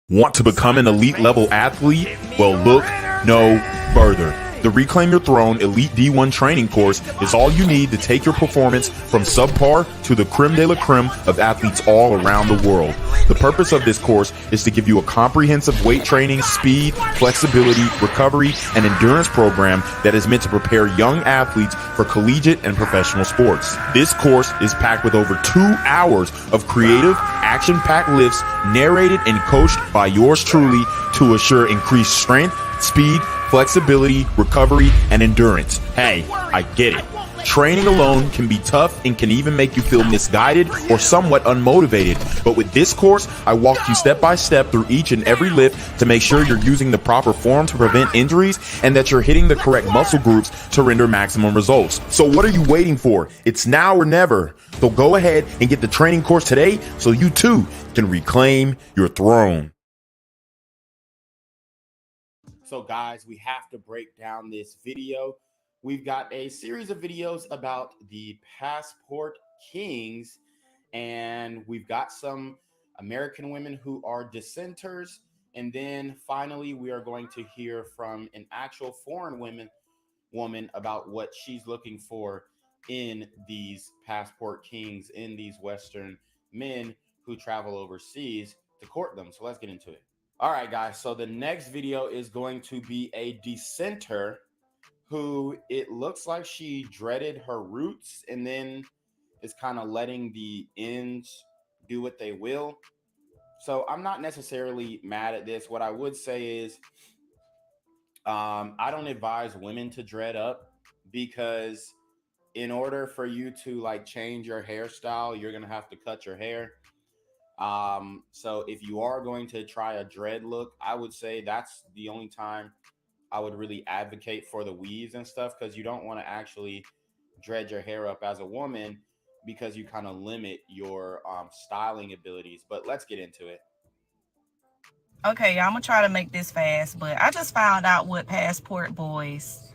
Want to become an elite level athlete? Well, look no further. The Reclaim Your Throne Elite D1 training course is all you need to take your performance from subpar to the creme de la creme of athletes all around the world. The purpose of this course is to give you a comprehensive weight training, speed, flexibility, recovery, and endurance program that is meant to prepare young athletes for collegiate and professional sports. This course is packed with over 2 hours of creative, action-packed lifts narrated and coached by yours truly to assure increased strength, speed, flexibility, recovery, and endurance. Hey, I get it. Training alone can be tough and can even make you feel misguided or somewhat unmotivated. But with this course, I walk you step by step through each and every lift to make sure you're using the proper form to prevent injuries and that you're hitting the correct muscle groups to render maximum results. So what are you waiting for? It's now or never. So go ahead and get the training course today so you too can reclaim your throne. So guys, we have to break down this video. We've got a series of videos about the passport kings, and we've got some American women who are dissenters. And then finally, we are going to hear from an actual foreign woman about what she's looking for in these passport kings, in these Western men who travel overseas to court them. So let's get into it. All right, guys. So the next video is going to be a dissenter who it looks like she dreaded her roots and then is kind of letting the ends do what they will. So I'm not necessarily mad at this. What I would say is I don't advise women to dread up, because in order for you to like change your hairstyle, you're going to have to cut your hair. So if you are going to try a dread look, I would say that's the only time I would really advocate for the weaves and stuff, because you don't want to actually dread your hair up as a woman, because you kind of limit your styling abilities. But let's get into it. Okay, y'all, I'm gonna try to make this fast, but I just found out what passport boys.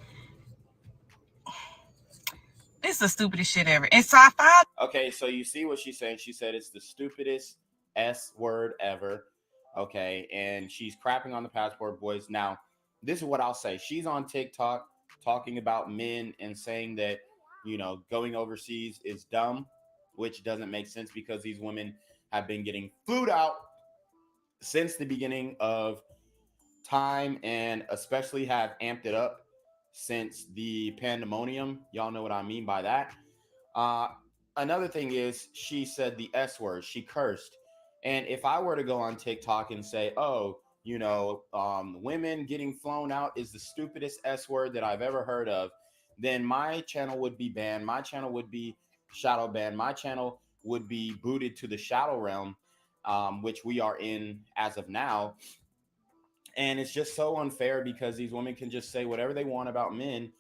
This is the stupidest shit ever. And so I found. Okay, so you see what she's saying. She said it's the stupidest S word ever. Okay, and she's crapping on the passport boys. Now, this is what I'll say. She's on TikTok talking about men and saying that, you know, going overseas is dumb, which doesn't make sense because these women have been getting flued out since the beginning of time, and especially have amped it up since the pandemonium. Y'all know what I mean by that. Uh, Another thing is, she said the S word. She cursed. And if I were to go on TikTok and say, oh, you know, women getting flown out is the stupidest S word that I've ever heard of, then my channel would be banned. My channel would be shadow banned. My channel would be booted to the shadow realm, which we are in as of now. And it's just so unfair because these women can just say whatever they want about men.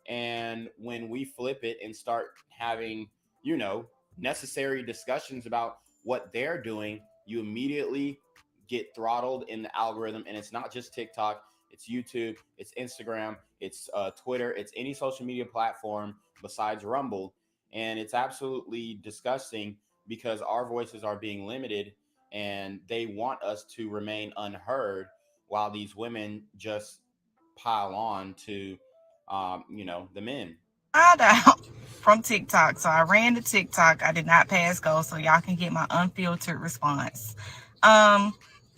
And when we flip it and start having, you know, necessary discussions about what they're doing, you immediately get throttled in the algorithm. And it's not just TikTok, it's YouTube, it's Instagram, it's Twitter, it's any social media platform besides Rumble. And it's absolutely disgusting because our voices are being limited and they want us to remain unheard, while these women just pile on to, you know, the men. Found out from TikTok. So I ran to TikTok. I did not pass go, so y'all can get my unfiltered response.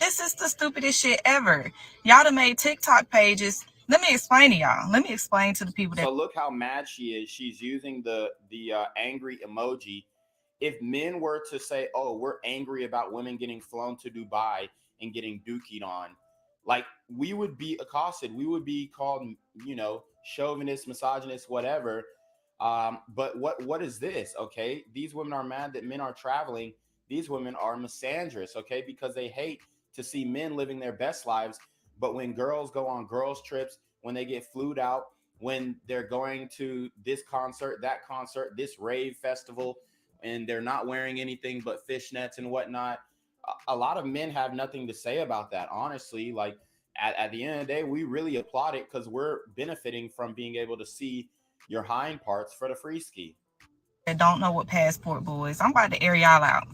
This is the stupidest shit ever. Y'all done made TikTok pages. Let me explain to y'all. Let me explain to the people that. So look how mad she is. She's using the angry emoji. If men were to say, "Oh, we're angry about women getting flown to Dubai and getting dookied on," like, we would be accosted. We would be called, you know, chauvinist, misogynist, whatever. But what is this? Okay, these women are mad that men are traveling. These women are misandrous, okay, because they hate to see men living their best lives. But when girls go on girls trips, when they get flued out, when they're going to this concert, that concert, this rave festival, and they're not wearing anything but fishnets and whatnot, a lot of men have nothing to say about that, honestly. Like, at the end of the day, we really applaud it because we're benefiting from being able to see your hind parts for the free ski. Don't know what passport boys. I'm about to air y'all out.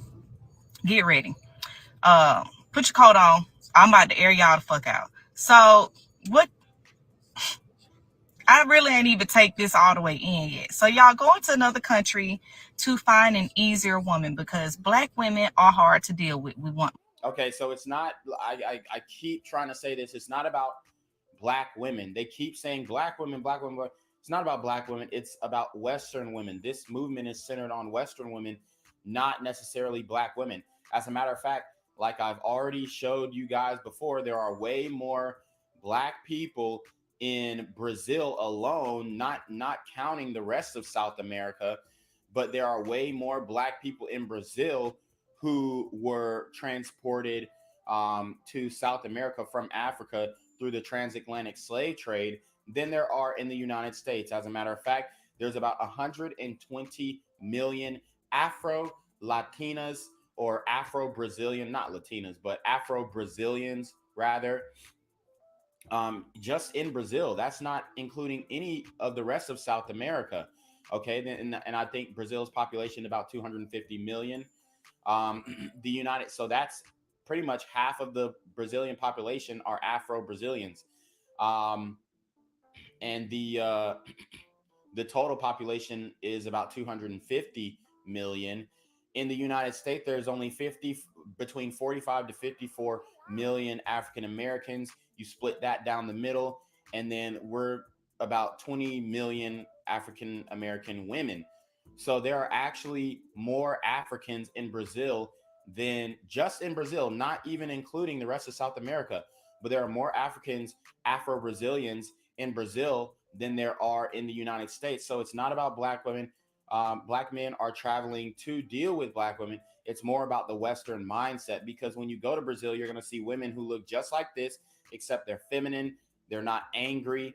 Get ready. Put your coat on. I'm about to air y'all the fuck out. So what, I really ain't even take this all the way in yet. So y'all going to another country to find an easier woman because black women are hard to deal with. We want Okay, so it's not. I keep trying to say this. It's not about black women. They keep saying black women, black women. It's not about black women. It's about Western women. This movement is centered on Western women, not necessarily black women. As a matter of fact, like I've already showed you guys before, there are way more black people in Brazil alone, not counting the rest of South America, but there are way more black people in Brazil who were transported to South America from Africa through the transatlantic slave trade than there are in the United States. As a matter of fact, there's about 120 million Afro Latinas or Afro Brazilian, not Latinas, but Afro Brazilians rather, just in Brazil. That's not including any of the rest of South America. Okay, and I think Brazil's population about 250 million. The United, so that's pretty much half of the Brazilian population are Afro Brazilians, um, and the total population is about 250 million. In the United States, there's only 50 between 45 to 54 million African Americans. You split that down the middle, and then we're about 20 million African American women. So there are actually more Africans in Brazil than just in Brazil, not even including the rest of South America. But there are more Africans, Afro Brazilians in Brazil than there are in the United States. So it's not about black women. Black men are traveling to deal with black women. It's more about the Western mindset because when you go to Brazil, you're going to see women who look just like this, except they're feminine. They're not angry.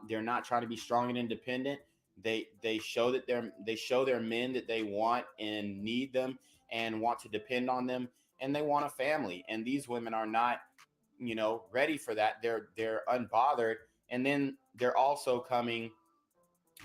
They're not trying to be strong and independent. They show that they show their men that they want and need them and want to depend on them, and they want a family. And these women are not, ready for that. They're unbothered, and then they're also coming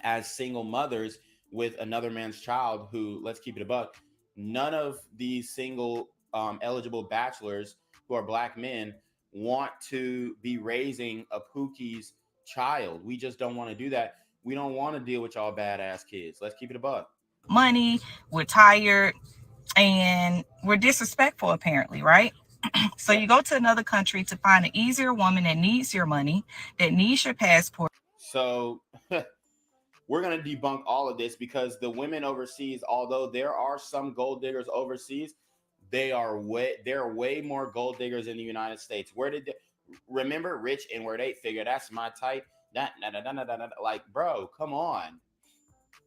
as single mothers with another man's child who, let's keep it a buck, none of these single eligible bachelors who are black men want to be raising a Pookie's child. We just don't want to do that. We don't want to deal with y'all badass kids. Let's keep it a buck. money, we're tired, and we're disrespectful apparently, right? So Yeah. you go to another country to find an easier woman that needs your money, that needs your passport. So we're going to debunk all of this because the women overseas, although there are some gold diggers overseas, they're way more gold diggers in the United States. Where did they, remember rich and word eight figure? That's my type. That like, bro, come on.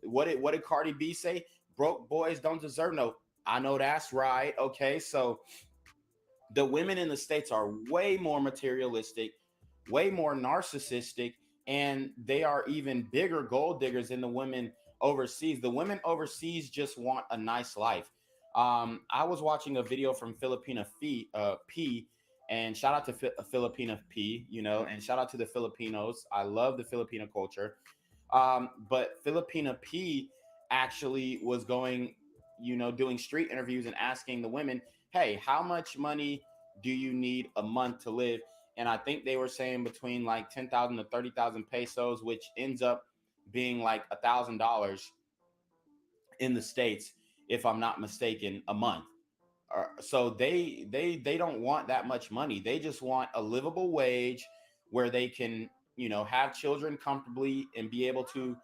What did Cardi B say? Broke boys don't deserve no. I know that's right. Okay, so the women in the States are way more materialistic, way more narcissistic, and they are even bigger gold diggers than the women overseas. The women overseas just want a nice life. I was watching a video from Filipina P, and shout out to Filipina P, and shout out to the Filipinos. I love the Filipino culture. But Filipina P actually was going, doing street interviews and asking the women, hey, how much money do you need a month to live? And I think they were saying between like 10,000 to 30,000 pesos, which ends up being like $1,000 in the States, if I'm not mistaken, a month. So they don't want that much money. They just want a livable wage where they can, have children comfortably and be able to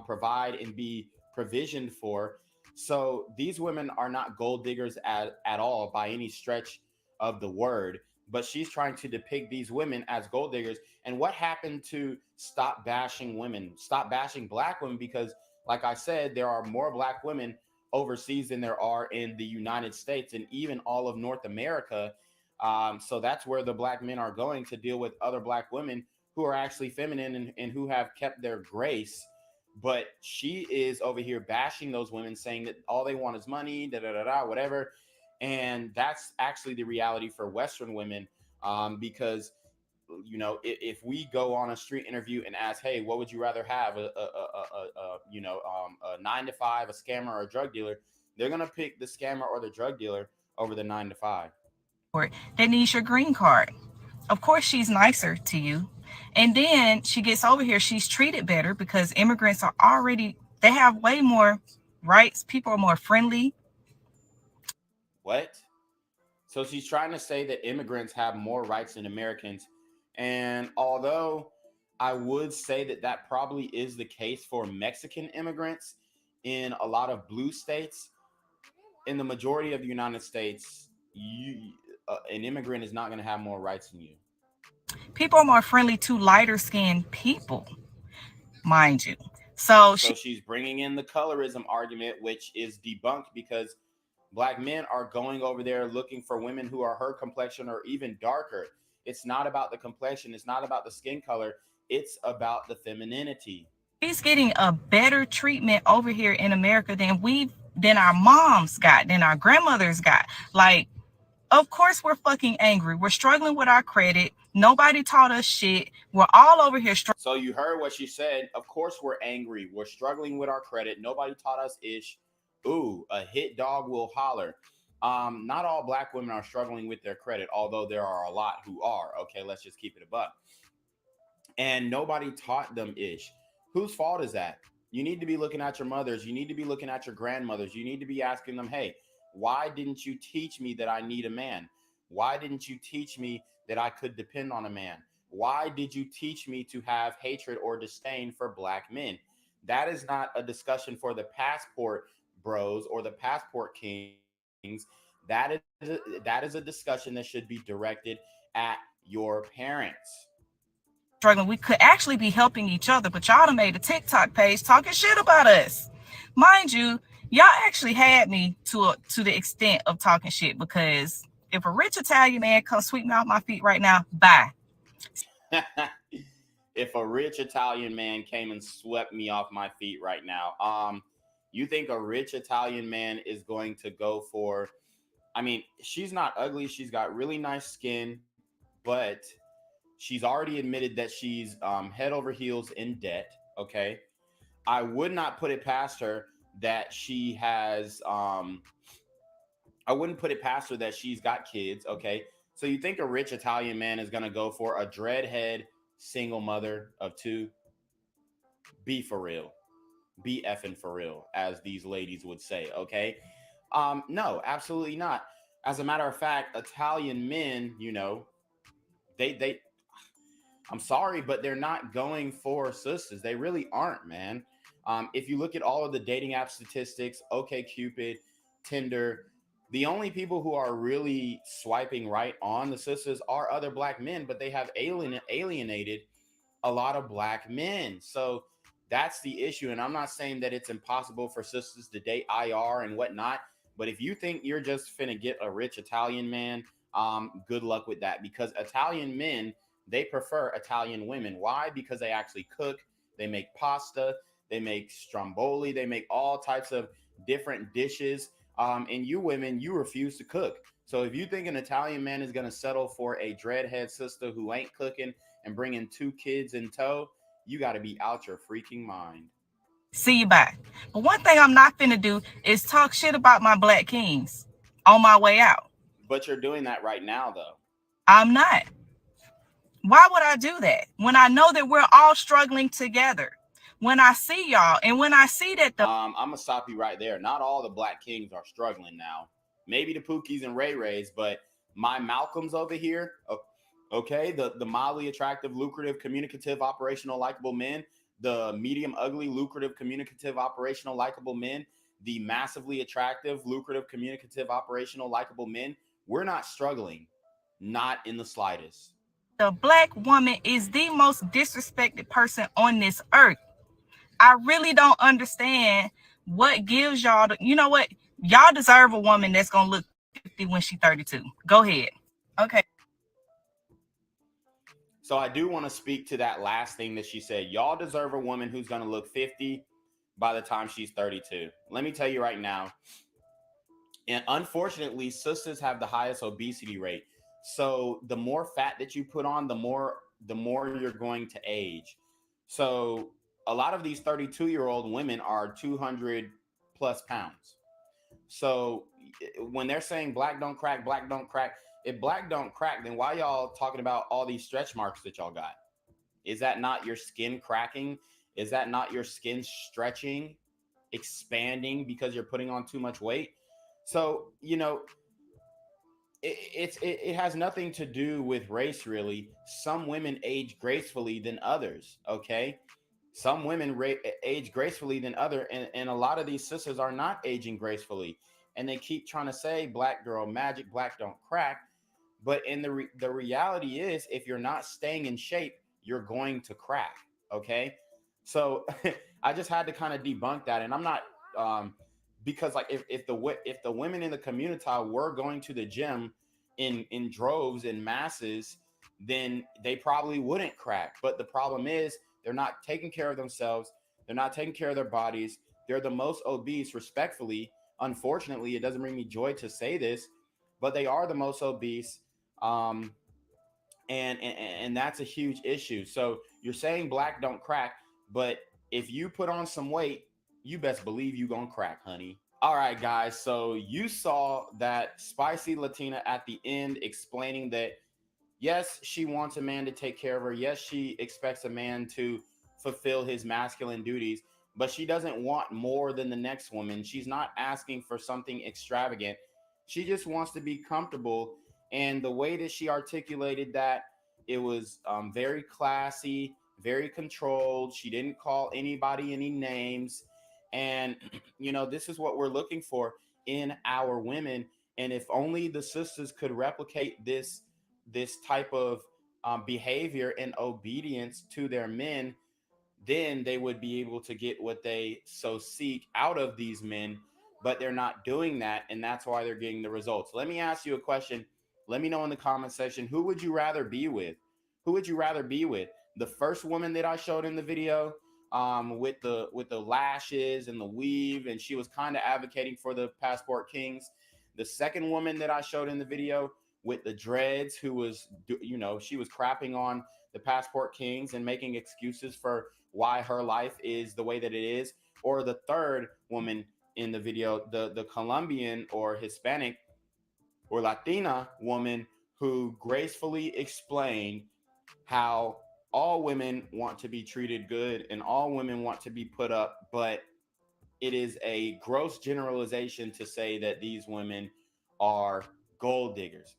provide and be provisioned for. So these women are not gold diggers at all by any stretch of the word. But she's trying to depict these women as gold diggers. And what happened to stop bashing women, stop bashing black women? Because, like I said, there are more black women overseas than there are in the United States and even all of North America. So that's where the black men are going to deal with other black women who are actually feminine and who have kept their grace. But she is over here bashing those women, saying that all they want is money, da da da da, whatever. And that's actually the reality for Western women, because if we go on a street interview and ask, hey, what would you rather have, a 9 to 5, a scammer, or a drug dealer? They're gonna pick the scammer or the drug dealer over the 9 to 5. that needs your green card. Of course, she's nicer to you. And then she gets over here, she's treated better because immigrants are already, they have way more rights. People are more friendly. What? So she's trying to say that immigrants have more rights than Americans. And although I would say that that probably is the case for Mexican immigrants in a lot of blue states, in the majority of the United States, an immigrant is not going to have more rights than you. People are more friendly to lighter skinned people, mind you. So So she's bringing in the colorism argument, which is debunked because black men are going over there looking for women who are her complexion or even darker. It's not about the complexion, it's not about the skin color, it's about the femininity. she's getting a better treatment over here in America than our moms got, than our grandmothers got. Like, of course we're fucking angry. We're struggling with our credit. Nobody taught us shit. We're all over here struggling. So you heard what she said. Of course we're angry. We're struggling with our credit. Nobody taught us ish. Ooh, a hit dog will holler. Not all black women are struggling with their credit, although there are a lot who are. Okay, let's just keep it a buck. And nobody taught them ish. Whose fault is that? You need to be looking at your mothers. You need to be looking at your grandmothers. You need to be asking them, hey, why didn't you teach me that I need a man? Why didn't you teach me that I could depend on a man? Why did you teach me to have hatred or disdain for black men? That is not a discussion for the passport bros or the passport kings. That is a discussion that should be directed at your parents. We could actually be helping each other, but y'all done made a TikTok page talking shit about us. Mind you, y'all actually had me to the extent of talking shit because if a rich Italian man comes sweep me off my feet right now, bye. If a rich Italian man came and swept me off my feet right now, you think a rich Italian man is going to go for? I mean, she's not ugly. She's got really nice skin, but she's already admitted that she's head over heels in debt. Okay, I would not put it past her that she has. I wouldn't put it past her that she's got kids. Okay, so you think a rich Italian man is going to go for a dreadhead single mother of two? Be for real. Be effing for real, as these ladies would say. Okay, no, absolutely not. As a matter of fact, Italian men, they I'm sorry, but they're not going for sisters. They really aren't, man. If you look at all of the dating app statistics, OK Cupid, Tinder, the only people who are really swiping right on the sisters are other black men, but they have alienated a lot of black men. So that's the issue. And I'm not saying that it's impossible for sisters to date IR and whatnot. But if you think you're just finna get a rich Italian man, good luck with that. Because Italian men, they prefer Italian women. Why? Because they actually cook, they make pasta, they make stromboli, they make all types of different dishes. And you women, you refuse to cook. So if you think an Italian man is gonna settle for a dreadhead sister who ain't cooking and bringing two kids in tow, you got to be out your freaking mind. See you back. But one thing I'm not finna do is talk shit about my black kings on my way out. But you're doing that right now, though. I'm not. Why would I do that when I know that we're all struggling together? When I see y'all and when I see that the I'm gonna stop you right there. Not all the Black Kings are struggling now. Maybe the Pookies and Ray Rays, but my Malcolms over here, okay, the mildly attractive, lucrative, communicative, operational, likable men, the medium ugly, lucrative, communicative, operational, likable men, the massively attractive, lucrative, communicative, operational, likable men, we're not struggling, not in the slightest. the black woman is the most disrespected person on this earth. I really don't understand what gives y'all the, you know what? Y'all deserve a woman that's gonna look 50 when she's 32. Go ahead. Okay. So I do want to speak to that last thing that she said. Y'all deserve a woman who's going to look 50 by the time she's 32. Let me tell you right now. And unfortunately, sisters have the highest obesity rate. So the more fat that you put on, the more you're going to age. So a lot of these 32-year-old women are 200 plus pounds. So when they're saying black don't crack, if black don't crack, then why y'all talking about all these stretch marks that y'all got? Is that not your skin cracking? Is that not your skin stretching, expanding because you're putting on too much weight? So, you know, it has nothing to do with race, really. Some women age gracefully than others. Okay, some women age gracefully than other, and a lot of these sisters are not aging gracefully, and they keep trying to say black girl magic, black don't crack. But in the reality is, if you're not staying in shape, you're going to crack. Okay, so I just had to kind of debunk that, and I'm not because like if the women in the community were going to the gym in droves and masses, then they probably wouldn't crack. But the problem is they're not taking care of themselves. They're not taking care of their bodies. They're the most obese, respectfully. Unfortunately, it doesn't bring me joy to say this, but they are the most obese. Um, and that's a huge issue. So you're saying black don't crack, but if you put on some weight, you best believe you gonna crack, honey. All right, guys. So you saw that spicy Latina at the end explaining that yes, she wants a man to take care of her. Yes, she expects a man to fulfill his masculine duties, but she doesn't want more than the next woman. She's not asking for something extravagant. She just wants to be comfortable. And the way that she articulated that, it was very classy, very controlled. She didn't call anybody any names. And, you know, this is what we're looking for in our women. And if only the sisters could replicate this type of behavior and obedience to their men, then they would be able to get what they so seek out of these men. But they're not doing that, and that's why they're getting the results. Let me ask you a question. Let me know in the comment section, who would you rather be with? Who would you rather be with? The first woman that I showed in the video, with the lashes and the weave, and she was kind of advocating for the passport kings. The second woman that I showed in the video with the dreads, who was, you know, she was crapping on the passport kings and making excuses for why her life is the way that it is. Or the third woman in the video, the Colombian or Hispanic or Latina woman, who gracefully explained how all women want to be treated good and all women want to be put up, but it is a gross generalization to say that these women are gold diggers.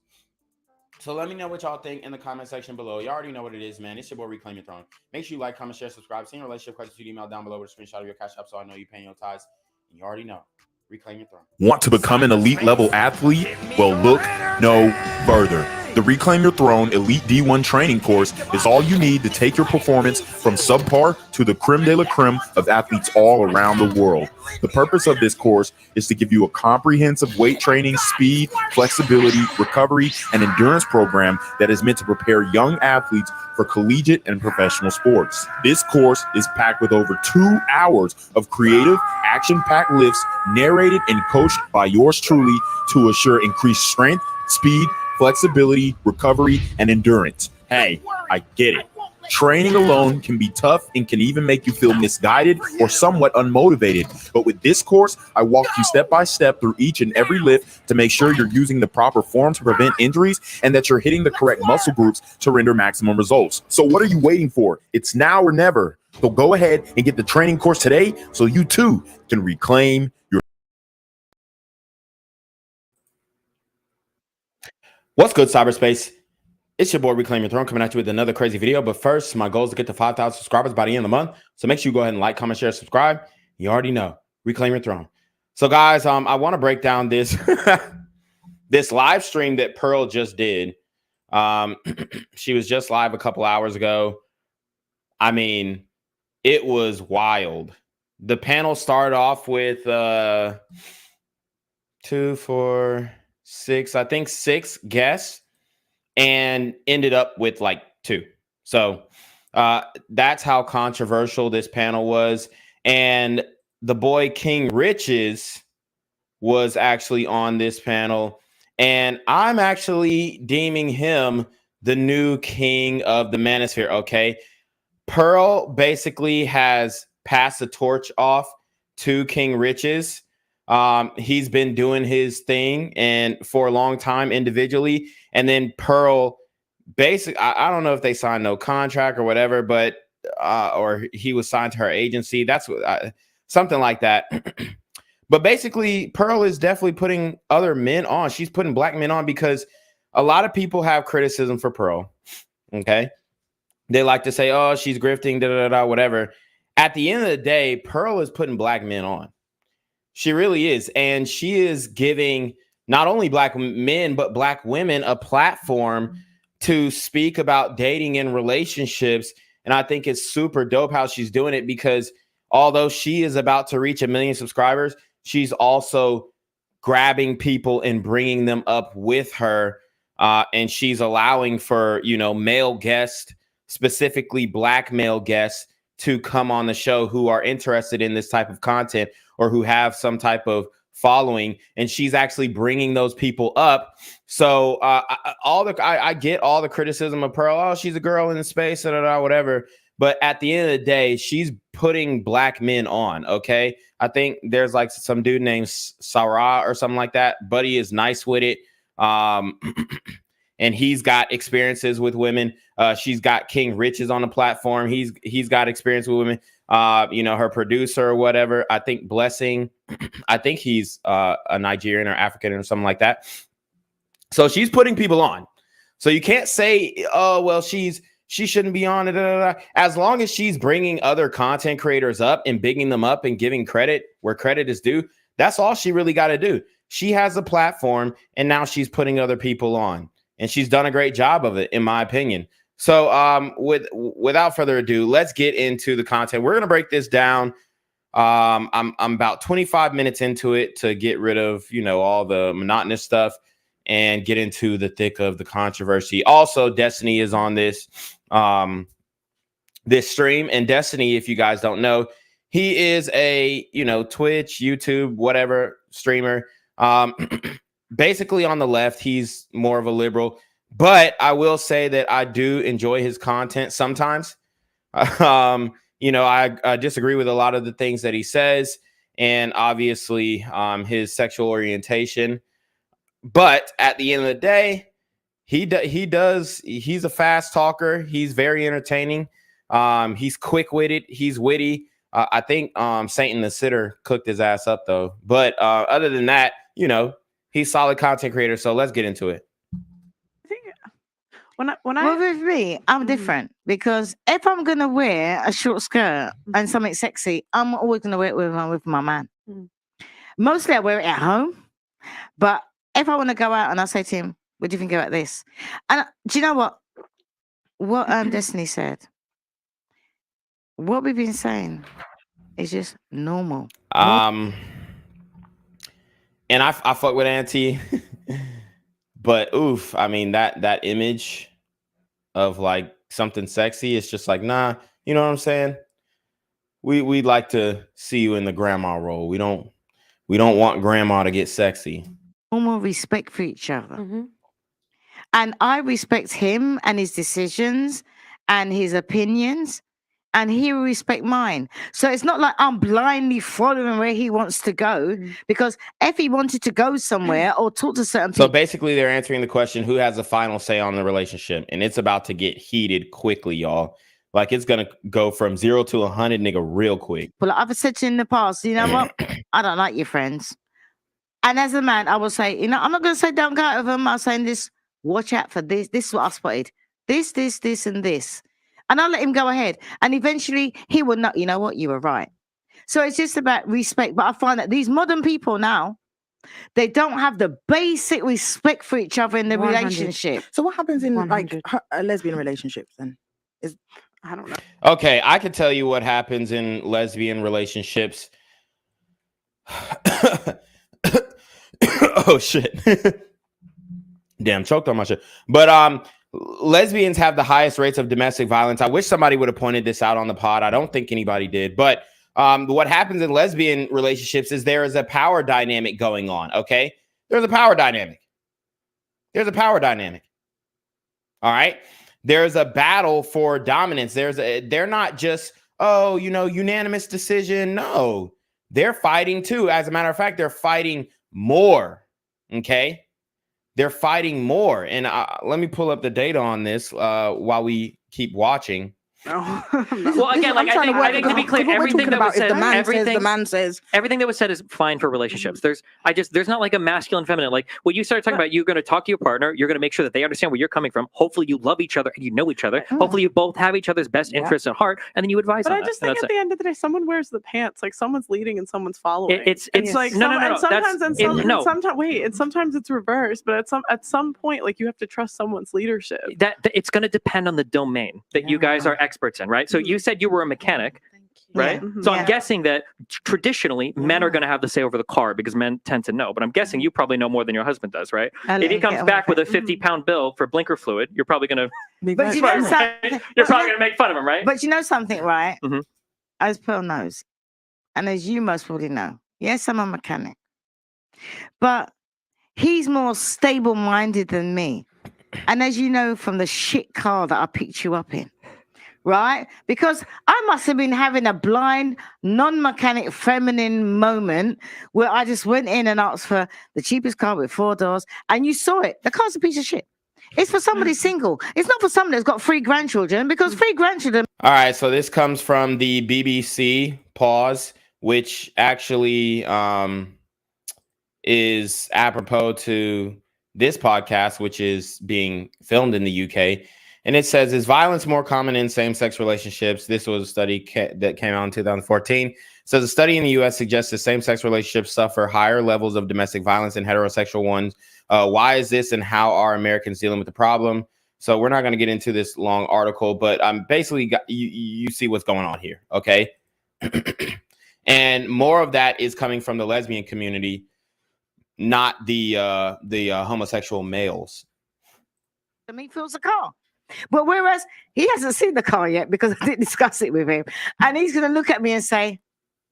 So let me know what y'all think in the comment section below. You already know what it is, man. It's your boy Reclaim Your Throne. Make sure you like, comment, share, subscribe. Send your relationship questions to the email down below with a screenshot of your cash app so I know you're paying your tithes. And you already know. Reclaim your throne. Want to become an elite level athlete? Well, look no further. The Reclaim Your Throne Elite D1 training course is all you need to take your performance from subpar to the creme de la creme of athletes all around the world. The purpose of this course is to give you a comprehensive weight training, speed, flexibility, recovery, and endurance program that is meant to prepare young athletes for collegiate and professional sports. This course is packed with over 2 hours of creative, action-packed lifts narrated and coached by yours truly to assure increased strength, speed, flexibility, recovery, and endurance. Hey, I get it. Training alone can be tough and can even make you feel misguided or somewhat unmotivated. But with this course, I walk you step by step through each and every lift to make sure you're using the proper form to prevent injuries and that you're hitting the correct muscle groups to render maximum results. So what are you waiting for? It's now or never. So go ahead and get the training course today so you too can reclaim your. What's good, cyberspace? It's your boy Reclaim Your Throne coming at you with another crazy video. But first, my goal is to get to 5,000 subscribers by the end of the month. So make sure you go ahead and like, comment, share, subscribe. You already know. Reclaim Your Throne. So guys, I want to break down this this live stream that Pearl just did. She was just live a couple hours ago. I mean, it was wild. The panel started off with 2, 4, 6, I think 6 guests, and ended up with like 2. So that's how controversial this panel was. And the boy King Richez was actually on this panel. And I'm actually deeming him the new king of the Manosphere. Okay. Pearl basically has passed the torch off to King Richez. He's been doing his thing and for a long time individually. And then Pearl, basically, I don't know if they signed no contract or whatever, but or he was signed to her agency. That's what something like that. But basically, Pearl is definitely putting other men on. She's putting black men on because a lot of people have criticism for Pearl. Okay. They like to say, oh, she's grifting, da da da, whatever. At the end of the day, Pearl is putting black men on. She really is. And she is giving not only black men, but black women a platform to speak about dating and relationships. And I think it's super dope how she's doing it, because although she is about to reach 1 million subscribers, she's also grabbing people and bringing them up with her. And she's allowing for, male guests, specifically black male guests, to come on the show who are interested in this type of content or who have some type of following. And she's actually bringing those people up. So I get all the criticism of Pearl. Oh, she's a girl in space, whatever. But at the end of the day, she's putting black men on. Okay. I think there's like some dude named Sarah or something like that. Buddy is nice with it. And he's got experiences with women. She's got King Richez on the platform. He's got experience with women. Her producer or whatever. I think Blessing. I think he's a Nigerian or African or something like that. So she's putting people on. So you can't say, oh, well, she shouldn't be on it. As long as she's bringing other content creators up and bigging them up and giving credit where credit is due, that's all she really got to do. She has a platform, and now she's putting other people on, and she's done a great job of it, in my opinion. So without further ado, let's get into the content. We're going to break this down. I'm about 25 minutes into it to get rid of, all the monotonous stuff and get into the thick of the controversy. Also, Destiny is on this stream, and Destiny, if you guys don't know, he is a, Twitch, YouTube, whatever streamer. Basically on the left, he's more of a liberal, but I will say that I do enjoy his content sometimes. I disagree with a lot of the things that he says, and obviously his sexual orientation. But at the end of the day, he's a fast talker. He's very entertaining. He's quick-witted. He's witty. I think Satan the Sitter cooked his ass up though. But other than that, he's solid content creator. So let's get into it. Well, with me, I'm different, because if I'm gonna wear a short skirt and something sexy, I'm always gonna wear it with my man. Mostly I wear it at home, but if I want to go out and I say to him, "What do you think about this?" And do you know what? What Destiny said, what we've been saying is just normal. And I fuck with Auntie, but oof, I mean that image of like something sexy, it's just like, nah, you know what I'm saying? We'd like to see you in the grandma role. We don't want grandma to get sexy. Normal respect for each other. And I respect him and his decisions and his opinions, and he will respect mine. So it's not like I'm blindly following where he wants to go, because if he wanted to go somewhere or talk to certain people. So basically they're answering the question, who has the final say on the relationship? And it's about to get heated quickly, y'all. Like, it's going to go from 0 to 100, nigga, real quick. Well, I've said to you in the past, you know what? I don't like your friends. And as a man, I will say, I'm not going to say don't go out with them. I'm saying this, watch out for this. This is what I spotted. This, and this. And I'll let him go ahead. And eventually he will know, you know what, you were right. So it's just about respect. But I find that these modern people now, they don't have the basic respect for each other in the 100. relationship. So what happens in 100. like lesbian relationships then? I don't know. Okay, I can tell you what happens in lesbian relationships. Oh shit. Damn, choked on my shit. But lesbians have the highest rates of domestic violence. I wish somebody would have pointed this out on the pod. I don't think anybody did. But what happens in lesbian relationships is there is a power dynamic going on, okay? There's a power dynamic. All right? There's a battle for dominance. They're not just, unanimous decision. No. they're fighting too. As a matter of fact, they're fighting more. Okay. They're fighting more. And let me pull up the data on this while we keep watching. No. Well, again, like I think to be clear, everything that was said, the man says, everything that was said is fine for relationships. There's not like a masculine, feminine. Like what you started talking about, you're going to talk to your partner. You're going to make sure that they understand where you're coming from. Hopefully, you love each other and you know each other. Hopefully, you both have each other's best interests at heart, and then you advise. But on I just that. think at the end of the day, someone wears the pants. Like someone's leading and someone's following. It's like no. And sometimes it's reversed. But at some point, like you have to trust someone's leadership. That it's going to depend on the domain that you guys are experts in, right? So you said you were a mechanic, right? So I'm guessing that traditionally men are going to have the say over the car because men tend to know. But I'm guessing you probably know more than your husband does, right? If he comes back with a 50-pound bill for blinker fluid, you're probably going to. But you know you're probably going to make fun of him, right? But you know something, right? Mm-hmm. As Pearl knows, and as you most probably know, yes, I'm a mechanic, but he's more stable-minded than me. And as you know from the shit car that I picked you up in. Right? Because I must have been having a blind, non-mechanic feminine moment where I just went in and asked for the cheapest car with 4 doors, and you saw it. The car's a piece of shit. It's for somebody single. It's not for somebody that's got 3 grandchildren, because 3 grandchildren. All right, so this comes from the BBC, pause, which actually is apropos to this podcast, which is being filmed in the UK. And it says, is violence more common in same-sex relationships? This was a study that came out in 2014. It says a study in the U.S. suggests that same-sex relationships suffer higher levels of domestic violence than heterosexual ones. Why is this, and how are Americans dealing with the problem? So we're not going to get into this long article, but I'm basically you see what's going on here, okay? And more of that is coming from the lesbian community, not the homosexual males. He feels the car. But whereas he hasn't seen the car yet because I didn't discuss it with him. And he's going to look at me and say,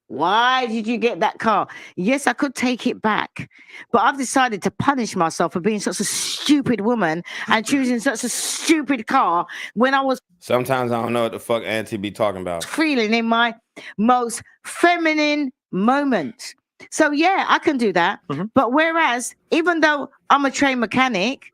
why did you get that car? Yes, I could take it back. But I've decided to punish myself for being such a stupid woman and choosing such a stupid car when I was. Sometimes I don't know what the fuck Auntie be talking about. Feeling in my most feminine moment. So, yeah, I can do that. Mm-hmm. But whereas, even though I'm a trained mechanic,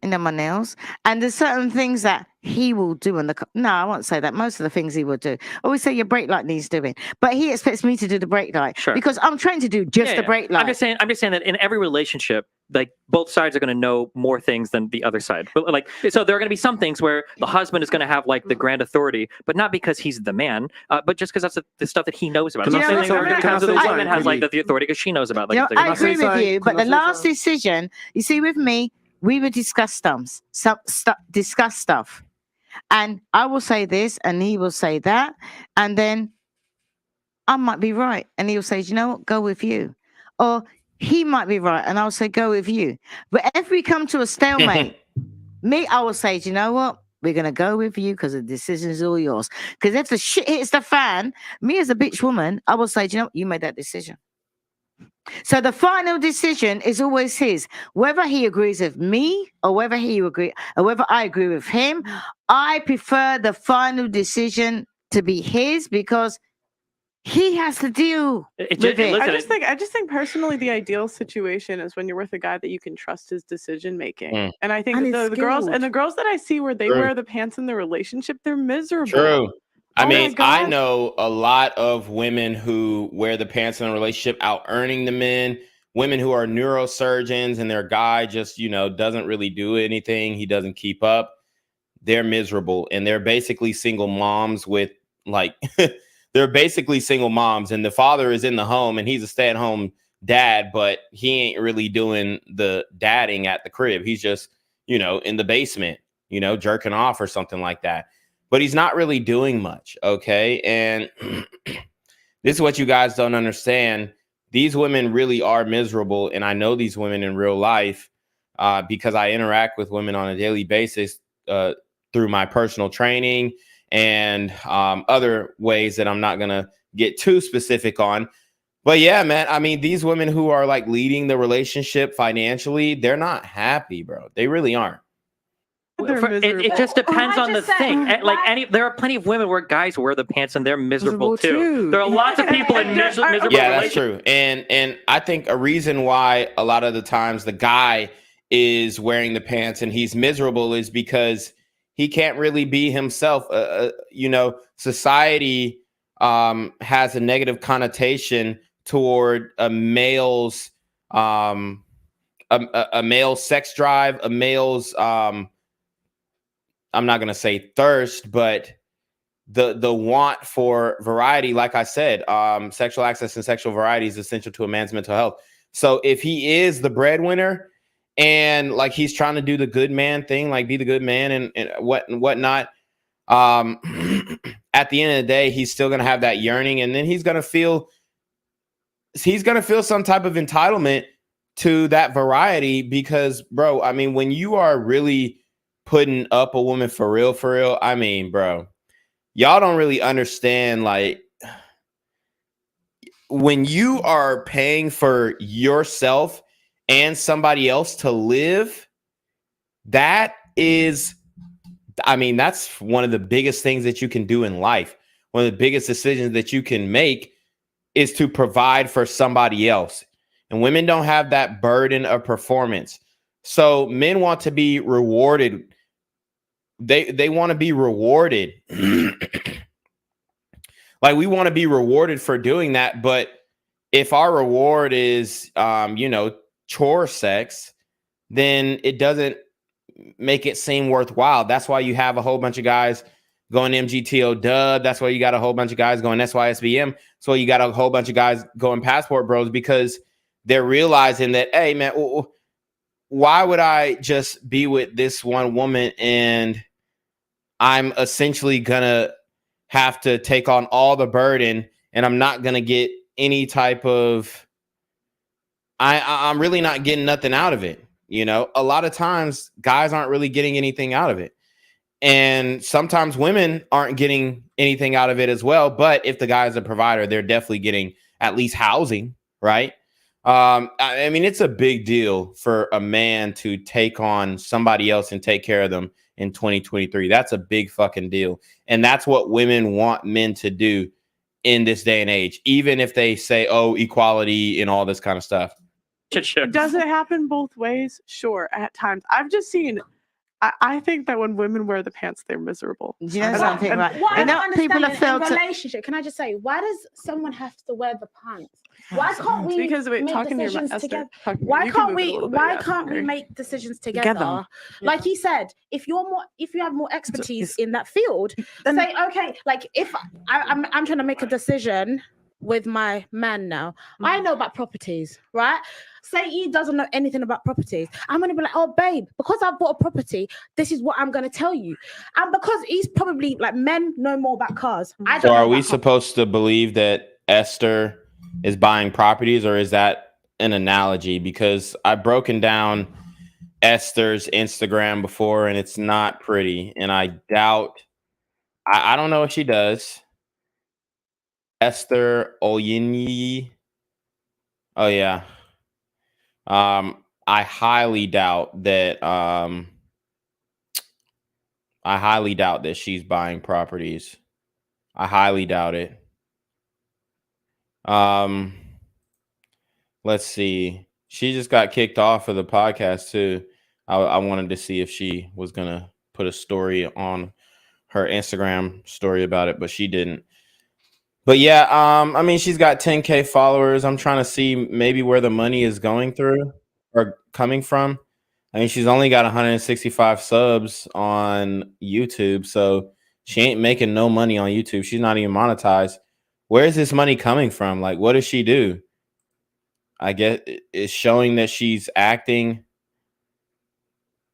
my nails, and there's certain things that he will do in the car. No, I won't say that. Most of the things he will do. I always say your brake light needs doing, but he expects me to do the brake light because I'm trained to do just the brake light. I'm just saying that in every relationship, like both sides are going to know more things than the other side. But like, so there are going to be some things where the husband is going to have like the grand authority, but not because he's the man, but just because that's the stuff that he knows about. The woman has like the authority because she knows about. Like, I agree with you, but the last decision, you see, with me. We would discuss stuff, and I will say this, and he will say that, and then I might be right, and he'll say, "You know what? Go with you," or he might be right, and I'll say, "Go with you." But if we come to a stalemate, I will say, "You know what? We're gonna go with you because the decision is all yours." Because if the shit hits the fan, me as a bitch woman, I will say, "You know what? You made that decision." So the final decision is always his. Whether he agrees with me or whether I agree with him, I prefer the final decision to be his because he has to deal with it. I just think personally the ideal situation is when you're with a guy that you can trust his decision making. And I think the girls that I see where they wear the pants in the relationship, they're miserable. True. I mean, I know a lot of women who wear the pants in a relationship, out earning the men, women who are neurosurgeons and their guy just, doesn't really do anything. He doesn't keep up. They're miserable. And they're basically single moms with they're basically single moms, and the father is in the home and he's a stay-at-home dad, but he ain't really doing the dadding at the crib. He's just, in the basement, jerking off or something like that. But he's not really doing much, okay? And this is what you guys don't understand. These women really are miserable, and I know these women in real life because I interact with women on a daily basis through my personal training and other ways that I'm not going to get too specific on. But yeah, man, I mean, these women who are leading the relationship financially, they're not happy, bro. They really aren't. It just depends on the thing. There are plenty of women where guys wear the pants and they're miserable too. There are lots of people in miserable that's true. And I think a reason why a lot of the times the guy is wearing the pants and he's miserable is because he can't really be himself. Society has a negative connotation toward a male's a male's sex drive, a male's I'm not going to say thirst, but the want for variety. Like I said, sexual access and sexual variety is essential to a man's mental health. So if he is the breadwinner and like he's trying to do the good man thing, like be the good man and whatnot, at the end of the day, he's still going to have that yearning, and then he's going to feel some type of entitlement to that variety because, bro, I mean, when you are really putting up a woman for real, I mean, bro, y'all don't really understand, like, when you are paying for yourself and somebody else to live, that's one of the biggest things that you can do in life. One of the biggest decisions that you can make is to provide for somebody else. And women don't have that burden of performance. So men want to be rewarded. They want to be rewarded. Like, we want to be rewarded for doing that. But if our reward is, chore sex, then it doesn't make it seem worthwhile. That's why you have a whole bunch of guys going MGTO dub. That's why you got a whole bunch of guys going SYSBM. So you got a whole bunch of guys going passport bros, because they're realizing that, hey, man, why would I just be with this one woman and I'm essentially going to have to take on all the burden and I'm not going to get any type of, I'm really not getting nothing out of it. A lot of times guys aren't really getting anything out of it. And sometimes women aren't getting anything out of it as well. But if the guy is a provider, they're definitely getting at least housing, right? I mean, it's a big deal for a man to take on somebody else and take care of them in 2023. That's a big fucking deal. And that's what women want men to do in this day and age, even if they say, oh, equality and all this kind of stuff. Does it happen both ways? Sure, at times. I've just seen, I think that when women wear the pants, they're miserable. You know something, right? What I don't people have understand felt in a relationship, can I just say, why does someone have to wear the pants? Why can't we because make decisions together? Why can't we make decisions together? Like he said, if you have more expertise in that field, say, okay, like if I'm trying to make a decision with my man now, I know about properties, right? Say he doesn't know anything about properties. I'm gonna be like, oh babe, because I've bought a property, this is what I'm gonna tell you. And because he's probably like, men know more about cars. So are we supposed to believe that Esther is buying properties, or is that an analogy? Because I've broken down Esther's Instagram before and it's not pretty. And I doubt, I don't know if she does. Esther Oyinyi. Oh yeah. I highly doubt that she's buying properties. I highly doubt it. Let's see. She just got kicked off of the podcast too. I wanted to see if she was gonna put a story on her Instagram story about it, but she didn't. But yeah, I mean, she's got 10K followers. I'm trying to see maybe where the money is going through or coming from. I mean, she's only got 165 subs on YouTube, so she ain't making no money on YouTube. She's not even monetized. Where is this money coming from? Like, what does she do? I guess it's showing that she's acting.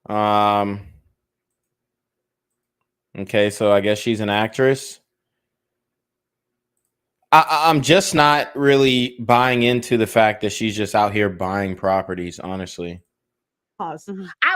Okay, so I guess she's an actress. I'm just not really buying into the fact that she's just out here buying properties, honestly. I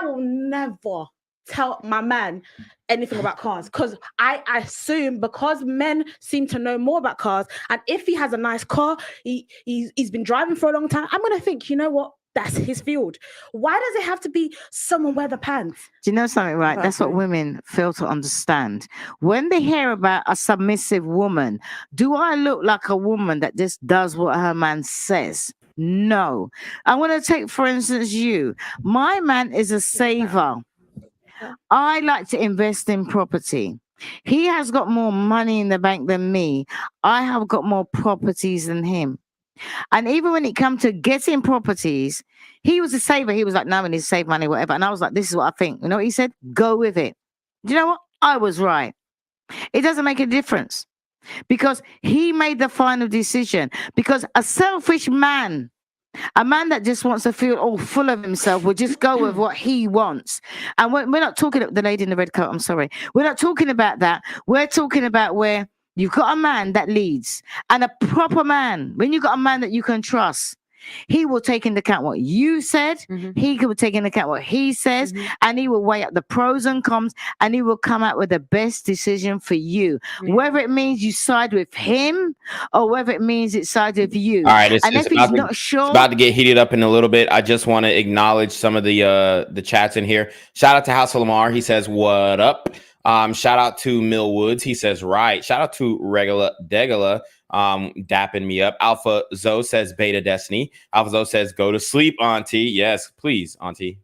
will never tell my man anything about cars, because I assume, because men seem to know more about cars, and if he has a nice car, he's been driving for a long time, I'm gonna think, you know what, that's his field. Why does it have to be someone wear the pants? Do you know something, right? That's what women fail to understand. When they hear about a submissive woman, do I look like a woman that just does what her man says? No. I want to take, for instance, you. My man is a saver. I like to invest in property. He has got more money in the bank than me. I have got more properties than him. And even when it comes to getting properties, he was a saver. He was like, no, we need to save money, whatever. And I was like, this is what I think. You know what he said? Go with it. Do you know what? I was right. It doesn't make a difference because he made the final decision. Because a selfish man, a man that just wants to feel all full of himself will just go with what he wants. And we're not talking about the lady in the red coat. I'm sorry. We're not talking about that. We're talking about where you've got a man that leads and a proper man. When you've got a man that you can trust, he will take into account what you said. He will take into account what he says, and he will weigh up the pros and cons, and he will come out with the best decision for you. Whether it means you side with him or whether it means it sides with you. All right, and if he's not sure, it's about to get heated up in a little bit. I just want to acknowledge some of the chats in here. Shout out to House of Lamar. He says, "What up?" Shout out to Mill Woods. He says, "Right." Shout out to Regula Degula. Dapping me up. Alpha Zoe says Beta Destiny. Alpha Zoe says go to sleep, Auntie. Yes, please, Auntie.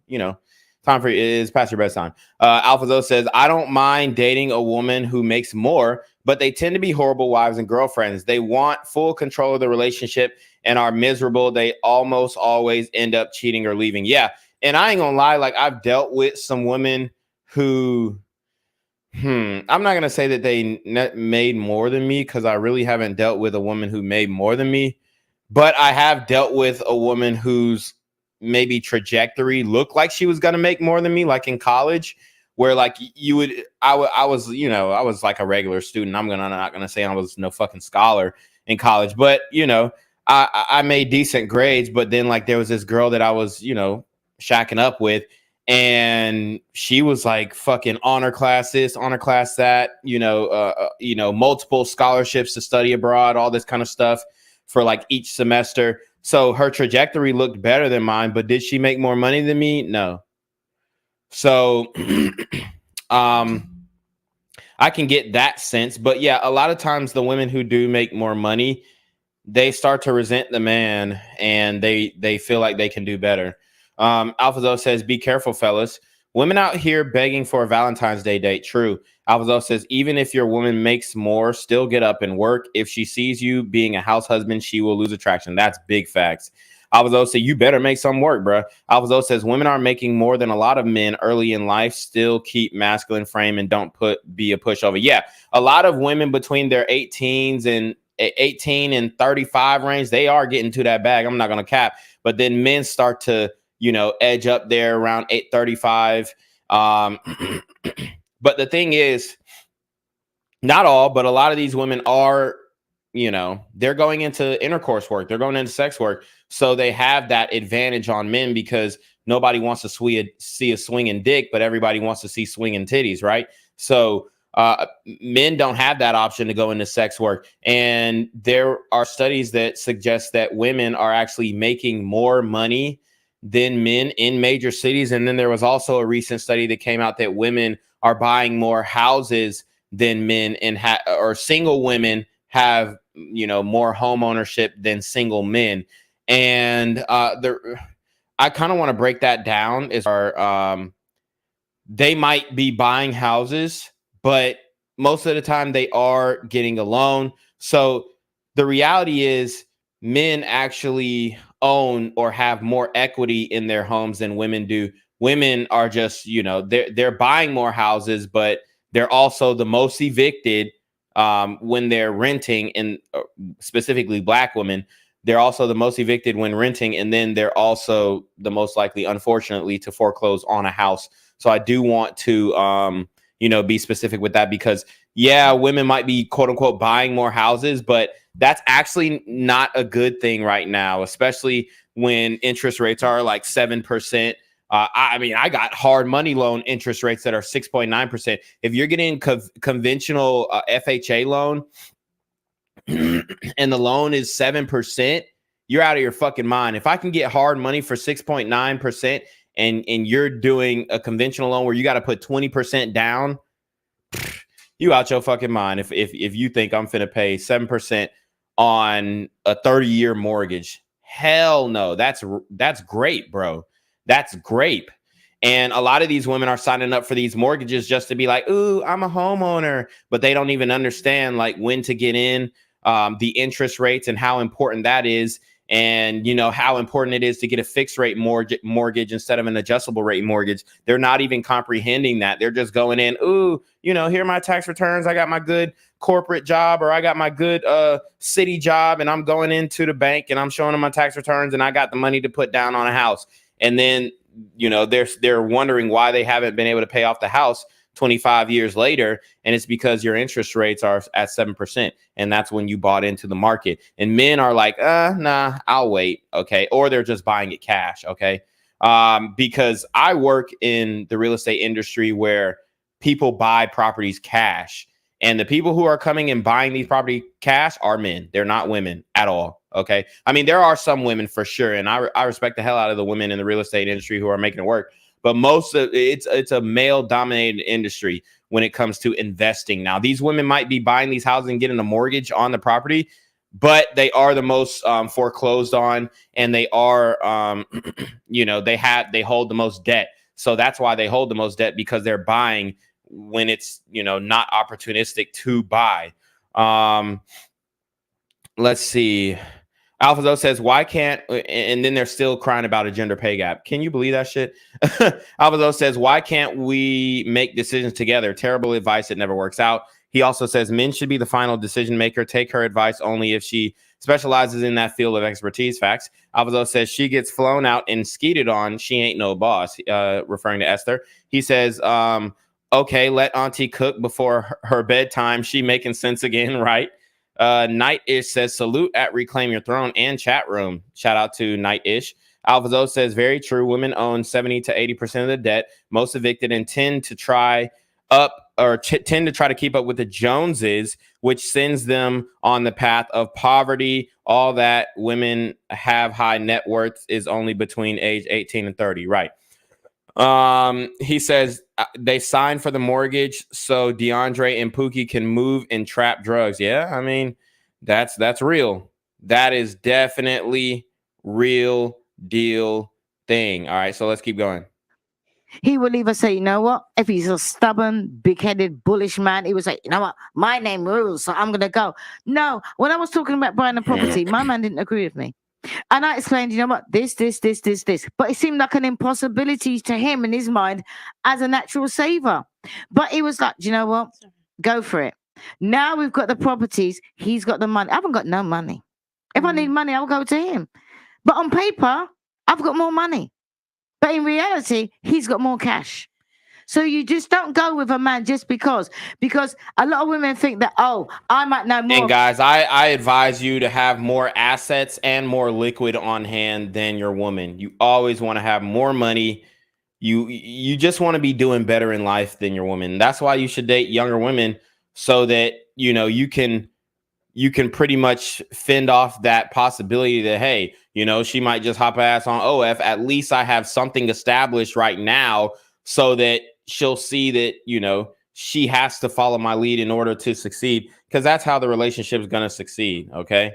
You know, time for it is past your bedtime. Alpha Zoe says I don't mind dating a woman who makes more, but they tend to be horrible wives and girlfriends. They want full control of the relationship and are miserable. They almost always end up cheating or leaving. Yeah, and I ain't gonna lie, like I've dealt with some women who I'm not going to say that they made more than me because I really haven't dealt with a woman who made more than me. But I have dealt with a woman whose maybe trajectory looked like she was going to make more than me, like in college, where like you would, I was, you know, I was like a regular student. I'm not going to say I was no fucking scholar in college, but, you know, I made decent grades. But then like there was this girl that I was, you know, shacking up with. And she was like fucking honor class this, honor class that, you know, multiple scholarships to study abroad, all this kind of stuff for like each semester. So her trajectory looked better than mine, but did she make more money than me? No. So I can get that sense. But yeah, a lot of times the women who do make more money, they start to resent the man and they feel like they can do better. Alphazo says, be careful, fellas. Women out here begging for a Valentine's Day date. True. Alphazo says, even if your woman makes more, still get up and work. If she sees you being a house husband, she will lose attraction. That's big facts. Alphazo says, you better make some work, bro. Alphazo says, women are making more than a lot of men early in life, still keep masculine frame and don't be a pushover. Yeah, a lot of women between their 18 and 35 range, they are getting to that bag. I'm not going to cap. But then men start to, you know, edge up there around 835. But the thing is, not all, but a lot of these women are, you know, they're going into intercourse work. They're going into sex work. So they have that advantage on men because nobody wants to see a swinging dick, but everybody wants to see swinging titties, right? So men don't have that option to go into sex work. And there are studies that suggest that women are actually making more money than men in major cities. And then there was also a recent study that came out that women are buying more houses than men and or single women have, you know, more home ownership than single men. And I kind of want to break that down as they might be buying houses, but most of the time they are getting a loan. So the reality is men actually own or have more equity in their homes than women do. Women are just, you know, they're buying more houses, but they're also the most evicted when they're renting, and specifically Black women. They're also the most evicted when renting, and then they're also the most likely, unfortunately, to foreclose on a house. So I do want to, you know, be specific with that because, yeah, women might be, quote unquote, buying more houses, but that's actually not a good thing right now, especially when interest rates are like 7%. I mean, I got hard money loan interest rates that are 6.9%. If you're getting conventional FHA loan and the loan is 7%, you're out of your fucking mind. If I can get hard money for 6.9% and you're doing a conventional loan where you got to put 20% down, you out your fucking mind. If you think I'm finna pay 7% on a 30-year mortgage, hell no. That's great, bro. That's great. And a lot of these women are signing up for these mortgages just to be like, ooh, I'm a homeowner, but they don't even understand like when to get in, the interest rates and how important that is. And, you know, how important it is to get a fixed rate mortgage instead of an adjustable rate mortgage. They're not even comprehending that. They're just going in, ooh, you know, here are my tax returns. I got my good corporate job, or I got my good city job, and I'm going into the bank and I'm showing them my tax returns and I got the money to put down on a house. And then, you know, they're wondering why they haven't been able to pay off the house 25 years later. And it's because your interest rates are at 7%. And that's when you bought into the market. And men are like, nah, I'll wait. Okay. Or they're just buying it cash. Okay. Because I work in the real estate industry where people buy properties cash. And the people who are coming and buying these property cash are men. They're not women at all. Okay. I mean, there are some women for sure. And I respect the hell out of the women in the real estate industry who are making it work. But most of it's a male dominated industry when it comes to investing. Now, these women might be buying these houses and getting a mortgage on the property, but they are the most foreclosed on, and they are, you know, they hold the most debt. So that's why they hold the most debt, because they're buying when it's, you know, not opportunistic to buy. Let's see. Alphazo says, why can't, and then they're still crying about a gender pay gap. Can you believe that shit? Alphazo says, why can't we make decisions together? Terrible advice. It never works out. He also says men should be the final decision maker. Take her advice only if she specializes in that field of expertise. Facts. Alphazo says she gets flown out and skeeted on. She ain't no boss, referring to Esther. He says, okay, let auntie cook before her bedtime. She making sense again, right? Night-ish says, salute at Reclaim Your Throne and chat room. Shout out to Night-ish. Alphazo says, very true. Women own 70 to 80% of the debt. Most evicted and tend to try to keep up with the Joneses, which sends them on the path of poverty. All that women have high net worth is only between age 18 and 30. Right. He says they signed for the mortgage so DeAndre and Pookie can move and trap drugs. Yeah, I mean, that's real. That is definitely real deal thing. All right, so let's keep going. He will either say, you know what? If he's a stubborn, big-headed, bullish man, he would say, you know what? My name rules, so I'm going to go. No, when I was talking about buying a property, my man didn't agree with me. And I explained, you know what, this. But it seemed like an impossibility to him in his mind as a natural saver. But he was like, you know what, go for it. Now we've got the properties. He's got the money. I haven't got no money. If I need money, I'll go to him. But on paper, I've got more money. But in reality, he's got more cash. So you just don't go with a man just because a lot of women think that, oh, I might know more. And guys, I advise you to have more assets and more liquid on hand than your woman. You always want to have more money. You just want to be doing better in life than your woman. That's why you should date younger women, so that, you know, you can pretty much fend off that possibility that, hey, you know, she might just hop ass on OF. At least I have something established right now, so that she'll see that, you know, she has to follow my lead in order to succeed, because that's how the relationship is going to succeed. Okay.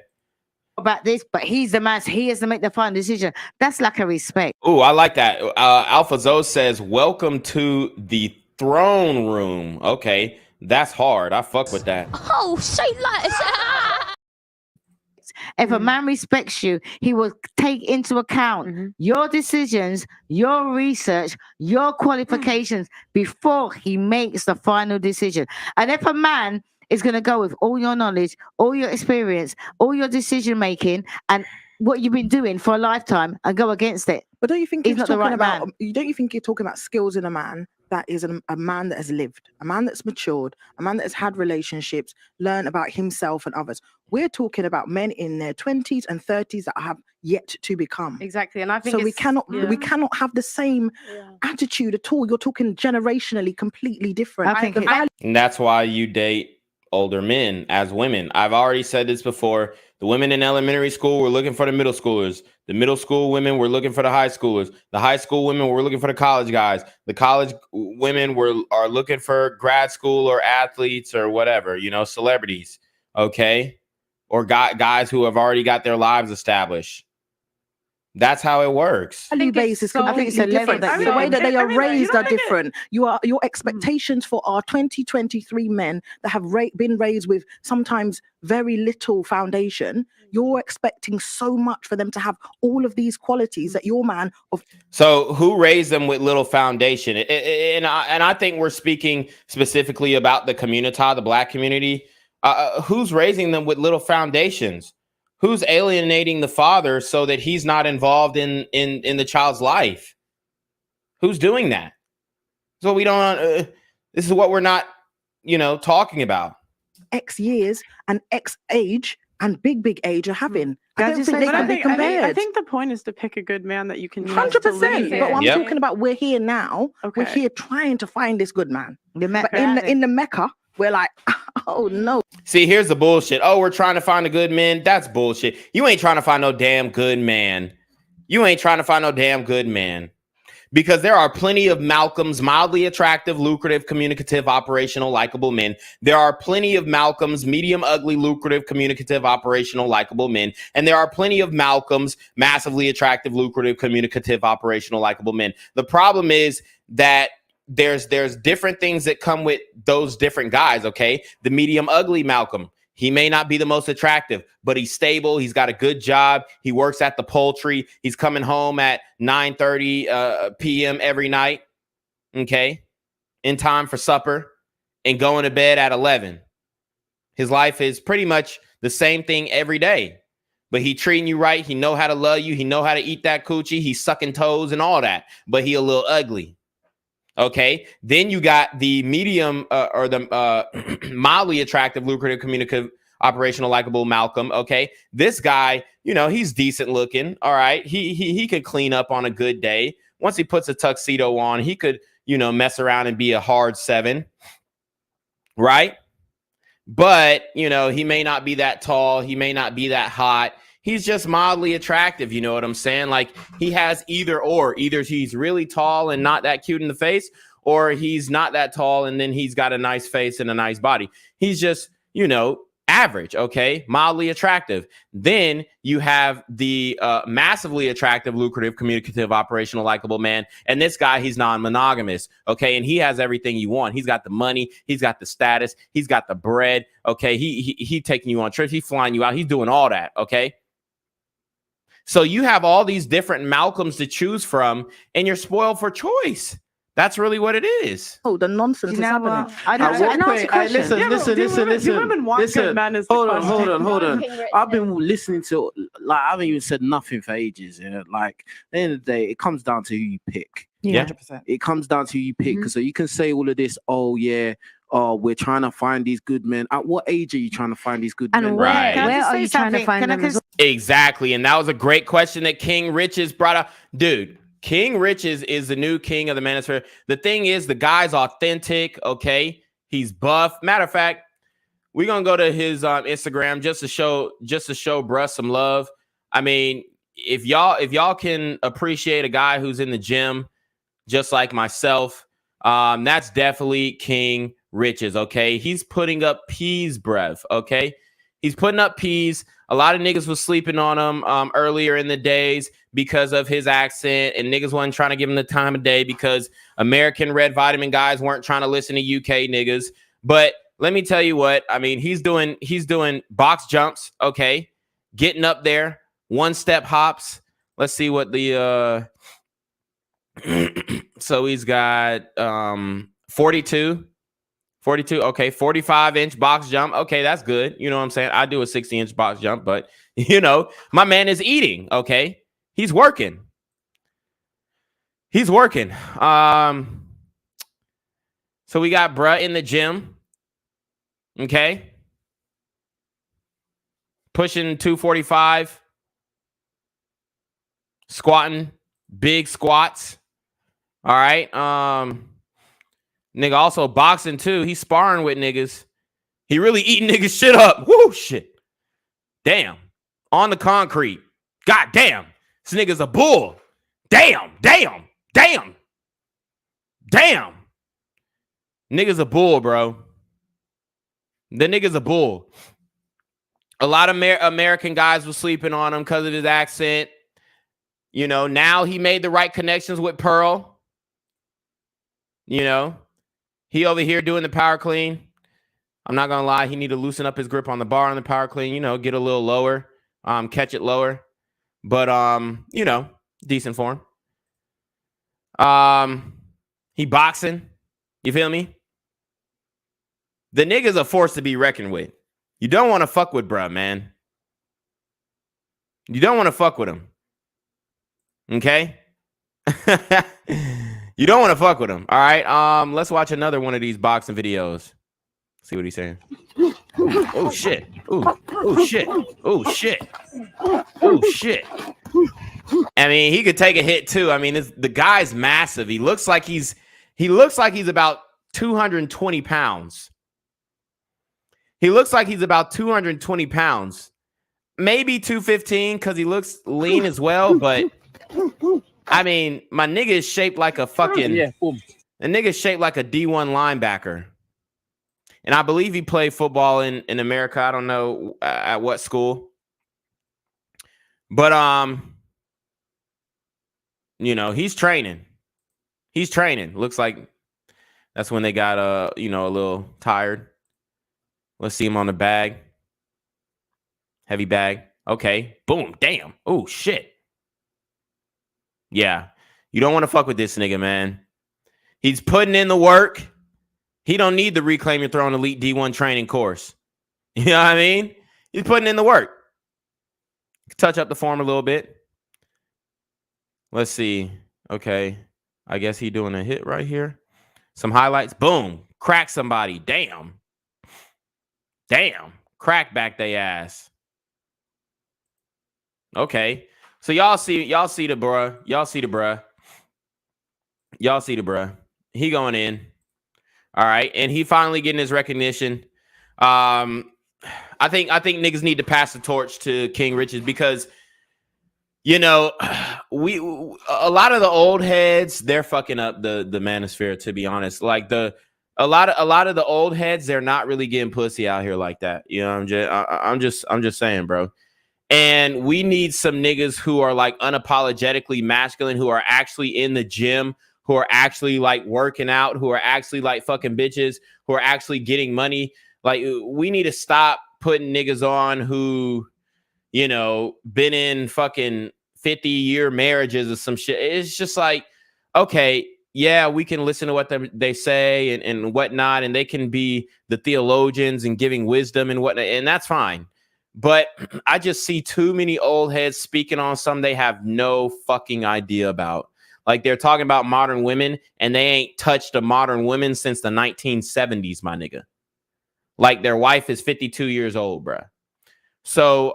About this, but he's the man. He has to make the final decision. That's lack of respect. Oh, I like that. Alpha Zo says, welcome to the throne room. Okay. That's hard. I fuck with that. Oh, say like If a man respects you, he will take into account your decisions, your research, your qualifications before he makes the final decision. And if a man is going to go with all your knowledge, all your experience, all your decision making, and what you've been doing for a lifetime, and go against it, but don't you think he's not the right man? Don't you think you're talking about skills in a man that is a man that has lived, a man that's matured, a man that has had relationships, learned about himself and others? We're talking about men in their 20s and 30s that have yet to become. Exactly. And I think so we cannot have the same attitude at all. You're talking generationally completely different. And that's why you date older men as women. I've already said this before. The women in elementary school were looking for the middle schoolers. The middle school women were looking for the high schoolers. The high school women were looking for the college guys. The college women are looking for grad school or athletes or whatever, you know, celebrities, okay? Or guys who have already got their lives established. That's how it works. Value base is completely different. The way that they are raised are different. Your expectations for our 2023 men that have been raised with sometimes very little foundation, you're expecting so much for them to have all of these qualities that your man of. So who raised them with little foundation? And I think we're speaking specifically about the community, the Black community. Who's raising them with little foundations? Who's alienating the father so that he's not involved in the child's life? Who's doing that? So we don't. This is what we're not, you know, talking about. X years and X age and big age are having. I don't think they can be compared. I think the point is to pick a good man that you can 100%. But what I'm talking about, we're here now. Okay. We're here trying to find this good man. But in the Mecca, we're like, oh no. See, here's the bullshit. Oh, we're trying to find a good man. That's bullshit. You ain't trying to find no damn good man. You ain't trying to find no damn good man. Because there are plenty of Malcolms, mildly attractive, lucrative, communicative, operational, likable men. There are plenty of Malcolms, medium, ugly, lucrative, communicative, operational, likable men. And there are plenty of Malcolms, massively attractive, lucrative, communicative, operational, likable men. The problem is that there's different things that come with those different guys, okay? The medium ugly Malcolm, he may not be the most attractive, but he's stable. He's got a good job. He works at the poultry. He's coming home at 9:30 p.m. every night, okay, in time for supper, and going to bed at 11. His life is pretty much the same thing every day, but he treating you right. He know how to love you. He know how to eat that coochie. He's sucking toes and all that, but he a little ugly. Okay, then you got the medium or the mildly attractive, lucrative, communicative, operational, likable Malcolm. Okay, this guy, you know, he's decent looking. All right, he could clean up on a good day. Once he puts a tuxedo on, he could, you know, mess around and be a hard 7, right? But you know, he may not be that tall. He may not be that hot. He's just mildly attractive. You know what I'm saying? Like he has either or. Either he's really tall and not that cute in the face, or he's not that tall and then he's got a nice face and a nice body. He's just, you know, average. Okay. Mildly attractive. Then you have the massively attractive, lucrative, communicative, operational, likable man. And this guy, he's non-monogamous. Okay. And he has everything you want. He's got the money. He's got the status. He's got the bread. Okay. He taking you on trips. He's flying you out. He's doing all that. Okay. So you have all these different Malcolms to choose from, and you're spoiled for choice. That's really what it is. Oh, the nonsense is happening. Listen. Hold on. I've been listening to, like, I haven't even said nothing for ages. Yeah? Like, at the end of the day, it comes down to who you pick. Yeah. 100%. It comes down to who you pick. So you can say all of this, oh, yeah, we're trying to find these good men. At what age are you trying to find these good men? And where are you trying to find them? Exactly. And that was a great question that King Richez brought up. Dude, King Richez is the new king of the Manosphere. The thing is, the guy's authentic, okay? He's buff. Matter of fact, we're going to go to his Instagram just to show bruh some love. I mean, if y'all can appreciate a guy who's in the gym just like myself, that's definitely King Richez, okay? He's putting up peas, bruv, okay? He's putting up peas. A lot of niggas was sleeping on him earlier in the days because of his accent, and niggas wasn't trying to give him the time of day because American red vitamin guys weren't trying to listen to UK niggas. But let me tell you what, I mean, he's doing box jumps, okay? Getting up there, 1-step hops. Let's see what the so he's got 42, okay, 45-inch box jump. Okay, that's good. You know what I'm saying? I do a 60-inch box jump, but you know, my man is eating, okay? He's working. So we got bruh in the gym, okay? Pushing 245, squatting, big squats. All right. Nigga also boxing too. He's sparring with niggas. He really eating niggas shit up. Woo, shit. Damn. on the concrete. God damn. This nigga's a bull. Damn. Nigga's a bull, bro. The nigga's a bull. A lot of American guys were sleeping on him because of his accent. You know, now he made the right connections with Pearl. You know, he over here doing the power clean. I'm not going to lie. He need to loosen up his grip on the bar on the power clean, you know, get a little lower, catch it lower. But, you know, decent form. He boxing. You feel me? The nigga's a force to be reckoned with. You don't want to fuck with bruh, man. You don't want to fuck with him. Okay? You don't want to fuck with him. All right. Let's watch another one of these boxing videos. See what he's saying. Oh shit. Oh shit. Oh shit. Oh shit. I mean, he could take a hit too. I mean, the guy's massive. He looks like he's about 220 pounds. He looks like he's about 220 pounds. Maybe 215 because he looks lean as well, but I mean, my nigga is shaped like a fucking a nigga shaped like a D1 linebacker. And I believe he played football in America. I don't know at what school. But you know, he's training. He's training. Looks like that's when they got you know, a little tired. Let's see him on the bag. Heavy bag. Okay. Boom. Damn. Oh shit. Yeah. You don't want to fuck with this nigga, man. He's putting in the work. He don't need the Reclaim Your Throne Elite D1 training course. You know what I mean? He's putting in the work. Touch up the form a little bit. Let's see. Okay. I guess he doing a hit right here. Some highlights. Boom. Crack somebody. Damn. Damn. Crack back they ass. Okay. So y'all see the bruh. Y'all see the bruh. Y'all see the bruh. He going in. All right. And he finally getting his recognition. I think niggas need to pass the torch to King Richez because, you know, a lot of the old heads, they're fucking up the Manosphere, to be honest. Like a lot of the old heads, they're not really getting pussy out here like that. You know, I'm just saying, bro. And we need some niggas who are like unapologetically masculine, who are actually in the gym, who are actually like working out, who are actually like fucking bitches, who are actually getting money. Like, we need to stop putting niggas on who, you know, been in fucking 50-year marriages or some shit. It's just like, okay, yeah, we can listen to what they say and whatnot, and they can be the theologians and giving wisdom and whatnot, and that's fine. But I just see too many old heads speaking on something they have no fucking idea about. Like, they're talking about modern women, and they ain't touched a modern woman since the 1970s, my nigga. Like, their wife is 52 years old, bruh. So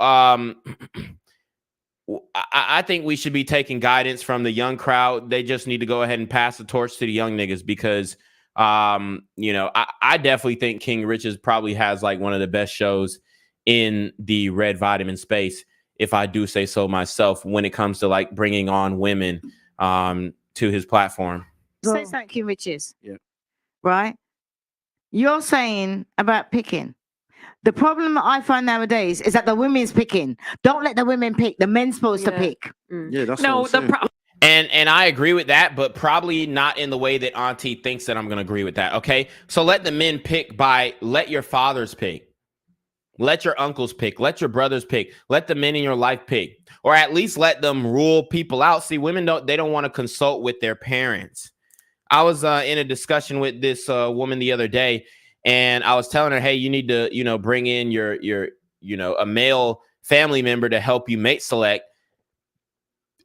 I think we should be taking guidance from the young crowd. They just need to go ahead and pass the torch to the young niggas because, you know, I definitely think King Richez probably has like one of the best shows in the red vitamin space, if I do say so myself, when it comes to like bringing on women to his platform. Say something, King Richez. Yeah. Right? You're saying about picking. The problem I find nowadays is that the women's picking. Don't let the women pick. The men's supposed to pick. Yeah, that's no, what I'm saying. And I agree with that, but probably not in the way that Auntie thinks that I'm going to agree with that. Okay, so let the men pick by let your fathers pick, let your uncles pick, let your brothers pick, let the men in your life pick, or at least let them rule people out. See, women don't want to consult with their parents. I was in a discussion with this woman the other day. And I was telling her, hey, you need to, you know, bring in your, you know, a male family member to help you mate select.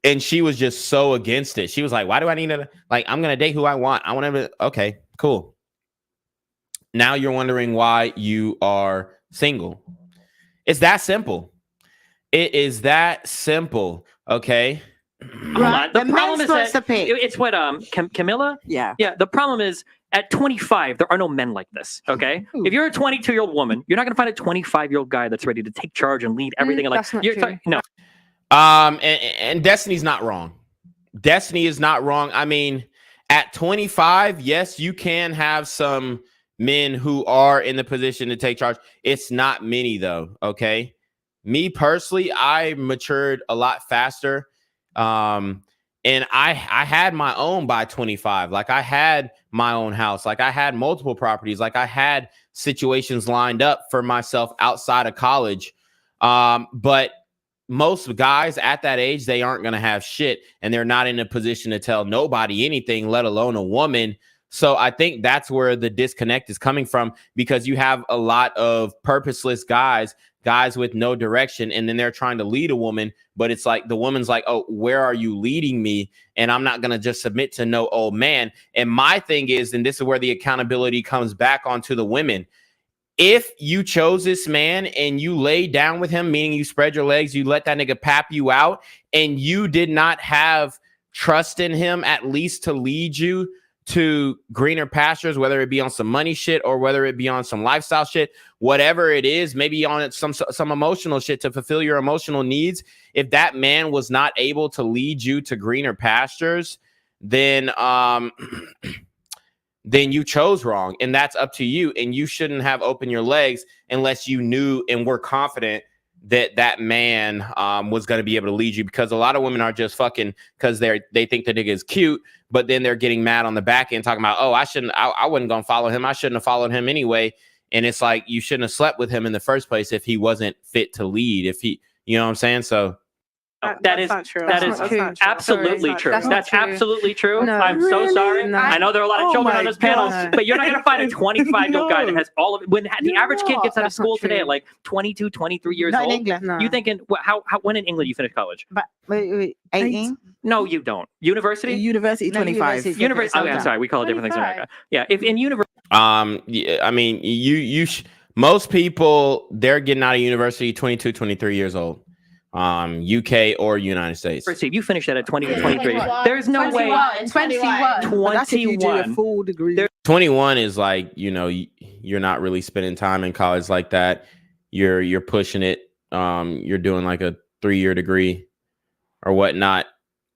And she was just so against it. She was like, why do I need to, like, I'm going to date who I want. I want to, okay, cool. Now you're wondering why you are single. It's that simple. It is that simple. Okay. Right. The problem is that it's what Camilla. Yeah. The problem is At 25, there are no men like this. Okay, if you're a 22-year-old woman, you're not going to find a 25-year-old guy that's ready to take charge and lead everything. That's not true. No. And Destiny's not wrong. Destiny is not wrong. I mean, at 25, yes, you can have some men who are in the position to take charge. It's not many though. Okay. Me personally, I matured a lot faster. And I had my own by 25. Like I had my own house. Like I had multiple properties. Like I had situations lined up for myself outside of college. But most guys at that age, they aren't going to have shit, and they're not in a position to tell nobody anything, let alone a woman. So I think that's where the disconnect is coming from, because you have a lot of purposeless guys with no direction, and then they're trying to lead a woman, but it's like the woman's like, oh, where are you leading me? And I'm not going to just submit to no old man. And my thing is, and this is where the accountability comes back onto the women. If you chose this man and you laid down with him, meaning you spread your legs, you let that nigga pap you out, and you did not have trust in him at least to lead you to greener pastures, whether it be on some money shit or whether it be on some lifestyle shit, whatever it is, maybe on some emotional shit to fulfill your emotional needs. If that man was not able to lead you to greener pastures, then then you chose wrong, and that's up to you. And you shouldn't have opened your legs unless you knew and were confident that that man was going to be able to lead you, because a lot of women are just fucking because they think the nigga is cute, but then they're getting mad on the back end talking about, oh, I wasn't going to follow him. I shouldn't have followed him anyway. And it's like, you shouldn't have slept with him in the first place if he wasn't fit to lead, if he, you know what I'm saying? So That is not true. That is absolutely true. That's absolutely true. No, I'm so sorry. No. I know there are a lot of children on this panel, God. but you're not going to find a 25-year-old guy that has all of it. When the average kid gets out of school today at like 22, 23 years Not in old, England. No. you thinking, when in England you finish college? But wait, 18? No, you don't. University? University, No, 25. University. Oh, I'm sorry. We call it different things in America. Yeah. If in university. yeah, I mean, most people, they're getting out of university 22, 23 years old. UK or United States. If you finish that at 20 or 23, there's no way. 21. That's if you do a 21. full degree. 21 is like, you know, you're not really spending time in college like that. You're pushing it. You're doing like a 3-year degree or whatnot,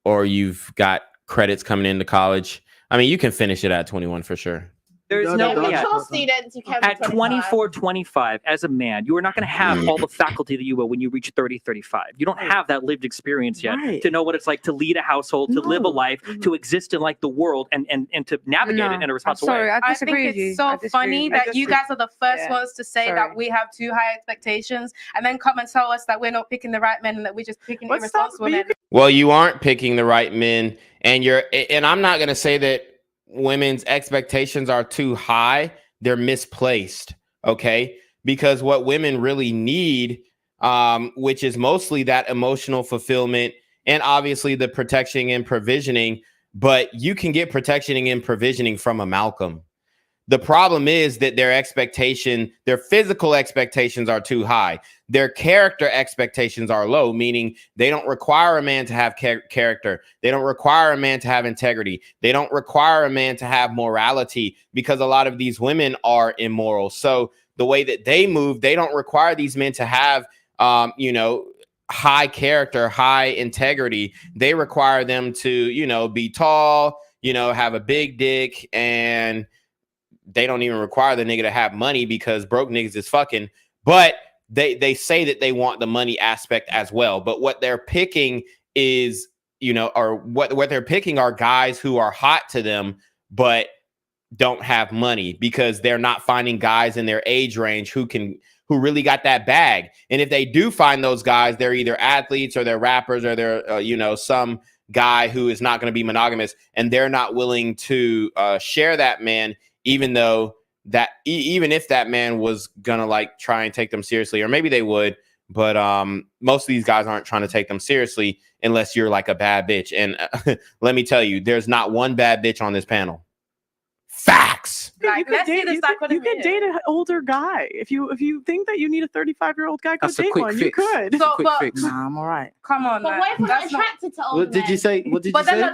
or you've got credits coming into college. I mean, you can finish it at 21 for sure. There's no way. Students, you can At 24, 25, as a man, you are not going to have all the faculty that you will when you reach 30, 35. You don't have that lived experience yet to know what it's like to lead a household, to live a life, to exist in like the world and to navigate it in a responsible way. I I disagree think with you. it's so funny that you guys are the first ones to say that we have too high expectations, and then come and tell us that we're not picking the right men and that we're just picking irresponsible men. Well, you aren't picking the right men, and I'm not going to say that women's expectations are too high. They're misplaced. Okay. Because what women really need, which is mostly that emotional fulfillment and obviously the protection and provisioning, but you can get protection and provisioning from a Malcolm. The problem is that their physical expectations are too high. Their character expectations are low, meaning they don't require a man to have character. They don't require a man to have integrity. They don't require a man to have morality, because a lot of these women are immoral. So the way that they move, they don't require these men to have, high character, high integrity. They require them to, be tall, have a big dick, and they don't even require the nigga to have money, because broke niggas is fucking. But they say that they want the money aspect as well. But what they're picking is, or what they're picking are guys who are hot to them, but don't have money, because they're not finding guys in their age range who really got that bag. And if they do find those guys, they're either athletes or they're rappers or they're, some guy who is not going to be monogamous, and they're not willing to share that man, even though even if that man was gonna like try and take them seriously, or maybe they would, but most of these guys aren't trying to take them seriously unless you're like a bad bitch. And let me tell you, there's not one bad bitch on this panel. Facts. You could date an older guy. If you think that you need a 35-year-old guy, go date one. You could. So, but Nah, I'm all right. come on. But what if we're not attracted to old What did you say? What did you say? I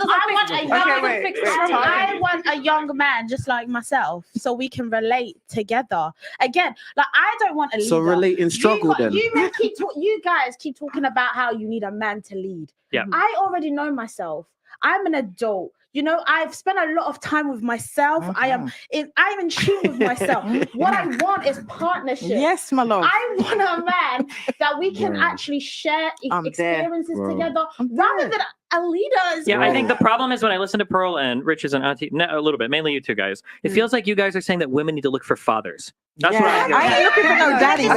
want a young man just like myself, so we can relate together. Again, like I don't want a leader. So relate in struggle then. You guys keep talking about how you need a man to lead. Yeah. I already know myself. I'm an adult. You know, I've spent a lot of time with myself. I'm in tune with myself. What I want is partnership. Yes, my love. I want a man that we can actually share experiences together, rather than a leader. Yeah, I think the problem is when I listen to Pearl and Richez and Auntie, a little bit, mainly you two guys, it feels like you guys are saying that women need to look for fathers. That's what I hear. I ain't looking for no daddy.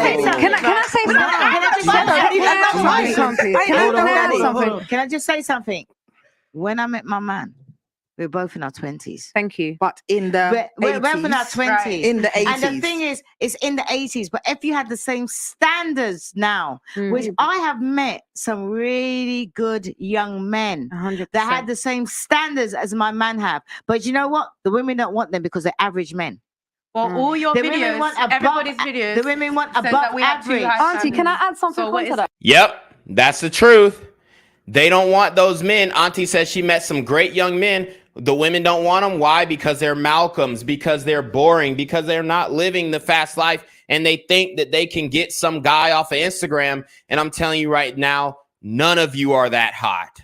Can I just say something? When I met my man, we were both in our 20s. Thank you. But in the we're both in our 20s. Right. In the 80s. And the thing is, it's in the 80s. But if you had the same standards now, which I have met some really good young men 100%. that had the same standards as my man have. But you know what? The women don't want them because they're average men. Well, all your videos, everybody's videos. The women want above average. Auntie, can I add something to that? Yep, that's the truth. They don't want those men. Auntie says she met some great young men. The women don't want them. Why? Because they're Malcolms, because they're boring, because they're not living the fast life, and they think that they can get some guy off of Instagram. And I'm telling you right now, none of you are that hot.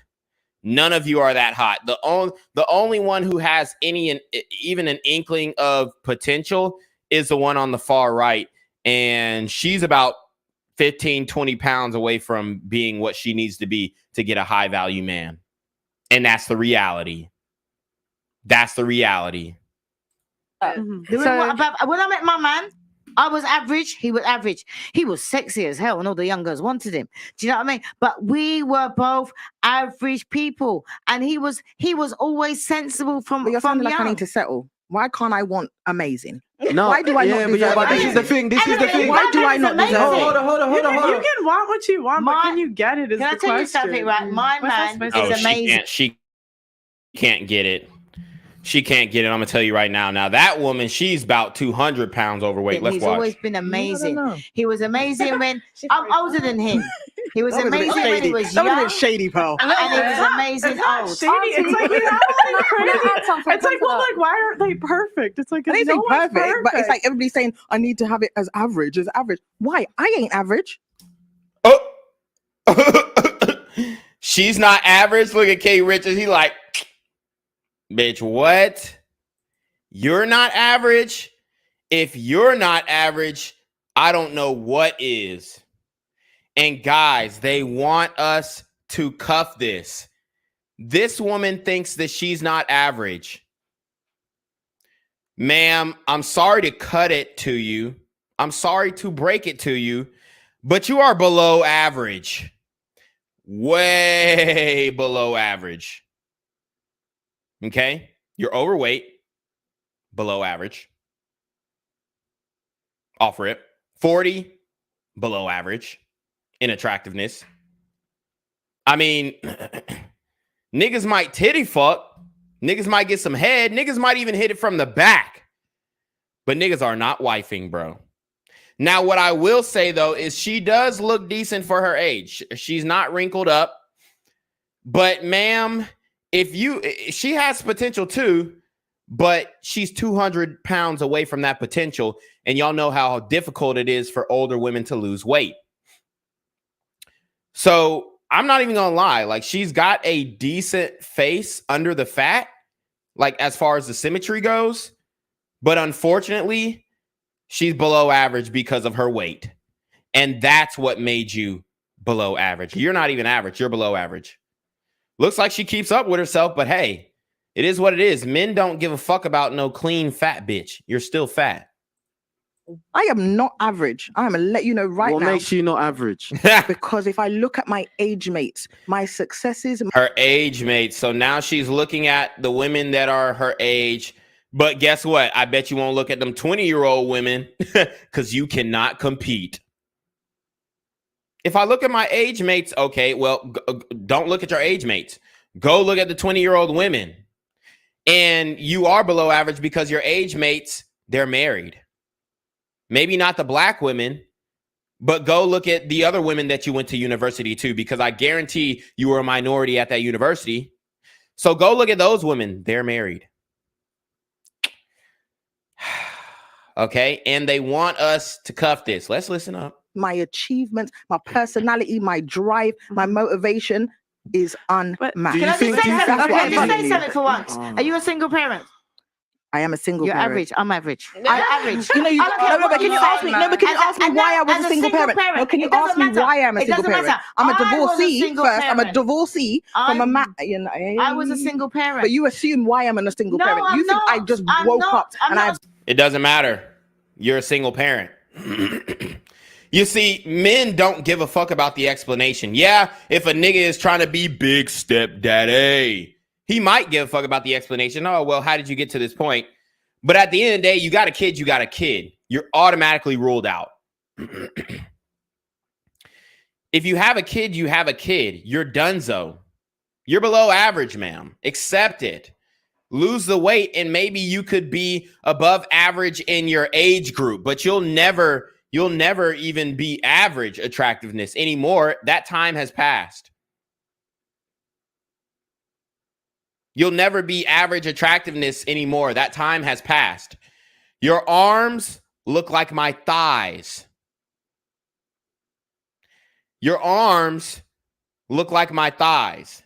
None of you are that hot. The only one who has even an inkling of potential is the one on the far right. And she's about 15, 20 pounds away from being what she needs to be to get a high value man. And that's the reality. That's the reality. When I met my man, I was average. He was average. He was sexy as hell, and all the young girls wanted him. Do you know what I mean? But we were both average people, and he was always sensible from. But you're sounding like I need to settle. Why can't I want amazing? No. Why do I not deserve but this is the thing. This is the thing. Why do I not deserve it? Hold on. You can want what you want, but can you get it? Is Can I tell you something, right? My man is amazing. She can't get it. She can't get it. I'm gonna tell you right now. Now that woman, she's about 200 pounds overweight. Let's watch. He's always been amazing. He was amazing when I'm older than him. He was amazing when he was young. That was shady, pal. And he was amazing old. Shady. It's like, it's like, well, like, why aren't they perfect? It's like, it's no perfect, but it's like everybody's saying I need to have it as average. As average. Why? I ain't average. Oh, she's not average. Look at K. Richez. He like, bitch, what? You're not average? If you're not average, I don't know what is. And guys, they want us to cuff this. This woman thinks that she's not average. Ma'am, I'm sorry to cut it to you. I'm sorry to break it to you, but you are below average. Way below average. Okay? You're overweight, below average. Off rip. 40, below average in attractiveness. I mean, niggas might titty fuck. Niggas might get some head. Niggas might even hit it from the back. But niggas are not wifing, bro. Now, what I will say, though, is she does look decent for her age. She's not wrinkled up. But, ma'am, she has potential too, but she's 200 pounds away from that potential. And y'all know how difficult it is for older women to lose weight. So I'm not even gonna lie. Like, she's got a decent face under the fat, like as far as the symmetry goes. But unfortunately, she's below average because of her weight. And that's what made you below average. You're not even average. You're below average. Looks like she keeps up with herself, but hey, it is what it is. Men don't give a fuck about no clean fat bitch. You're still fat. I am not average. I'm going to let you know right now. What makes you not average? Because if I look at my age mates, my successes... Her age mates. So now she's looking at the women that are her age. But guess what? I bet you won't look at them 20-year-old women because you cannot compete. If I look at my age mates, okay, well, don't look at your age mates. Go look at the 20-year-old women. And you are below average because your age mates, they're married. Maybe not the black women, but go look at the other women that you went to university to, because I guarantee you were a minority at that university. So go look at those women. They're married. Okay. And they want us to cuff this. Let's listen up. My achievements, my personality, my drive, my motivation is unmatched. Can I just say something for once? Are you a single parent? I am a single You're parent. average. I'm average. I'm average. You know, but can you ask me? No, but can you ask me why I was a single parent? No, can you ask me why I'm a single parent? I'm a divorcee first. I'm a divorcee from a man. You know, I was a single parent. But you assume why I'm a single parent. You think I just woke up and I. It doesn't matter. You're a single parent. You see, men don't give a fuck about the explanation. Yeah, if a nigga is trying to be big stepdaddy, he might give a fuck about the explanation. Oh, well, how did you get to this point? But at the end of the day, you got a kid, you got a kid. You're automatically ruled out. If you have a kid, you have a kid. You're donezo. You're below average, ma'am. Accept it. Lose the weight, and maybe you could be above average in your age group, but you'll never even be average attractiveness anymore. That time has passed. You'll never be average attractiveness anymore. That time has passed. Your arms look like my thighs. Your arms look like my thighs.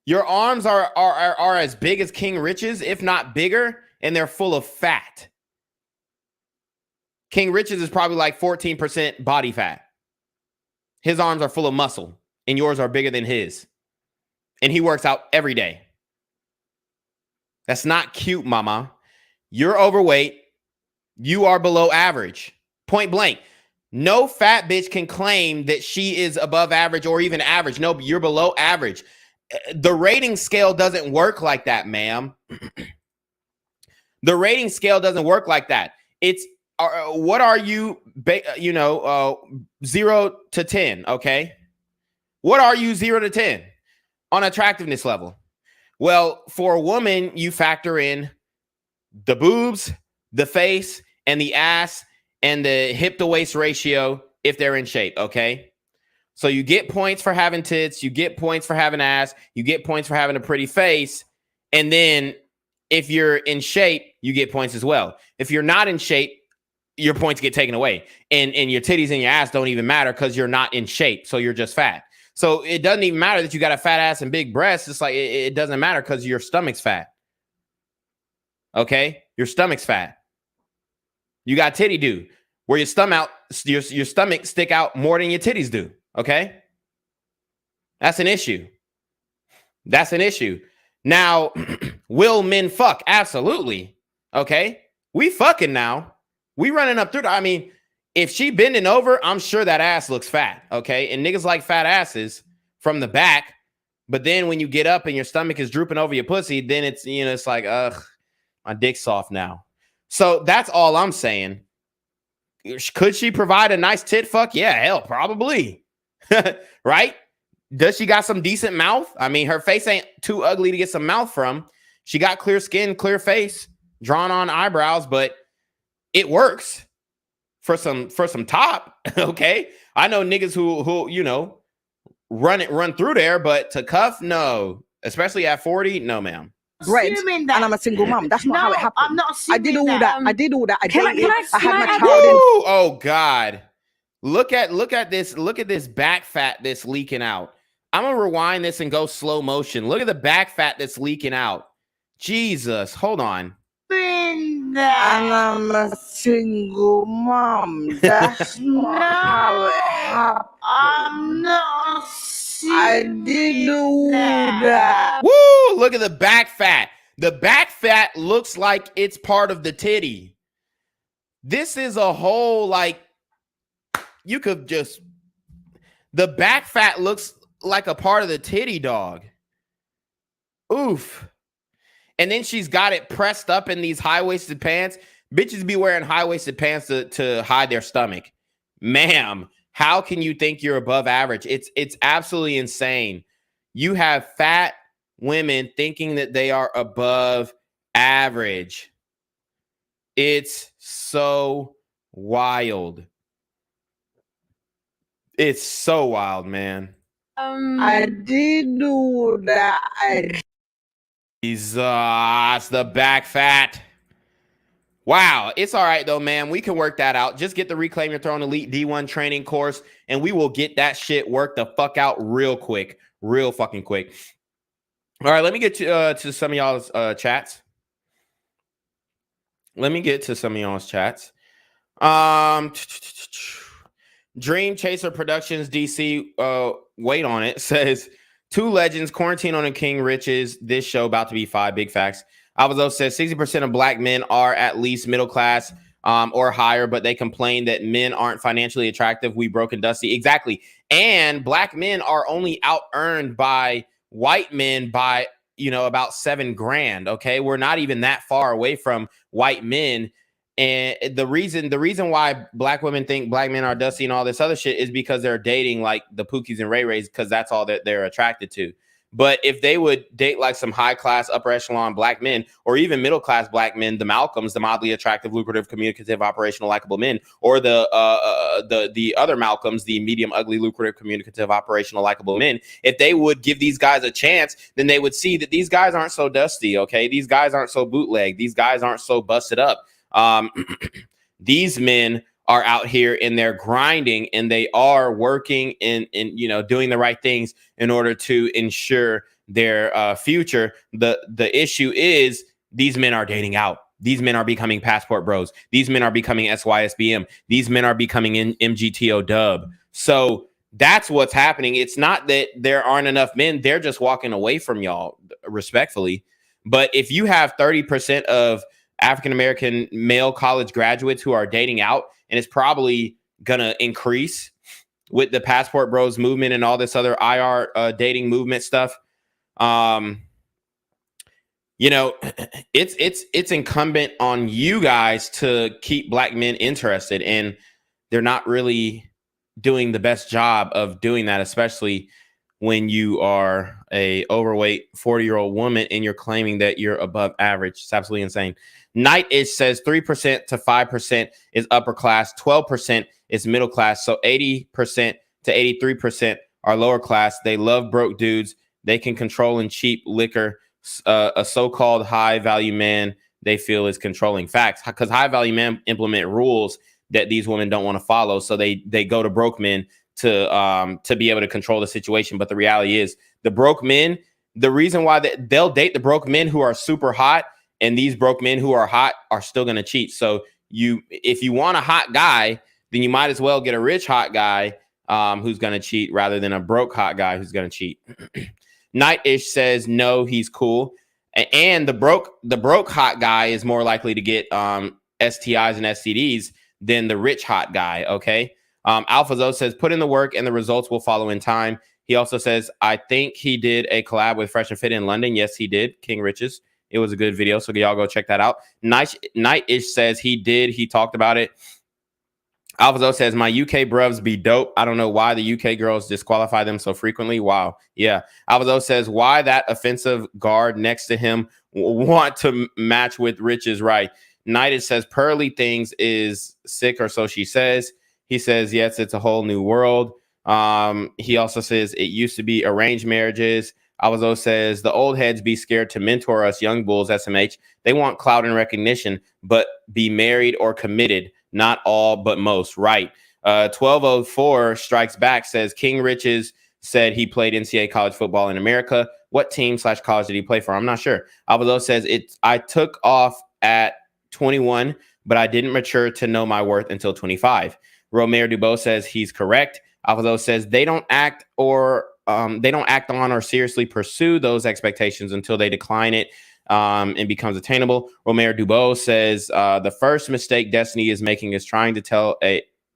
Your arms are as big as King Richez, if not bigger, and they're full of fat. King Richez is probably like 14% body fat. His arms are full of muscle, and yours are bigger than his. And he works out every day. That's not cute, mama. You're overweight. You are below average. Point blank. No fat bitch can claim that she is above average or even average. No, you're below average. The rating scale doesn't work like that, ma'am. The rating scale doesn't work like that. It's what are you, 0 to 10, okay? What are you 0 to 10 on attractiveness level? Well, for a woman, you factor in the boobs, the face, and the ass, and the hip to waist ratio if they're in shape, okay? So you get points for having tits, you get points for having ass, you get points for having a pretty face, and then if you're in shape, you get points as well. If you're not in shape, your points get taken away, and your titties and your ass don't even matter because you're not in shape, so you're just fat. So it doesn't even matter that you got a fat ass and big breasts. It's like it doesn't matter because your stomach's fat. Okay, your stomach's fat. You got titty do where your stomach stick out more than your titties do. Okay, that's an issue. That's an issue. Now, will men fuck? Absolutely. Okay, we fucking now. We running up through. I mean, if she bending over, I'm sure that ass looks fat. Okay, and niggas like fat asses from the back. But then when you get up and your stomach is drooping over your pussy, then it's it's like, ugh, my dick's soft now. So that's all I'm saying. Could she provide a nice tit fuck? Yeah, hell, probably. Right? Does she got some decent mouth? I mean, her face ain't too ugly to get some mouth from. She got clear skin, clear face, drawn on eyebrows, but it works for some top. Okay. I know niggas who run through there, but to cuff, no. Especially at 40, no, ma'am. Bread, and I'm a single mom. That's not how it happened. I'm not assuming I did all that. I did all that. I had my child in. Oh God. Look at this. Look at this back fat that's leaking out. I'm gonna rewind this and go slow motion. Look at the back fat that's leaking out. Jesus, hold on. And I'm a single mom. That's not how it happened. I'm not. I did all that. Woo! Look at the back fat. The back fat looks like it's part of the titty. This is a whole you could just. The back fat looks like a part of the titty, dog. Oof. And then she's got it pressed up in these high-waisted pants. Bitches be wearing high-waisted pants to hide their stomach. Ma'am, how can you think you're above average? It's absolutely insane. You have fat women thinking that they are above average. It's so wild. It's so wild, man. I did know that. Jesus, the back fat. Wow, it's all right though, man. We can work that out. Just get the Reclaim Your Throne Elite D1 training course, and we will get that shit worked the fuck out real quick, real fucking quick. All right, let me get to some of y'all's chats. Let me get to some of y'all's chats. Dream Chaser Productions DC, wait on it, says 2 legends, Quarantine on a King, Richez, this show about to be 5 big facts. Alvazo says 60% of black men are at least middle class or higher, but they complain that men aren't financially attractive. We broke and dusty. Exactly. And black men are only out earned by white men by, about $7,000. Okay. We're not even that far away from white men. And the reason why black women think black men are dusty and all this other shit is because they're dating like the Pookies and Ray Rays, because that's all that they're attracted to. But if they would date like some high class, upper echelon black men, or even middle class black men, the Malcolms, the mildly attractive, lucrative, communicative, operational, likable men, or the other Malcolms, the medium, ugly, lucrative, communicative, operational, likable men, if they would give these guys a chance, then they would see that these guys aren't so dusty. Okay, these guys aren't so bootleg. These guys aren't so busted up. These men are out here and they're grinding and they are working and doing the right things in order to ensure their future. The issue is these men are dating out. These men are becoming passport bros. These men are becoming SYSBM. These men are becoming MGTO dub. So that's what's happening. It's not that there aren't enough men. They're just walking away from y'all, respectfully. But if you have 30% of African-American male college graduates who are dating out, and it's probably going to increase with the passport bros movement and all this other IR dating movement stuff. It's incumbent on you guys to keep black men interested, and they're not really doing the best job of doing that, especially when you are a overweight 40-year-old woman and you're claiming that you're above average. It's absolutely insane. Nightish says 3% to 5% is upper class, 12% is middle class, so 80% to 83% are lower class. They love broke dudes. They can control and cheap liquor. A so-called high-value man they feel is controlling. Facts, because high-value men implement rules that these women don't want to follow, so they go to broke men to be able to control the situation. But the reality is, the broke men, the reason why they'll date the broke men who are super hot, and these broke men who are hot are still going to cheat. So if you want a hot guy, then you might as well get a rich hot guy who's going to cheat rather than a broke hot guy who's going to cheat. Nightish says no, he's cool, and the broke hot guy is more likely to get STIs and STDs than the rich hot guy. Okay. AlphaZo says put in the work and the results will follow in time. He also says I think he did a collab with Fresh and Fit in London. Yes, he did. King Richez. It was a good video, so y'all go check that out. Nightish says he did. He talked about it. AlphaZo says, my UK bruvs be dope. I don't know why the UK girls disqualify them so frequently. Wow. Yeah. AlphaZo says, why that offensive guard next to him want to match with Richez, right? Nightish says, Pearly Things is sick, or so she says. He says, yes, it's a whole new world. He also says, it used to be arranged marriages. AlphaZo says, the old heads be scared to mentor us young bulls, SMH. They want clout and recognition, but be married or committed. Not all, but most. Right. 1204 strikes back, says King Richez said he played NCAA college football in America. What team/college did he play for? I'm not sure. AlphaZo says I took off at 21, but I didn't mature to know my worth until 25. Romare Dubois says he's correct. AlphaZo says they don't act on or seriously pursue those expectations until they decline it and becomes attainable. Romare Dubois says the first mistake Destiny is making is trying to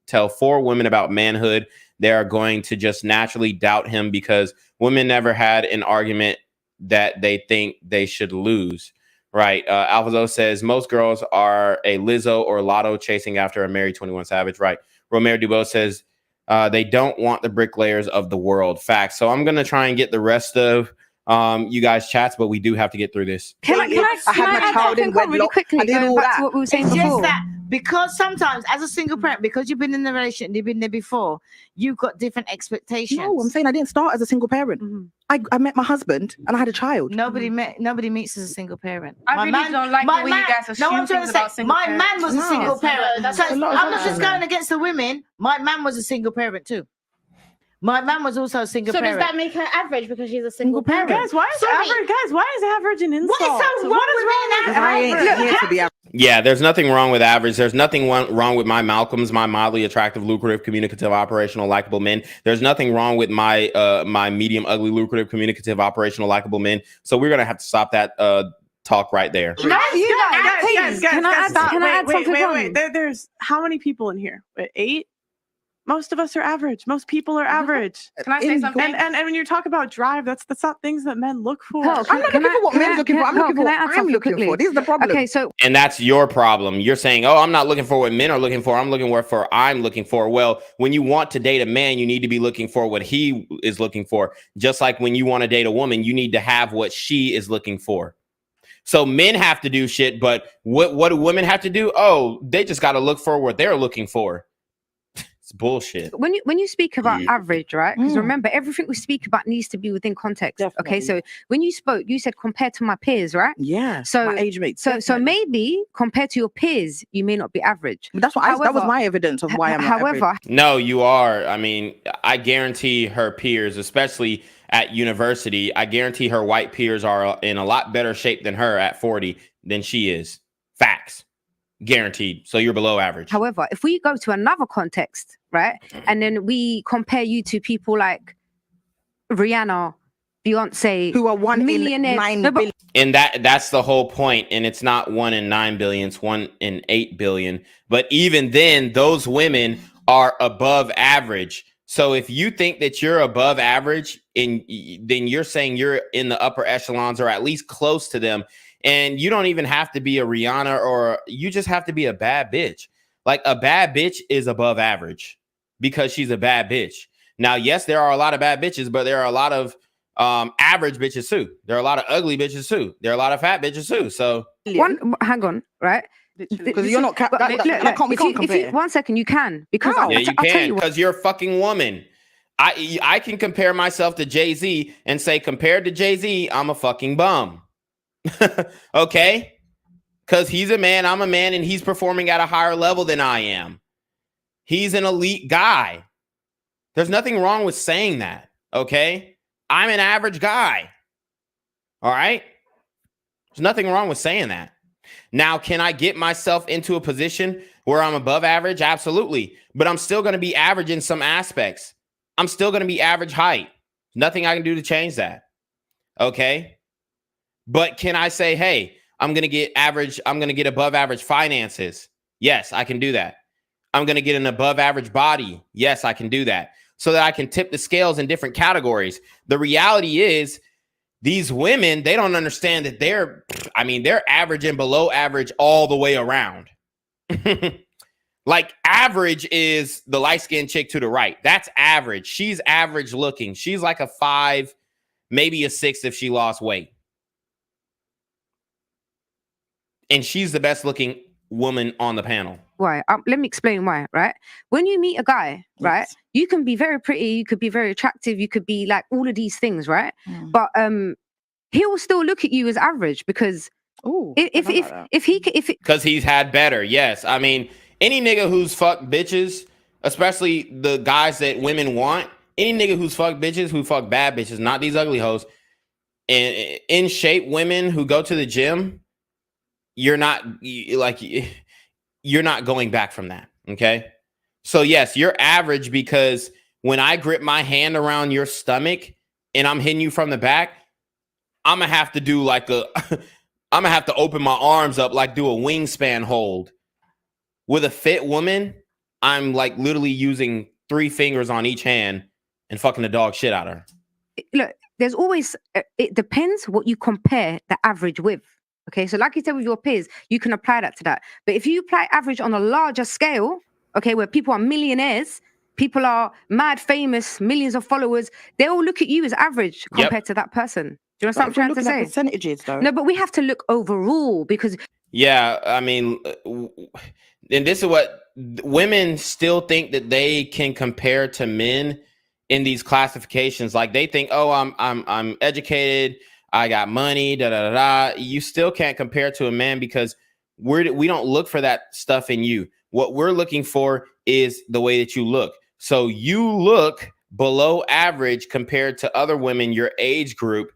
tell 4 women about manhood. They are going to just naturally doubt him because women never had an argument that they think they should lose. Right. AlphaZo says most girls are a Lizzo or Lotto chasing after a married 21 Savage. Right. Romare Dubois says they don't want the bricklayers of the world. Facts. So I'm going to try and get the rest of you guys chats, but we do have to get through this. I had my child in wedlock. Really quickly, I did going all back that. to what we were saying It's just before. that because sometimes as a single parent, because you've been in the relationship, you've been there before, you've got different expectations. No, I'm saying I didn't start as a single parent. I met my husband and I had a child. Nobody meets as a single parent. I really don't like the way you guys assume I'm trying things to about say, single my parents. man was a single parent. So I'm not just assumption. going against the women. My man was a single parent too. My man was also a single So parent. does that make her average because she's a single parent? Guys, why is average an insult? What is so wrong with being I ain't here to be average. Yeah, there's nothing wrong with average. There's nothing wrong with my Malcolms, my mildly attractive, lucrative, communicative, operational, likable men. There's nothing wrong with my my medium, ugly, lucrative, communicative, operational, likable men. So we're gonna have to stop that talk right there. Guys, can I add something? Wait. There's how many people in here? 8? Most of us are average. Most people are average. Can I say something? And when you talk about drive, that's not things that men look for. I'm not looking for what men's looking for. I'm looking for what I'm looking for. This is the problem. Okay, so And that's your problem. You're saying, oh, I'm not looking for what men are looking for. I'm looking for I'm looking for. Well, when you want to date a man, you need to be looking for what he is looking for. Just like when you want to date a woman, you need to have what she is looking for. So men have to do shit, but what do women have to do? Oh, they just got to look for what they're looking for. It's bullshit. when you speak about average, right? Because remember, everything we speak about needs to be within context. Definitely. Okay, so when you spoke, you said compared to my peers, right? Yeah. So my age mates. So maybe compared to your peers, you may not be average. But that's what that was my evidence of why I'm not however, average. No, you are. I mean, I guarantee her peers, especially at university, I guarantee her white peers are in a lot better shape than her at 40 than she is. Facts. Guaranteed. So you're below average. However, if we go to another context, right, and then we compare you to people like Rihanna, Beyonce, who are 1 in 9 billion. And that's the whole point. And it's not 1 in 9 billion, it's 1 in 8 billion. But even then, those women are above average. So if you think that you're above average, then you're saying you're in the upper echelons or at least close to them. And you don't even have to be a Rihanna, or you just have to be a bad bitch. Like a bad bitch is above average because she's a bad bitch. Now, yes, there are a lot of bad bitches, but there are a lot of average bitches too. There are a lot of ugly bitches too. There are a lot of fat bitches too. So hang on, right? Because you're not. We can't compare. 1 second, you can because yeah, you can because you're a fucking woman. I can compare myself to Jay-Z and say compared to Jay-Z, I'm a fucking bum. Okay, because he's a man, I'm a man, and he's performing at a higher level than I am. He's an elite guy. There's nothing wrong with saying that. Okay, I'm an average guy. All right, there's nothing wrong with saying that. Now, can I get myself into a position where I'm above average? Absolutely, but I'm still going to be average in some aspects. I'm still going to be average height. Nothing I can do to change that. Okay. But can I say, hey, I'm going to get above average finances? Yes, I can do that. I'm going to get an above average body. Yes, I can do that. So that I can tip the scales in different categories. The reality is these women, they don't understand that they're average and below average all the way around. Like average is the light-skinned chick to the right. That's average. She's average looking. She's like a 5, maybe a 6 if she lost weight. And she's the best looking woman on the panel. Why? Let me explain why, right? When you meet a guy, right, you can be very pretty, you could be very attractive, you could be like all of these things, right? But he will still look at you as average because because he's had better. Yes. I mean, any nigga who's fucked bitches, especially the guys that women want, any nigga who's fucked bitches, who fuck bad bitches, not these ugly hoes, and in shape women who go to the gym, you're not going back from that. Okay. So yes, you're average because when I grip my hand around your stomach and I'm hitting you from the back, I'm going to have to do I'm going to have to open my arms up, like do a wingspan hold. With a fit woman, I'm like literally using 3 fingers on each hand and fucking the dog shit out of her. Look, there's always, it depends what you compare the average with. Okay, so like you said with your peers, you can apply that to that. But if you apply average on a larger scale, okay, where people are millionaires, people are mad famous, millions of followers, they all look at you as average compared to that person. you understand what I'm trying to say? Percentages, though. No, but we have to look overall because. Yeah, I mean, and this is what women still think that they can compare to men in these classifications. Like they think, oh, I'm educated, I got money, da da da da. You still can't compare to a man because we don't look for that stuff in you. What we're looking for is the way that you look. So you look below average compared to other women your age group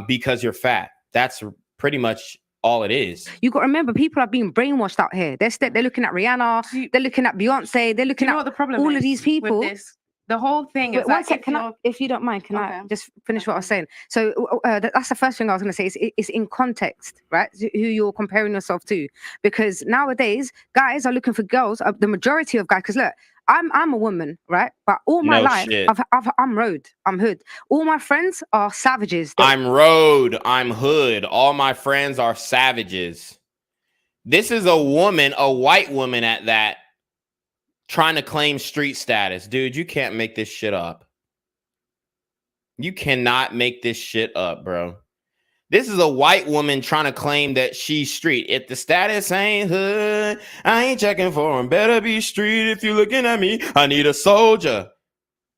because you're fat. That's pretty much all it is. You got to remember, people are being brainwashed out here. They're looking at Rihanna, they're looking at Beyonce, they're looking at what the problem all is of these people. with this? The whole thing is One sec, if you don't mind, can I just finish what I was saying? So that's the first thing I was going to say. It's in context, right? Who you're comparing yourself to, because nowadays guys are looking for girls. The majority of guys, because look, I'm a woman, right? But all my life, I'm road, I'm hood. All my friends are savages. I'm road, I'm hood. All my friends are savages. This is a woman, a white woman at that, trying to claim street status. Dude, you can't make this shit up. You cannot make this shit up, bro. This is a white woman trying to claim that she's street. If the status ain't hood, I ain't checking for him. Better be street if you're looking at me. I need a soldier.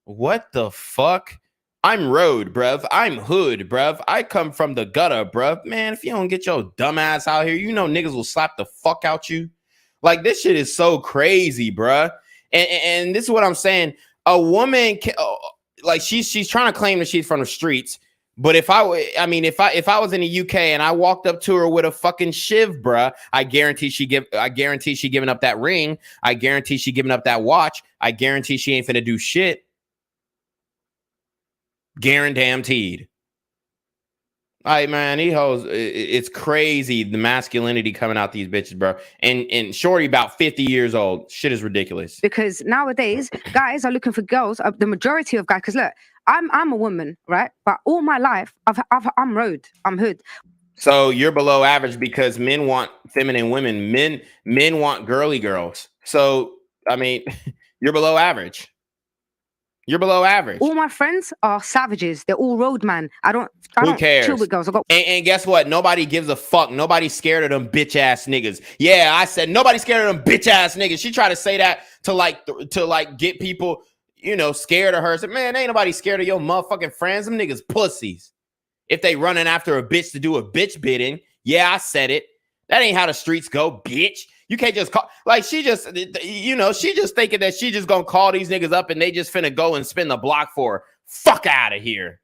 What the fuck? I'm road, bruv. I'm hood, bruv. I come from the gutter, bruv. Man, if you don't get your dumb ass out here, you know niggas will slap the fuck out you. Like, this shit is so crazy, bruh. And this is what I'm saying. A woman, like, she's trying to claim that she's from the streets. But if I was in the UK and I walked up to her with a fucking shiv, bruh, I guarantee she giving up that ring. I guarantee she giving up that watch. I guarantee she ain't finna do shit. Guaranteed. All right, man, these hoes, it's crazy the masculinity coming out these bitches, bro. And shorty about 50 years old. Shit is ridiculous. Because nowadays guys are looking for girls. The majority of guys, because look, I'm a woman, right? But all my life, I'm road, I'm hood. So you're below average because men want feminine women. Men want girly girls. So I mean, you're below average. You're below average. All my friends are savages. They're all roadman. I don't cares? Chill with girls. And guess what? Nobody gives a fuck. Nobody's scared of them bitch ass niggas. Yeah, I said nobody's scared of them bitch ass niggas. She tried to say that to get people, scared of her. I said, man, ain't nobody scared of your motherfucking friends. Them niggas pussies. If they running after a bitch to do a bitch bidding, yeah, I said it. That ain't how the streets go, bitch. You can't just call, like, she just thinking that she just gonna call these niggas up and they just finna go and spin the block for her. Fuck out of here.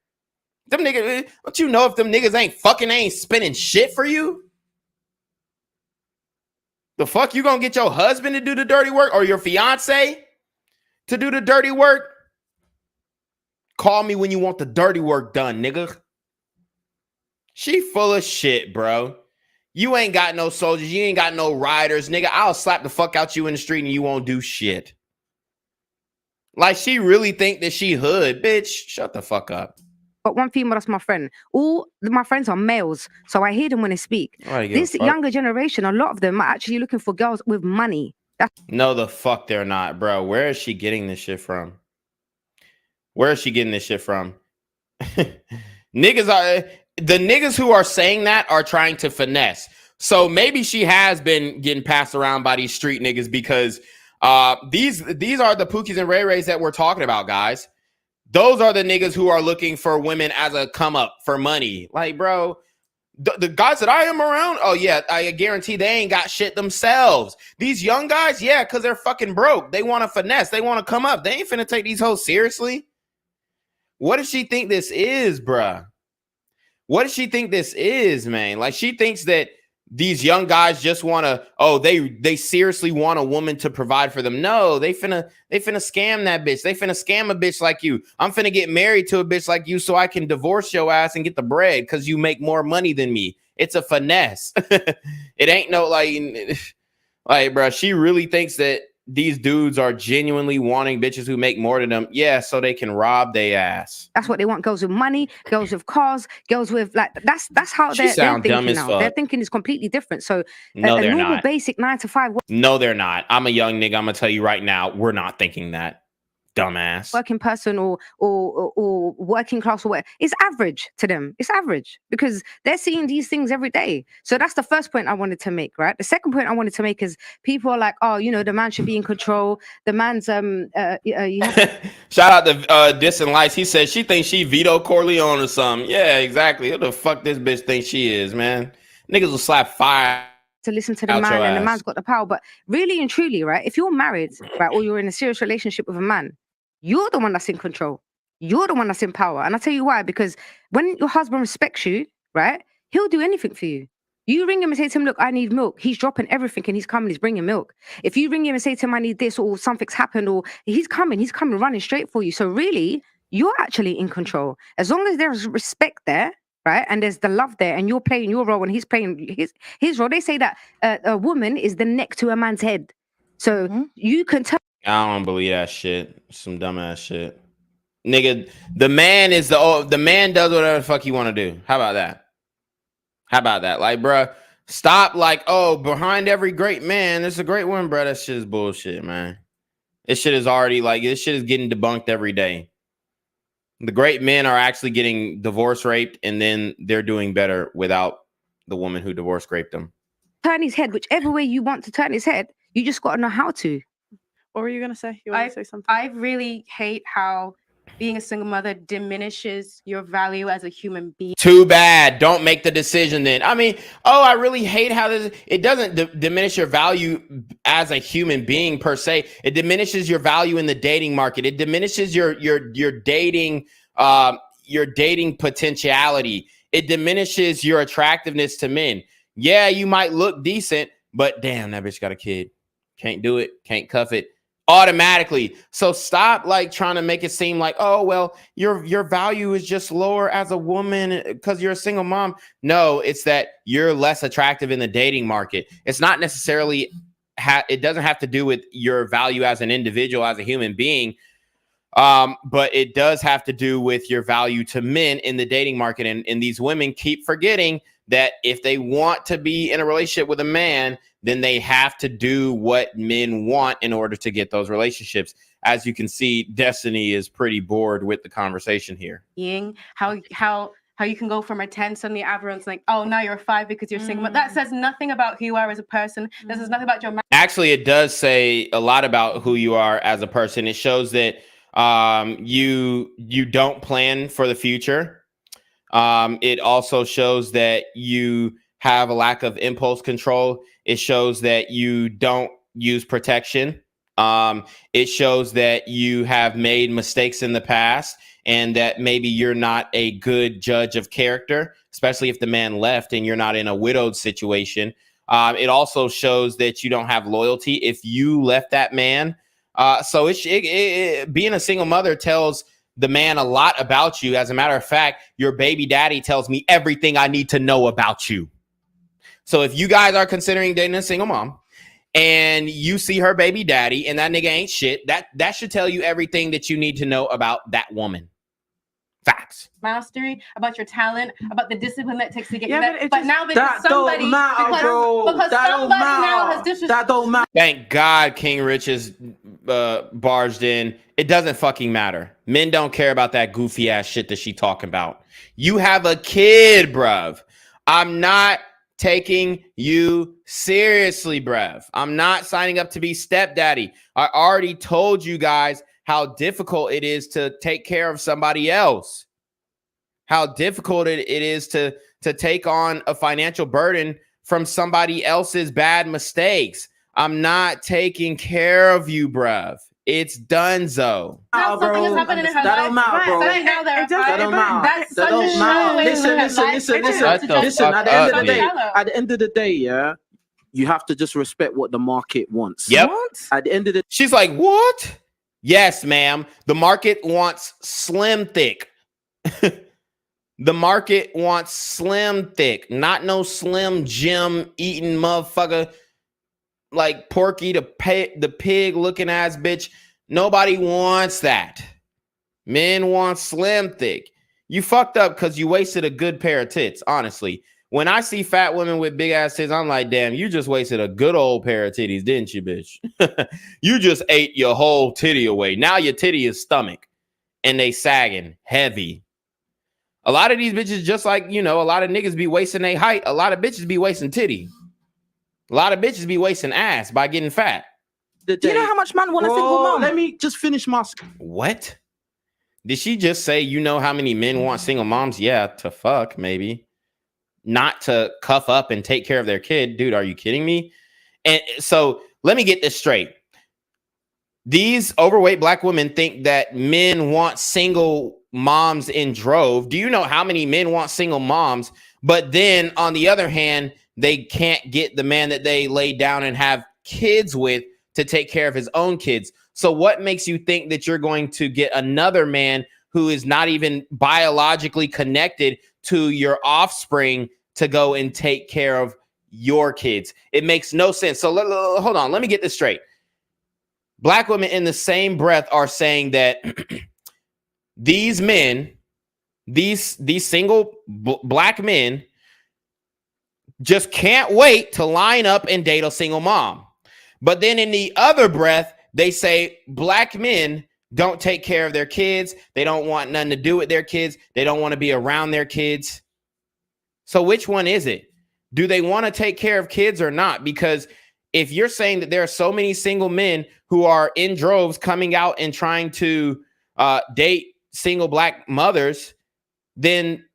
Them niggas, don't you know if them niggas ain't spinning shit for you? The fuck, you gonna get your husband to do the dirty work or your fiance to do the dirty work? Call me when you want the dirty work done, nigga. She full of shit, bro. You ain't got no soldiers. You ain't got no riders, nigga. I'll slap the fuck out you in the street and you won't do shit. Like, she really think that she hood. Bitch, shut the fuck up. But one female, that's my friend. All my friends are males, so I hear them when they speak. This younger generation, a lot of them are actually looking for girls with money. No, the fuck they're not, bro. Where is she getting this shit from? Where is she getting this shit from? The niggas who are saying that are trying to finesse. So maybe she has been getting passed around by these street niggas because these are the Pookies and Ray Rays that we're talking about, guys. Those are the niggas who are looking for women as a come up for money. Like, bro, the guys that I am around, oh yeah, I guarantee they ain't got shit themselves. These young guys, yeah, because they're fucking broke. They want to finesse. They want to come up. They ain't finna take these hoes seriously. What does she think this is, bruh? What does she think this is, man? Like, she thinks that these young guys just want to, they seriously want a woman to provide for them. No, they finna scam that bitch. They finna scam a bitch like you. I'm finna get married to a bitch like you so I can divorce your ass and get the bread because you make more money than me. It's a finesse. It ain't no like, bro, she really thinks that these dudes are genuinely wanting bitches who make more than them. Yeah, so they can rob their ass. That's what they want. Girls with money, girls with cars, girls with that's how they're thinking now. Their thinking is completely different. So no, a normal not. Basic 9 to 5. No, they're not. I'm a young nigga. I'm gonna tell you right now, we're not thinking that. Dumbass. Working person or working class or whatever. It's average to them. It's average because they're seeing these things every day. So that's the first point I wanted to make, right? The second point I wanted to make is people are like, oh, the man should be in control. The man's Shout out to Distant Lights. He said she thinks she Vito Corleone or something. Yeah, exactly. Who the fuck this bitch thinks she is, man? Niggas will slap fire to listen to the man, and the man's got the power. But really and truly, right, if you're married, right, or you're in a serious relationship with a man, you're the one that's in control. You're the one that's in power. And I'll tell you why, because when your husband respects you, right, he'll do anything for you. You ring him and say to him, look, I need milk. He's dropping everything and he's coming, he's bringing milk. If you ring him and say to him, I need this, or something's happened, or he's coming running straight for you. So really, you're actually in control. As long as there's respect there, right, and there's the love there, and you're playing your role and he's playing his role. They say that a woman is the neck to a man's head. So you can tell. I don't believe that shit. Some dumbass shit. Nigga, the man does whatever the fuck you want to do. How about that? Like, bruh, stop like, oh, behind every great man, there's a great woman, bruh. That shit is bullshit, man. This shit is getting debunked every day. The great men are actually getting divorce raped, and then they're doing better without the woman who divorce raped them. Turn his head, whichever way you want to turn his head. You just got to know how to. What were you going to say? You want to say something? I really hate how being a single mother diminishes your value as a human being. Too bad. Don't make the decision then. I mean, I really hate how it doesn't diminish your value as a human being per se. It diminishes your value in the dating market. It diminishes your dating potentiality. It diminishes your attractiveness to men. Yeah, you might look decent, but damn, that bitch got a kid. Can't do it. Can't cuff it. Automatically. So stop like trying to make it seem like, oh, well, your value is just lower as a woman because you're a single mom. No, it's that you're less attractive in the dating market. It's not necessarily it doesn't have to do with your value as an individual, as a human being. But it does have to do with your value to men in the dating market. And these women keep forgetting that if they want to be in a relationship with a man, then they have to do what men want in order to get those relationships. As you can see, Destiny is pretty bored with the conversation here. How you can go from a 10, suddenly everyone's like, oh, now you're a 5 because you're single. But that says nothing about who you are as a person. That says nothing about your marriage. Actually, it does say a lot about who you are as a person. It shows that you don't plan for the future. It also shows that you have a lack of impulse control. It shows that you don't use protection. It shows that you have made mistakes in the past and that maybe you're not a good judge of character, especially if the man left and you're not in a widowed situation. It also shows that you don't have loyalty if you left that man. So being a single mother tells the man a lot about you. As a matter of fact, your baby daddy tells me everything I need to know about you. So if you guys are considering dating a single mom and you see her baby daddy and that nigga ain't shit, that should tell you everything that you need to know about that woman. Facts. Mastery, about your talent, about the discipline that takes to get you there. But now because somebody, because somebody now has disrespected. That don't matter. Thank God King Richez barged in. It doesn't fucking matter. Men don't care about that goofy ass shit that she talking about. You have a kid, bruv. I'm not taking you seriously, bruv. I'm not signing up to be stepdaddy. I already told you guys how difficult it is to take care of somebody else. How difficult it is to take on a financial burden from somebody else's bad mistakes. I'm not taking care of you, bruv. It's donezo. Something is happening in her life. Don't matter, bro. That don't matter. That don't matter. Listen. At the end of the day, yeah, you have to just respect what the market wants. Yep. At the end of the she's like, what? Yes, ma'am. The market wants slim thick. The market wants slim thick, not no slim Jim eating motherfucker like Porky the pig looking ass bitch. Nobody wants that. Men want slim thick. You fucked up because you wasted a good pair of tits, honestly. When I see fat women with big ass titties, I'm like, damn, you just wasted a good old pair of titties, didn't you, bitch? You just ate your whole titty away. Now your titty is stomach and they sagging heavy. A lot of these bitches, just like, you know, a lot of niggas be wasting their height. A lot of bitches be wasting titty. A lot of bitches be wasting ass by getting fat. Do you know how much man want a single mom? Let me just finish my... What? Did she just say, you know how many men want single moms? Yeah, to fuck, maybe. Not to cuff up and take care of their kid. Dude, are you kidding me? And so let me get this straight. These overweight black women think that men want single moms in drove. Do you know how many men want single moms? But then on the other hand, they can't get the man that they lay down and have kids with to take care of his own kids. So what makes you think that you're going to get another man who is not even biologically connected to your offspring to go and take care of your kids? It makes no sense. So hold on, let me get this straight. Black women in the same breath are saying that these men, these single black men just can't wait to line up and date a single mom. But then in the other breath, they say black men don't take care of their kids. They don't want nothing to do with their kids. They don't want to be around their kids. So which one is it? Do they want to take care of kids or not? Because if you're saying that there are so many single men who are in droves coming out and trying to date single black mothers, then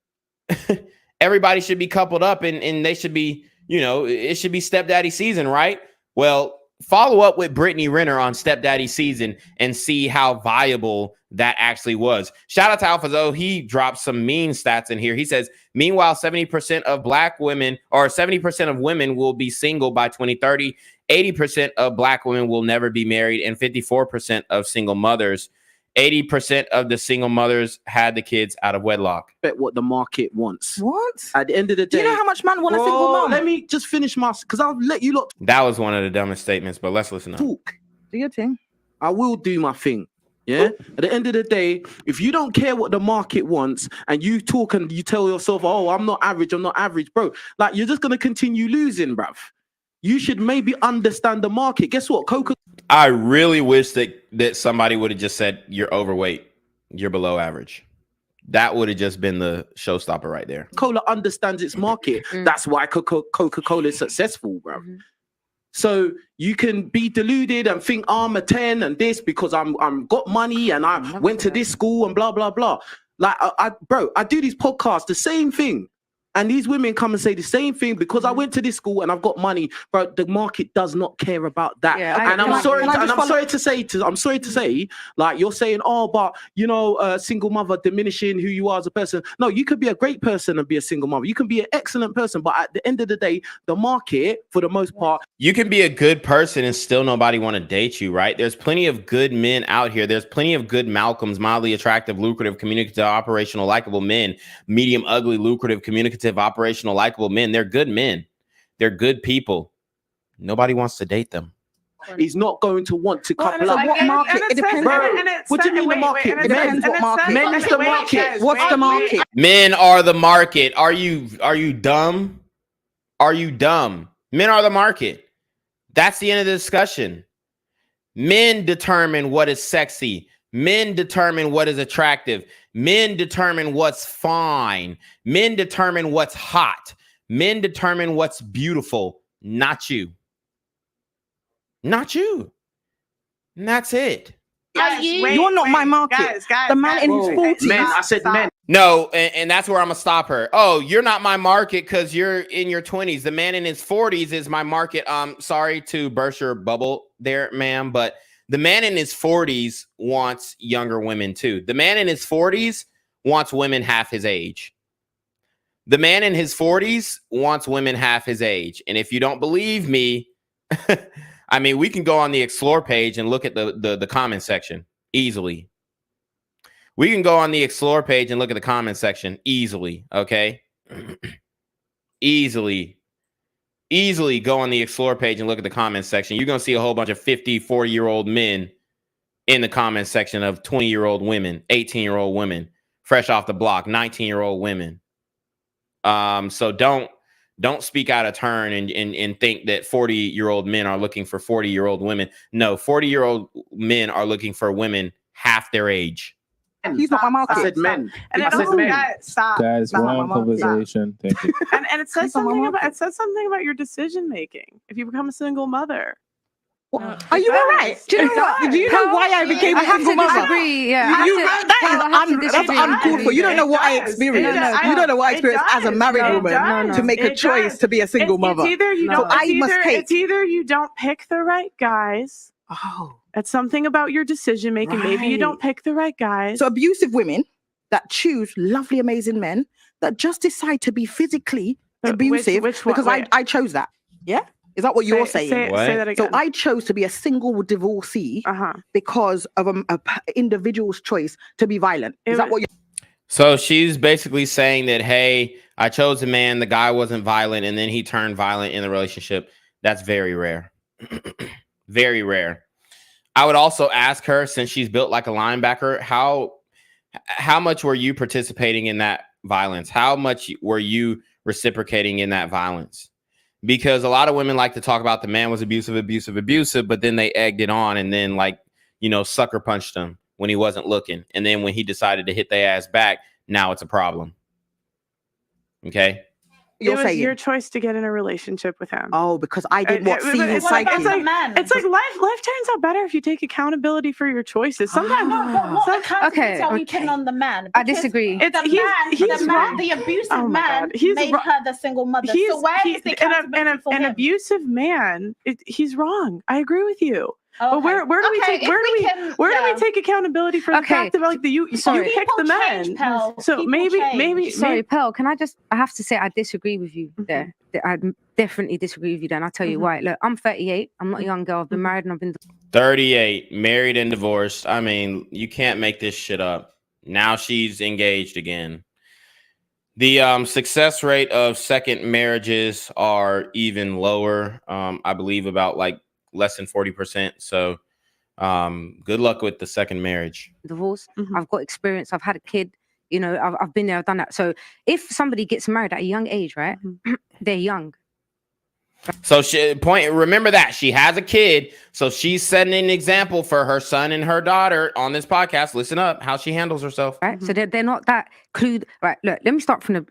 everybody should be coupled up and they should be, you know, it should be stepdaddy season, right? Well, follow up with Brittany Renner on stepdaddy season and see how viable that actually was. Shout out to Alpha Zoe. He dropped some mean stats in here. He says, meanwhile, 70% of black women or 70% of women will be single by 2030. 80% of black women will never be married, and 54% of single mothers. 80% of the single mothers had the kids out of wedlock. Bet what the market wants. What? At the end of the day, do you know how much man want a single mom? Let me just finish my, because I'll let you look. That was one of the dumbest statements, but let's listen up. Talk. Do your thing. I will do my thing. Yeah. At the end of the day, if you don't care what the market wants and you talk and you tell yourself, oh, I'm not average, bro. Like, you're just gonna continue losing, bruv. You should maybe understand the market. Guess what? I really wish that somebody would have just said, you're overweight, you're below average. That would have just been the showstopper right there. Cola understands its market. That's why Coca-Cola is successful, bro. So you can be deluded and think I'm a 10 and this because I'm got money and I went to this school and blah, blah, blah. Like, I do these podcasts, the same thing. And these women come and say the same thing because I went to this school and I've got money, but the market does not care about that. Yeah, and I'm sorry to say, like, you're saying, oh, but you know, single mother diminishing who you are as a person. No, you could be a great person and be a single mother. You can be an excellent person, but at the end of the day, the market, for the most part, you can be a good person and still nobody want to date you, right? There's plenty of good men out here. There's plenty of good Malcolms, mildly attractive, lucrative, communicative, operational, likable men, medium, ugly, lucrative, communicative, operational, likable men. They're good men. They're good people. Nobody wants to date them. He's not going to want to couple up. What market? It depends. What do you mean the market? It depends what market. Men is the market. What's the market? Men are the market. Are you dumb? Are you dumb? Men are the market. That's the end of the discussion. Men determine what is sexy. Men determine what is attractive. Men determine what's fine. Men determine what's hot. Men determine what's beautiful. Not you. Not you. And that's it. You're not my market. The man in his 40s. Men, I said men. No, and that's where I'm gonna stop her. Oh, you're not my market because you're in your 20s. The man in his 40s is my market. Sorry to burst your bubble there, ma'am, but the man in his 40s wants younger women too. The man in his 40s wants women half his age. The man in his 40s wants women half his age. And if you don't believe me, I mean, we can go on the Explore page and look at the comment section easily. We can go on the Explore page and look at the comment section easily, okay? Easily go on the Explore page and look at the comment section. You're going to see a whole bunch of 40-year-old men in the comment section of 20-year-old women, 18-year-old women, fresh off the block, 19-year-old women. So don't don't speak out of turn and think that 40-year-old men are looking for 40-year-old women. No, 40-year-old men are looking for women half their age. He's not my market. I said men. And I said men. Guys, we're on conversation. Thank you. And it says something about your decision making if you become a single mother. Are you all right? Do you know what? Do you know why I became a single mother? Disagree. Yeah, That's uncalled for. You don't know what I experienced. You don't know what I experienced as a married woman to make a choice to be a single mother. It's either you don't. It's either you don't pick the right guys. Oh, it's something about your decision making. Right. Maybe you don't pick the right guys. So abusive women that choose lovely, amazing men that just decide to be physically abusive because I chose that. Yeah. Is that what you're saying? Say that again. So I chose to be a single divorcee because of an individual's choice to be violent. Is that what you're... So she's basically saying that, hey, I chose a man, the guy wasn't violent, and then he turned violent in the relationship. That's very rare. Very rare. I would also ask her, since she's built like a linebacker, how much were you participating in that violence? How much were you reciprocating in that violence? Because a lot of women like to talk about the man was abusive, but then they egged it on and then sucker punched him when he wasn't looking. And then when he decided to hit their ass back, now it's a problem. Okay. It was your choice to get in a relationship with him. Oh, because I did see his psyche. It's like life turns out better if you take accountability for your choices. Sometimes, what accountability are we putting on the man? I disagree. The abusive man made her the single mother. So where is the accountability for him? An abusive man, he's wrong. I agree with you. Okay. But where do we take accountability for the fact that you pick the men? So maybe sorry, Pearl, can I have to say I disagree with you there. I definitely disagree with you there, and I'll tell you why. Look, I'm 38. I'm not a young girl. I've been married and I've been 38, married and divorced. I mean, you can't make this shit up. Now she's engaged again. The success rate of second marriages are even lower. I believe about less than 40%. So good luck with the second marriage. Divorce. I've got experience. I've had a kid. I've been there, I've done that. So if somebody gets married at a young age, right? They're young. So remember that she has a kid. So she's setting an example for her son and her daughter on this podcast. Listen up, how she handles herself. Right. So they're not that clued. Right. Look, let me start from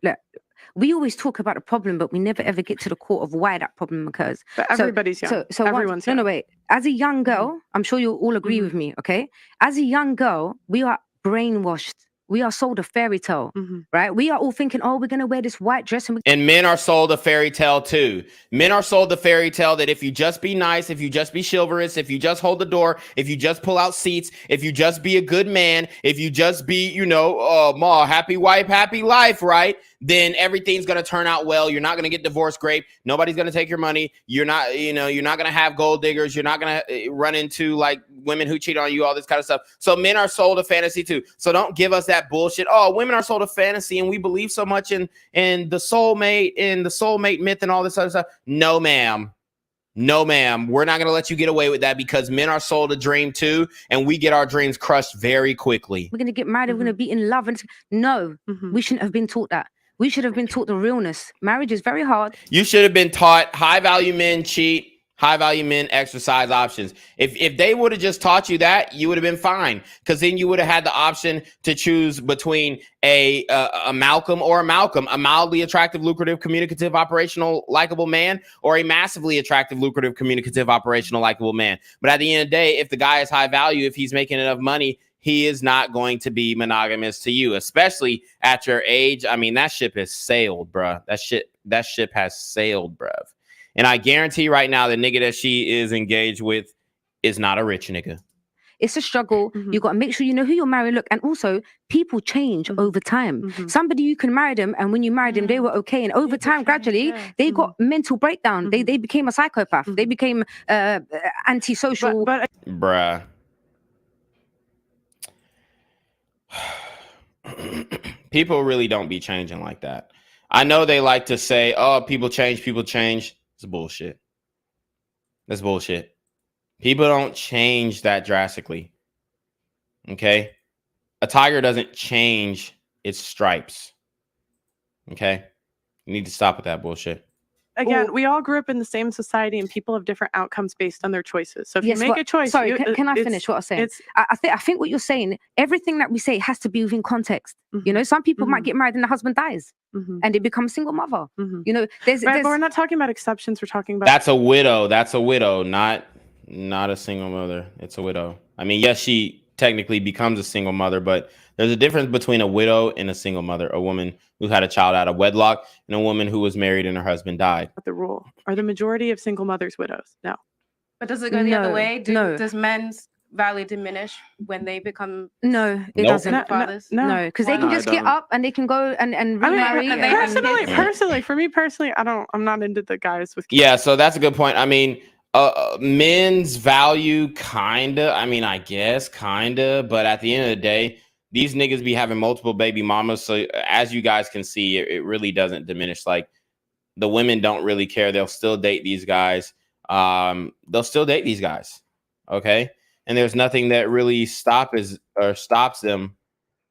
we always talk about the problem, but we never ever get to the core of why that problem occurs. But everybody's young. So everyone's young. No, wait. As a young girl, I'm sure you'll all agree with me, okay? As a young girl, we are brainwashed. We are sold a fairy tale, right? We are all thinking, oh, we're going to wear this white dress. And men are sold a fairy tale too. Men are sold the fairy tale that if you just be nice, if you just be chivalrous, if you just hold the door, if you just pull out seats, if you just be a good man, if you just be, happy wife, happy life, right? Then everything's going to turn out well. You're not going to get divorced great. Nobody's going to take your money. You're not going to have gold diggers. You're not going to run into women who cheat on you, all this kind of stuff. So men are sold a fantasy too. So don't give us that bullshit. Oh, women are sold a fantasy and we believe so much in the soulmate myth and all this other stuff. No, ma'am. No, ma'am. We're not going to let you get away with that because men are sold a dream too. And we get our dreams crushed very quickly. We're going to get married. We're going to be in love. No, we shouldn't have been taught that. We should have been taught the realness. Marriage is very hard. You should have been taught high value men cheat, high value men exercise options. If they would have just taught you that, you would have been fine. Because then you would have had the option to choose between a Malcolm or a Malcolm, a mildly attractive, lucrative, communicative, operational, likable man, or a massively attractive, lucrative, communicative, operational, likable man. But at the end of the day, if the guy is high value, if he's making enough money, he is not going to be monogamous to you, especially at your age. I mean, that ship has sailed, bruh. That ship has sailed, bruv. And I guarantee right now the nigga that she is engaged with is not a rich nigga. It's a struggle. You got to make sure you know who you're marrying. Look, and also people change over time. Somebody, you can marry them, and when you married them, they were okay. And over time, gradually, they got mental breakdown. They became a psychopath. They became antisocial. Bruh. People really don't be changing like that. I know they like to say, oh, people change. It's bullshit. That's bullshit. People don't change that drastically. Okay? A tiger doesn't change its stripes. Okay? You need to stop with that bullshit. again, we all grew up in the same society, and people have different outcomes based on their choices. So if you make a choice, sorry, can I finish what I'm saying? I think what you're saying, everything that we say has to be within context. You know, some people might get married and the husband dies, and they become a single mother. You know, there's but we're not talking about exceptions. We're talking about that's a widow. That's a widow, not a single mother. It's a widow. I mean, yes, she technically becomes a single mother, but there's a difference between a widow and a single mother. A woman who had a child out of wedlock and a woman who was married and her husband died. The rule. Are the majority of single mothers widows? No. But does it go the other way? Does men's value diminish when they become? No, it doesn't. No, because they can just get up and they can go and remarry. Personally, for me personally, I'm not into the guys with kids. Yeah, so that's a good point. I mean, men's value, kinda. I mean, I guess kinda, but at the end of the day, these niggas be having multiple baby mamas. So as you guys can see, it really doesn't diminish. Like, the women don't really care. They'll still date these guys. Okay. And there's nothing that really stops them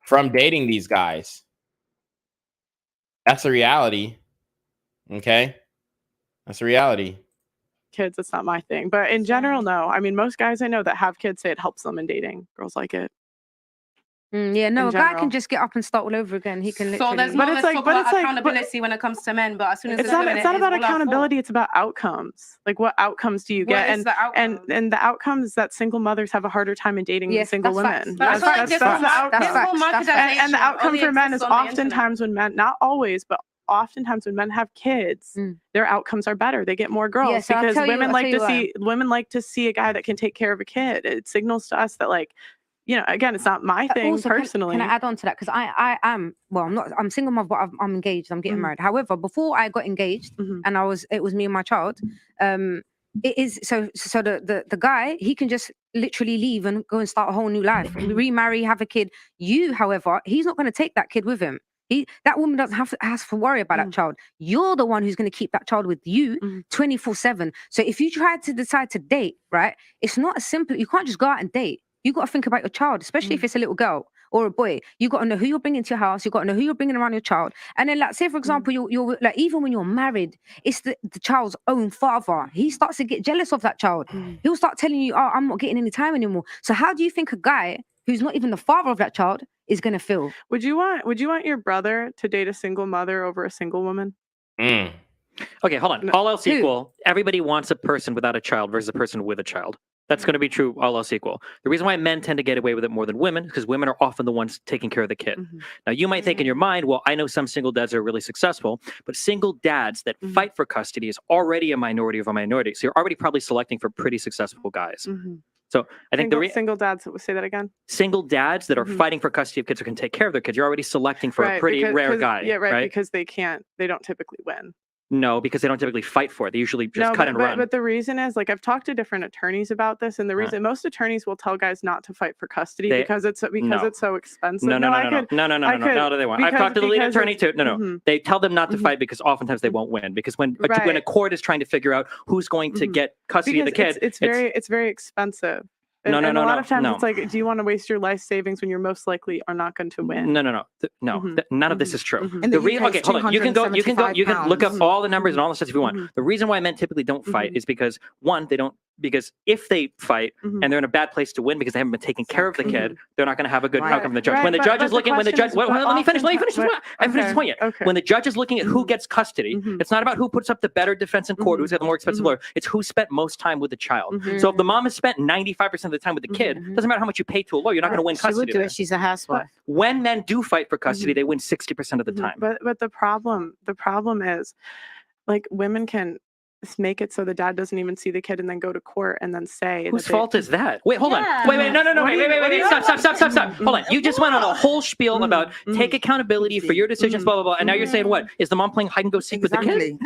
from dating these guys. That's the reality. Okay. That's the reality. Kids, it's not my thing. But in general, no. I mean, most guys I know that have kids say it helps them in dating. Girls like it. Yeah, no, a guy can just get up and start all over again. He can literally. So there's no accountability when it comes to men, but as soon as it's not about accountability, it's about outcomes. Like, what outcomes do you get? And the outcomes that single mothers have a harder time in dating than single women. That's the outcome. And the outcome for men is oftentimes when men, not always, but oftentimes when men have kids, their outcomes are better. They get more girls because women like to see a guy that can take care of a kid. It signals to us that, like, you know, again, it's not my thing also, personally. Can I add on to that? Because I'm single mother, but I'm engaged. I'm getting married. However, before I got engaged, and it was me and my child. It is so the guy, he can just literally leave and go and start a whole new life, remarry, have a kid. You, however, he's not going to take that kid with him. That woman doesn't have to worry about that child. You're the one who's going to keep that child with you 24/7. So if you try to decide to date, right, it's not as simple. You can't just go out and date. You got to think about your child, especially if it's a little girl or a boy. You got to know who you're bringing to your house. You got to know who you're bringing around your child. And then, like, say for example, you're like, even when you're married, it's the child's own father. He starts to get jealous of that child. He'll start telling you, "Oh, I'm not getting any time anymore." So how do you think a guy who's not even the father of that child is going to feel? Would you want your brother to date a single mother over a single woman? Okay, hold on. All else equal, everybody wants a person without a child versus a person with a child. That's going to be true, all else equal. The reason why men tend to get away with it more than women is because women are often the ones taking care of the kid. Now, you might think in your mind, well, I know some single dads are really successful, but single dads that fight for custody is already a minority of a minority. So you're already probably selecting for pretty successful guys. So I think single dads, say that again. Single dads that are fighting for custody of kids or can take care of their kids, you're already selecting for a pretty rare guy. Yeah, right, because they don't typically win. No, because they don't typically fight for it. They usually just cut and run. But the reason is, like, I've talked to different attorneys about this, and the reason most attorneys will tell guys not to fight for custody because it's so expensive. No, they won't. I've talked to the lead attorney too. No. They tell them not to fight because oftentimes they won't win. Because when a court is trying to figure out who's going to get custody of the kid, it's very expensive. A lot of times it's like, do you want to waste your life savings when you're most likely are not going to win? No. None of this is true. Okay, hold on. You can look up all the numbers and all the stuff if you want. The reason why men typically don't fight is because, one, they don't. Because if they fight and they're in a bad place to win because they haven't been taking care of the kid, they're not going to have a good outcome from the judge. When the judge is looking, let me finish this point yet. When the judge is looking at who gets custody, it's not about who puts up the better defense in court, who's got the more expensive lawyer. It's who spent most time with the child. So if the mom has spent 95% of the time with the kid, doesn't matter how much you pay to a lawyer, you're not going to win custody. She would do it. She's a housewife. When men do fight for custody, they win 60% of the time. But the problem is, like, women can make it so the dad doesn't even see the kid and then go to court and then say whose fault is that? Wait, hold on. Wait, no. Wait. Stop. Hold on. You just went on a whole spiel about take accountability for your decisions, blah, blah, blah. And now you're saying what? Is the mom playing hide and go seek with the kid?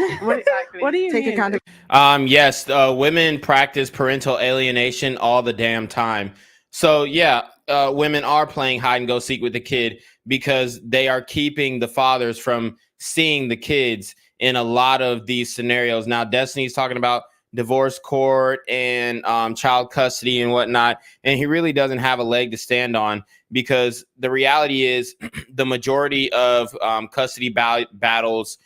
What do you mean? Yes, women practice parental alienation all the damn time. So yeah, women are playing hide and go seek with the kid because they are keeping the fathers from seeing the kids in a lot of these scenarios. Now, Destiny's talking about divorce court and child custody and whatnot, and he really doesn't have a leg to stand on because the reality is the majority of custody battles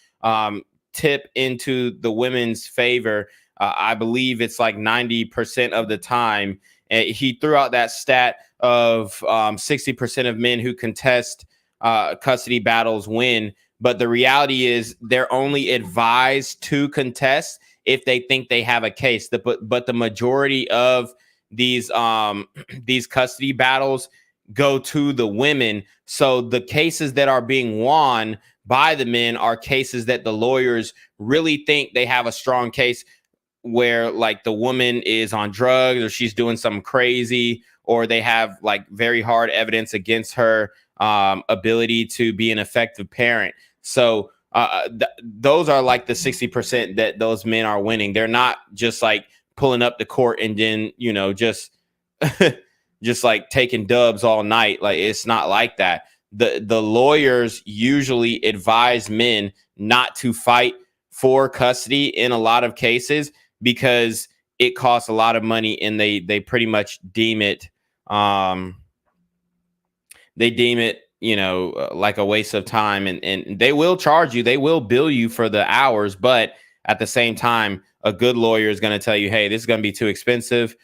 tip into the women's favor. I believe it's like 90% of the time. He threw out that stat of 60% of men who contest custody battles win. But the reality is they're only advised to contest if they think they have a case. But the majority of these custody battles go to the women. So the cases that are being won by the men are cases that the lawyers really think they have a strong case, where like the woman is on drugs or she's doing something crazy, or they have like very hard evidence against her ability to be an effective parent. So those are like the 60% that those men are winning. They're not just like pulling up the court and then, just just like taking dubs all night. Like, it's not like that. The lawyers usually advise men not to fight for custody in a lot of cases, because it costs a lot of money, and they pretty much deem it like a waste of time, and they will charge you, they will bill you for the hours, but at the same time, a good lawyer is going to tell you, hey, this is going to be too expensive.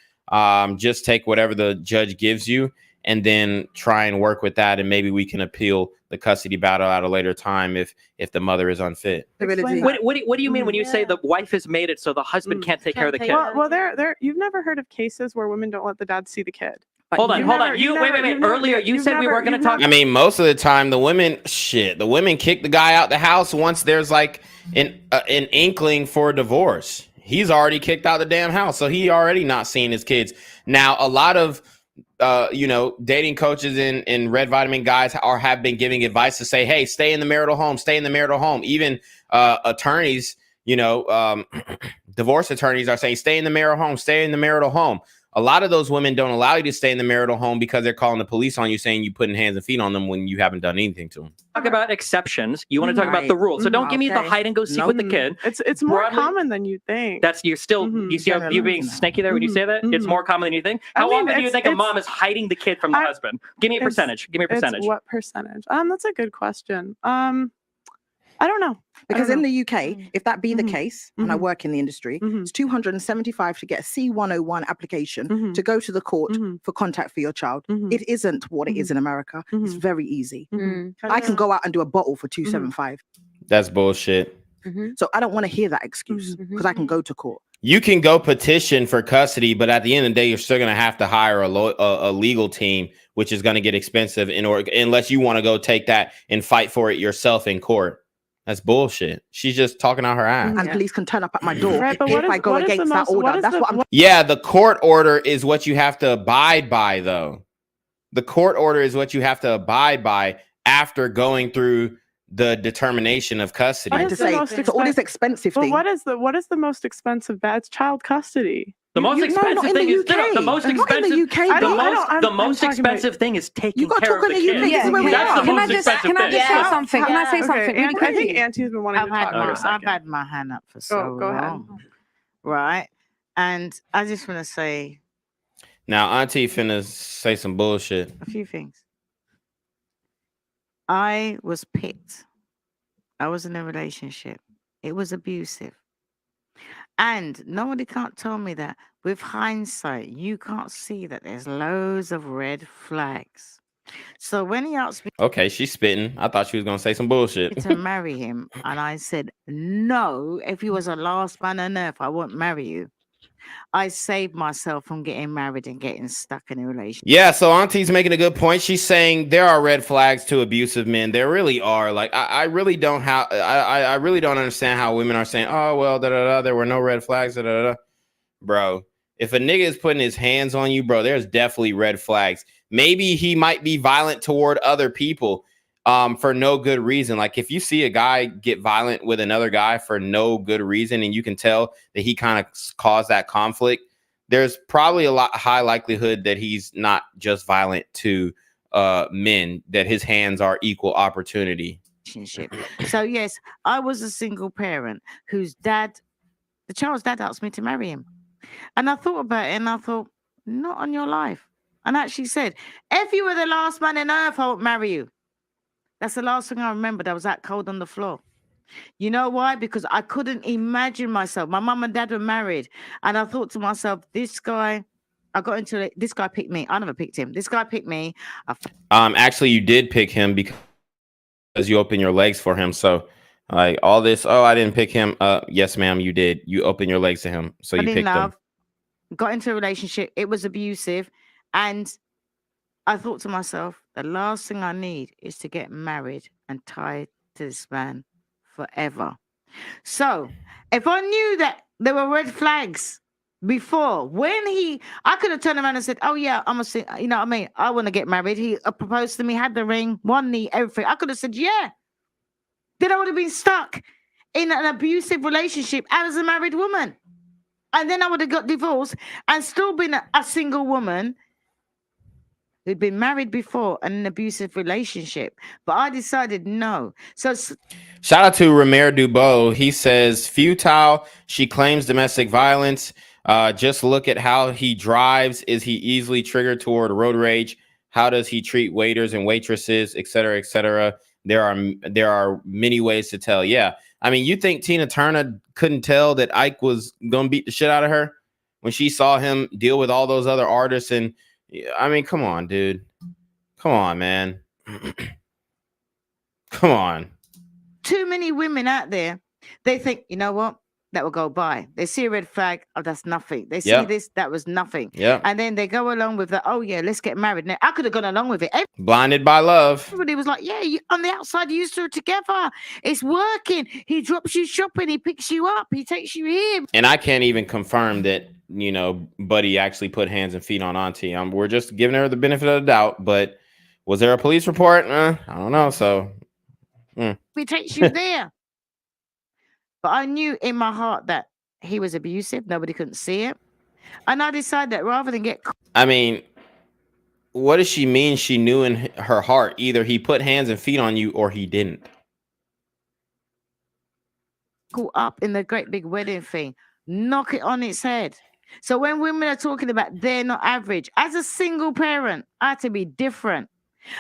Just take whatever the judge gives you, and then try and work with that, and maybe we can appeal the custody battle at a later time if the mother is unfit. What do you mean when you say the wife has made it so the husband can't take care of the kid? Well, you've never heard of cases where women don't let the dad see the kid. Hold on. Wait. Earlier, you said we weren't going to talk. I mean, most of the time, the women kick the guy out the house once there's like an inkling for a divorce. He's already kicked out the damn house, so he already not seeing his kids. Now, a lot of dating coaches and red vitamin guys have been giving advice to say, hey, stay in the marital home. Even attorneys, divorce attorneys are saying, stay in the marital home. A lot of those women don't allow you to stay in the marital home because they're calling the police on you, saying you putting hands and feet on them when you haven't done anything to them. Talk about exceptions. You want to talk about the rules. So don't give me the hide and go seek with the kid. It's more common than you think. You see how you being snaky there when you say that? It's more common than you think. How often do you think a mom is hiding the kid from the husband? Give me a percentage. What percentage? That's a good question. I don't know. Because in the UK, if that be the case, and I work in the industry, it's $275 to get a C101 application to go to the court for contact for your child. It isn't what it is in America. It's very easy. I can go out and do a bottle for $275. That's bullshit. So I don't want to hear that excuse, because I can go to court. You can go petition for custody, but at the end of the day, you're still going to have to hire a legal team, which is going to get expensive unless you want to go take that and fight for it yourself in court. That's bullshit. She's just talking out her ass. And police can turn up at my door if I go against that order. That's what I'm. Yeah, the court order is what you have to abide by, though. The court order is what you have to abide by after going through the determination of custody. I have to say, so all this expensive thing. What is the most expensive? That's child custody. The most expensive thing is the most expensive. The most expensive thing is taking care of the kid. That's the most expensive thing. Can I just say something? Can I say something? I think Auntie's been wanting to talk for a second. I've had my hand up for so go ahead. long. Right, and I just want to say. Now, Auntie finna say some bullshit. A few things. I was picked. I was in a relationship. It was abusive. And nobody can't tell me that with hindsight, you can't see that there's loads of red flags. So when he asked me, okay, she's spitting. I thought she was going to say some bullshit. To marry him. And I said, no, if he was a last man on earth, I won't marry you. I saved myself from getting married and getting stuck in a relationship. Yeah, so Auntie's making a good point. She's saying there are red flags to abusive men. There really are. Like, I really don't I really don't understand how women are saying, oh, well, there were no red flags. Bro, if a nigga is putting his hands on you, bro, there's definitely red flags. Maybe he might be violent toward other people for no good reason. Like, if you see a guy get violent with another guy for no good reason, and you can tell that he kind of caused that conflict, there's probably high likelihood that he's not just violent to men, that his hands are equal opportunity. So yes, I was a single parent whose the child's dad asked me to marry him. And I thought about it, and I thought, not on your life. And I actually said, if you were the last man on earth, I would marry you. That's the last thing I remembered. I was that cold on the floor. You know why? Because I couldn't imagine myself. My mum and dad were married, and I thought to myself, this guy, I got into it. This guy picked me. I never picked him. This guy picked me. Actually, you did pick him because you opened your legs for him. So, like all this, oh, I didn't pick him. Yes, ma'am, you did. You opened your legs to him, so you picked him. Got into a relationship. It was abusive, and I thought to myself, the last thing I need is to get married and tied to this man forever. So if I knew that there were red flags before, I could have turned around and said, oh yeah, you know what I mean? I want to get married. He proposed to me, had the ring, one knee, everything. I could have said, yeah. Then I would have been stuck in an abusive relationship as a married woman. And then I would have got divorced and still been a single woman who'd been married before in an abusive relationship. But I decided no. So shout out to Ramir Dubois. He says, futile. She claims domestic violence. Just look at how he drives. Is he easily triggered toward road rage? How does he treat waiters and waitresses, et cetera, et cetera? There are many ways to tell. Yeah. I mean, you think Tina Turner couldn't tell that Ike was going to beat the shit out of her when she saw him deal with all those other artists? And I mean, come on, dude. Come on, man. Come on. Too many women out there, they think, you know what? That will go by. They see a red flag. Oh, that's nothing. They see this. That was nothing. Yeah. And then they go along with the, oh yeah, let's get married. Now, I could have gone along with it. Blinded by love. Everybody was like, yeah, on the outside, you two are together. It's working. He drops you shopping. He picks you up. He takes you here. And I can't even confirm that, you know, Buddy actually put hands and feet on Auntie. We're just giving her the benefit of the doubt. But was there a police report? I don't know. So he takes you there. But I knew in my heart that he was abusive. Nobody couldn't see it. And I decided that rather than get... I mean, what does she mean she knew in her heart? Either he put hands and feet on you or he didn't. Caught up in the great big wedding thing. Knock it on its head. So when women are talking about they're not average, as a single parent, I had to be different.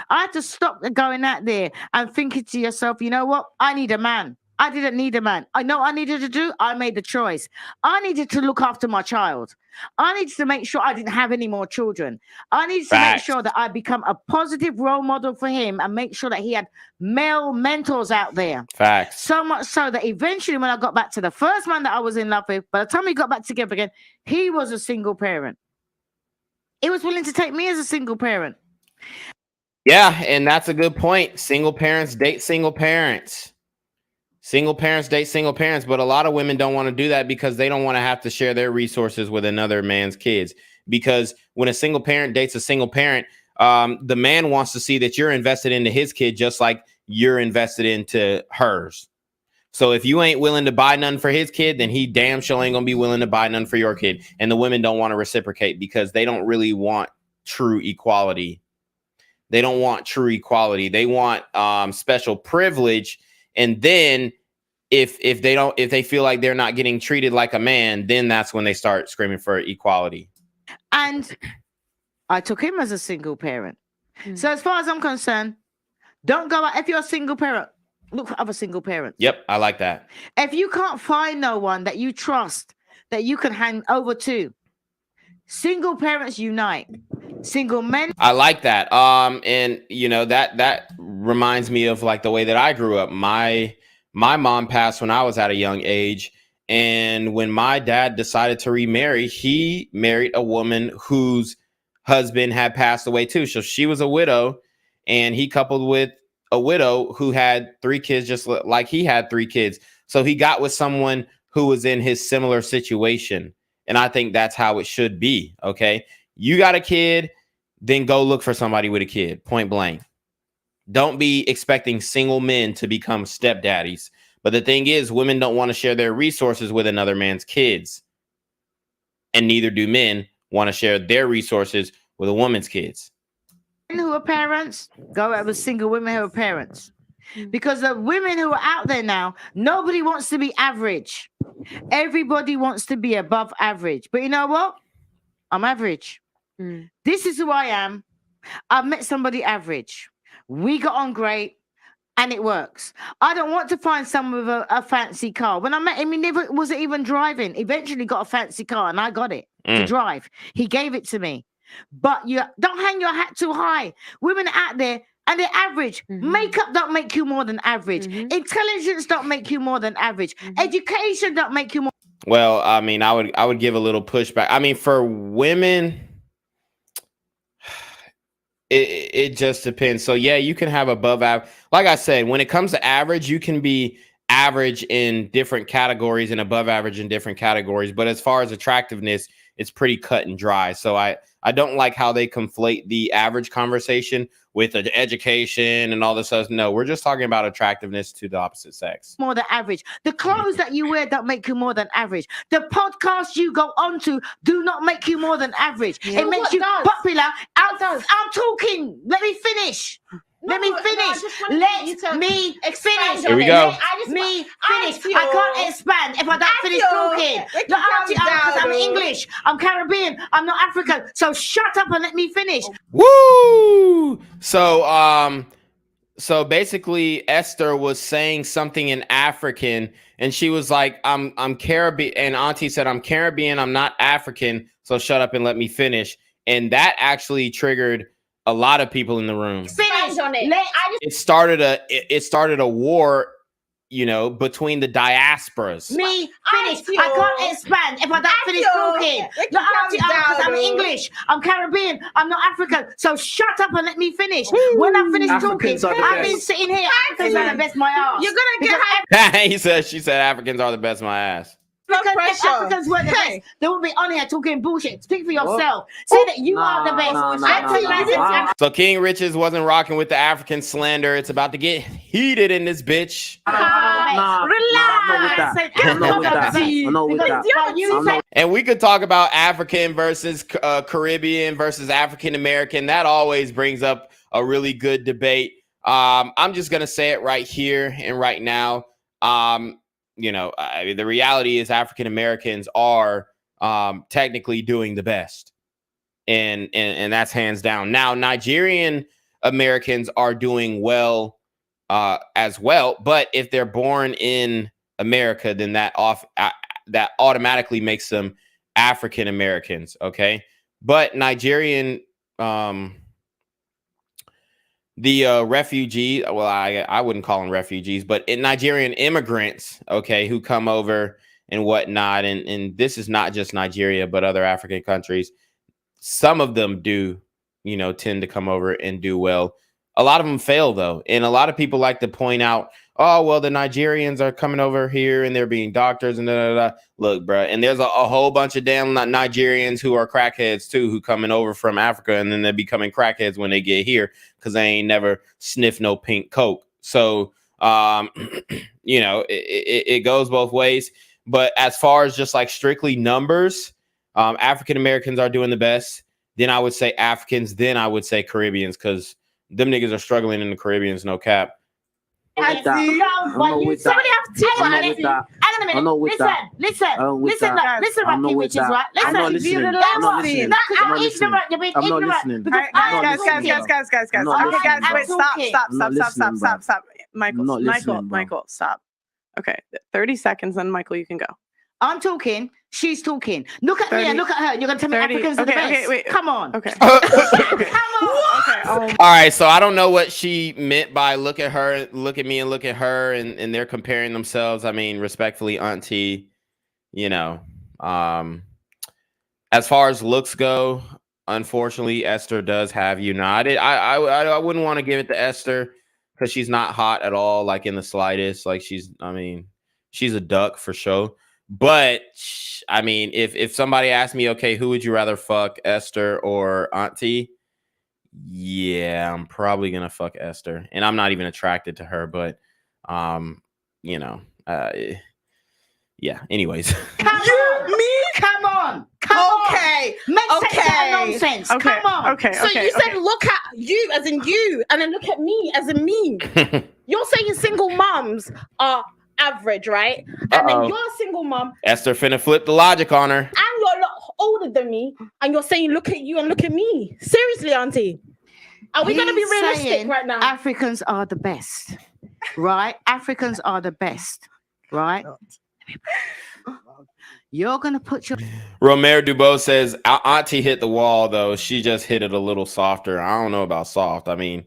I had to stop going out there and thinking to yourself, you know what? I need a man. I didn't need a man. I know what I needed to do. I made the choice. I needed to look after my child. I needed to make sure I didn't have any more children. I needed to make sure that I become a positive role model for him and make sure that he had male mentors out there. Facts. So much so that eventually when I got back to the first man that I was in love with, by the time we got back together again, he was a single parent. He was willing to take me as a single parent. Yeah, and that's a good point. Single parents date single parents. Single parents date single parents, but a lot of women don't want to do that because they don't want to have to share their resources with another man's kids. Because when a single parent dates a single parent, the man wants to see that you're invested into his kid just like you're invested into hers. So if you ain't willing to buy none for his kid, then he damn sure ain't gonna be willing to buy none for your kid. And the women don't want to reciprocate because they don't really want true equality. They don't want true equality. They want special privilege. And then if they feel like they're not getting treated like a man, then that's when they start screaming for equality. And I took him as a single parent. So as far as I'm concerned, don't go out. If you're a single parent, look for other single parents. Yep, I like that. If you can't find no one that you trust, that you can hand over to, single parents unite. Single men. I like that. And you know, that reminds me of like the way that I grew up. My mom passed when I was at a young age. And when my dad decided to remarry, he married a woman whose husband had passed away too. So she was a widow, and he coupled with a widow who had 3 kids, just like he had 3 kids. So he got with someone who was in his similar situation. And I think that's how it should be. Okay. You got a kid, then go look for somebody with a kid, point blank. Don't be expecting single men to become stepdaddies. But the thing is, women don't want to share their resources with another man's kids. And neither do men want to share their resources with a woman's kids. Who are parents, go out with single women who are parents. Because the women who are out there now, nobody wants to be average. Everybody wants to be above average. But you know what? I'm average. This is who I am. I've met somebody average. We got on great. and it works. I don't want to find someone with a fancy car. When I met him, he never wasn't even driving. Eventually got a fancy car, and I got it to drive. He gave it to me. But you don't hang your hat too high. Women out there, and they're average. Makeup don't make you more than average. Intelligence don't make you more than average. Education don't make you more. Well, I mean, I would give a little pushback. I mean, for women, it just depends. So yeah, you can have above average. Like I said, when it comes to average, you can be average in different categories and above average in different categories. But as far as attractiveness, it's pretty cut and dry. So I don't like how they conflate the average conversation with the education and all this stuff. No, we're just talking about attractiveness to the opposite sex. More than average. The clothes that you wear don't make you more than average. The podcasts you go onto do not make you more than average. It makes you popular. I'm talking. Let me finish. Let me finish. Let me finish. Here we go. Let me finish. I can't expand if I don't finish talking. Not because I'm English. I'm Caribbean. I'm not African. So shut up and let me finish. Woo! So basically Esther was saying something in African and she was like, I'm Caribbean, and Auntie said, I'm Caribbean, I'm not African, so shut up and let me finish. And that actually triggered a lot of people in the room. Finish on it. It started a war, you know, between the diasporas. Me finish. I can't expand if I don't finish talking. Not because I'm English. I'm Caribbean. I'm not African. So shut up and let me finish. When I finish talking, I've been sitting here. Africans are the best my ass. You're gonna get She said Africans are the best my ass. Because if Africans were the best, they would be on here talking bullshit. Speak for yourself. Say that you are the best. So King Richez wasn't rocking with the African slander. It's about to get heated in this bitch. And we could talk about African versus Caribbean versus African American. That always brings up a really good debate. I'm just gonna say it right here and right now. You know, the reality is African Americans are technically doing the best, and that's hands down. Now, Nigerian Americans are doing well as well, but if they're born in America, then that automatically makes them African Americans. Okay, but Nigerian the refugee, well, I wouldn't call them refugees, but Nigerian immigrants, okay, who come over and whatnot, and this is not just Nigeria, but other African countries. Some of them do, you know, tend to come over and do well. A lot of them fail, though, and a lot of people like to point out, oh, well, the Nigerians are coming over here and they're being doctors and da. Look, bro, and there's a whole bunch of damn Nigerians who are crackheads too, who coming over from Africa, and then they're becoming crackheads when they get here because they ain't never sniffed no pink Coke. So, you know, it goes both ways. But as far as just like strictly numbers, African Americans are doing the best. Then I would say Africans. Then I would say Caribbeans, because them niggas are struggling in the Caribbeans, no cap. Listen, listen, Rocky Witches, right? Listen, Guys, stop. Michael, stop. Okay, 30 seconds, then Michael, you can go. I'm talking, she's talking. Look at me and look at her. You're going to tell me Africans are the best. Wait. Come on. Okay. Come on. All right, so I don't know what she meant by look at her, look at me, and look at her, and they're comparing themselves. I mean, respectfully, Auntie, you know, as far as looks go, unfortunately, Esther does have United. I wouldn't want to give it to Esther because she's not hot at all, like in the slightest. Like she's a duck for sure. But I mean, if somebody asked me, okay, who would you rather fuck, Esther or Auntie? Yeah, I'm probably gonna fuck Esther, and I'm not even attracted to her. But, you know, yeah. Anyways, Come on. Okay. Make sense of nonsense. Okay. Come on. Okay. So you said look at you as in you, and then look at me as in me. You're saying single moms are average, right? And then you're a single mom. Esther finna flip the logic on her. And you're a lot older than me, and you're saying look at you and look at me. Seriously, Auntie. Are we going to be realistic right now? Africans are the best. right? Africans are the best, right? You're gonna put your Romero Dubois says Auntie hit the wall though. She just hit it a little softer. I don't know about soft. I mean,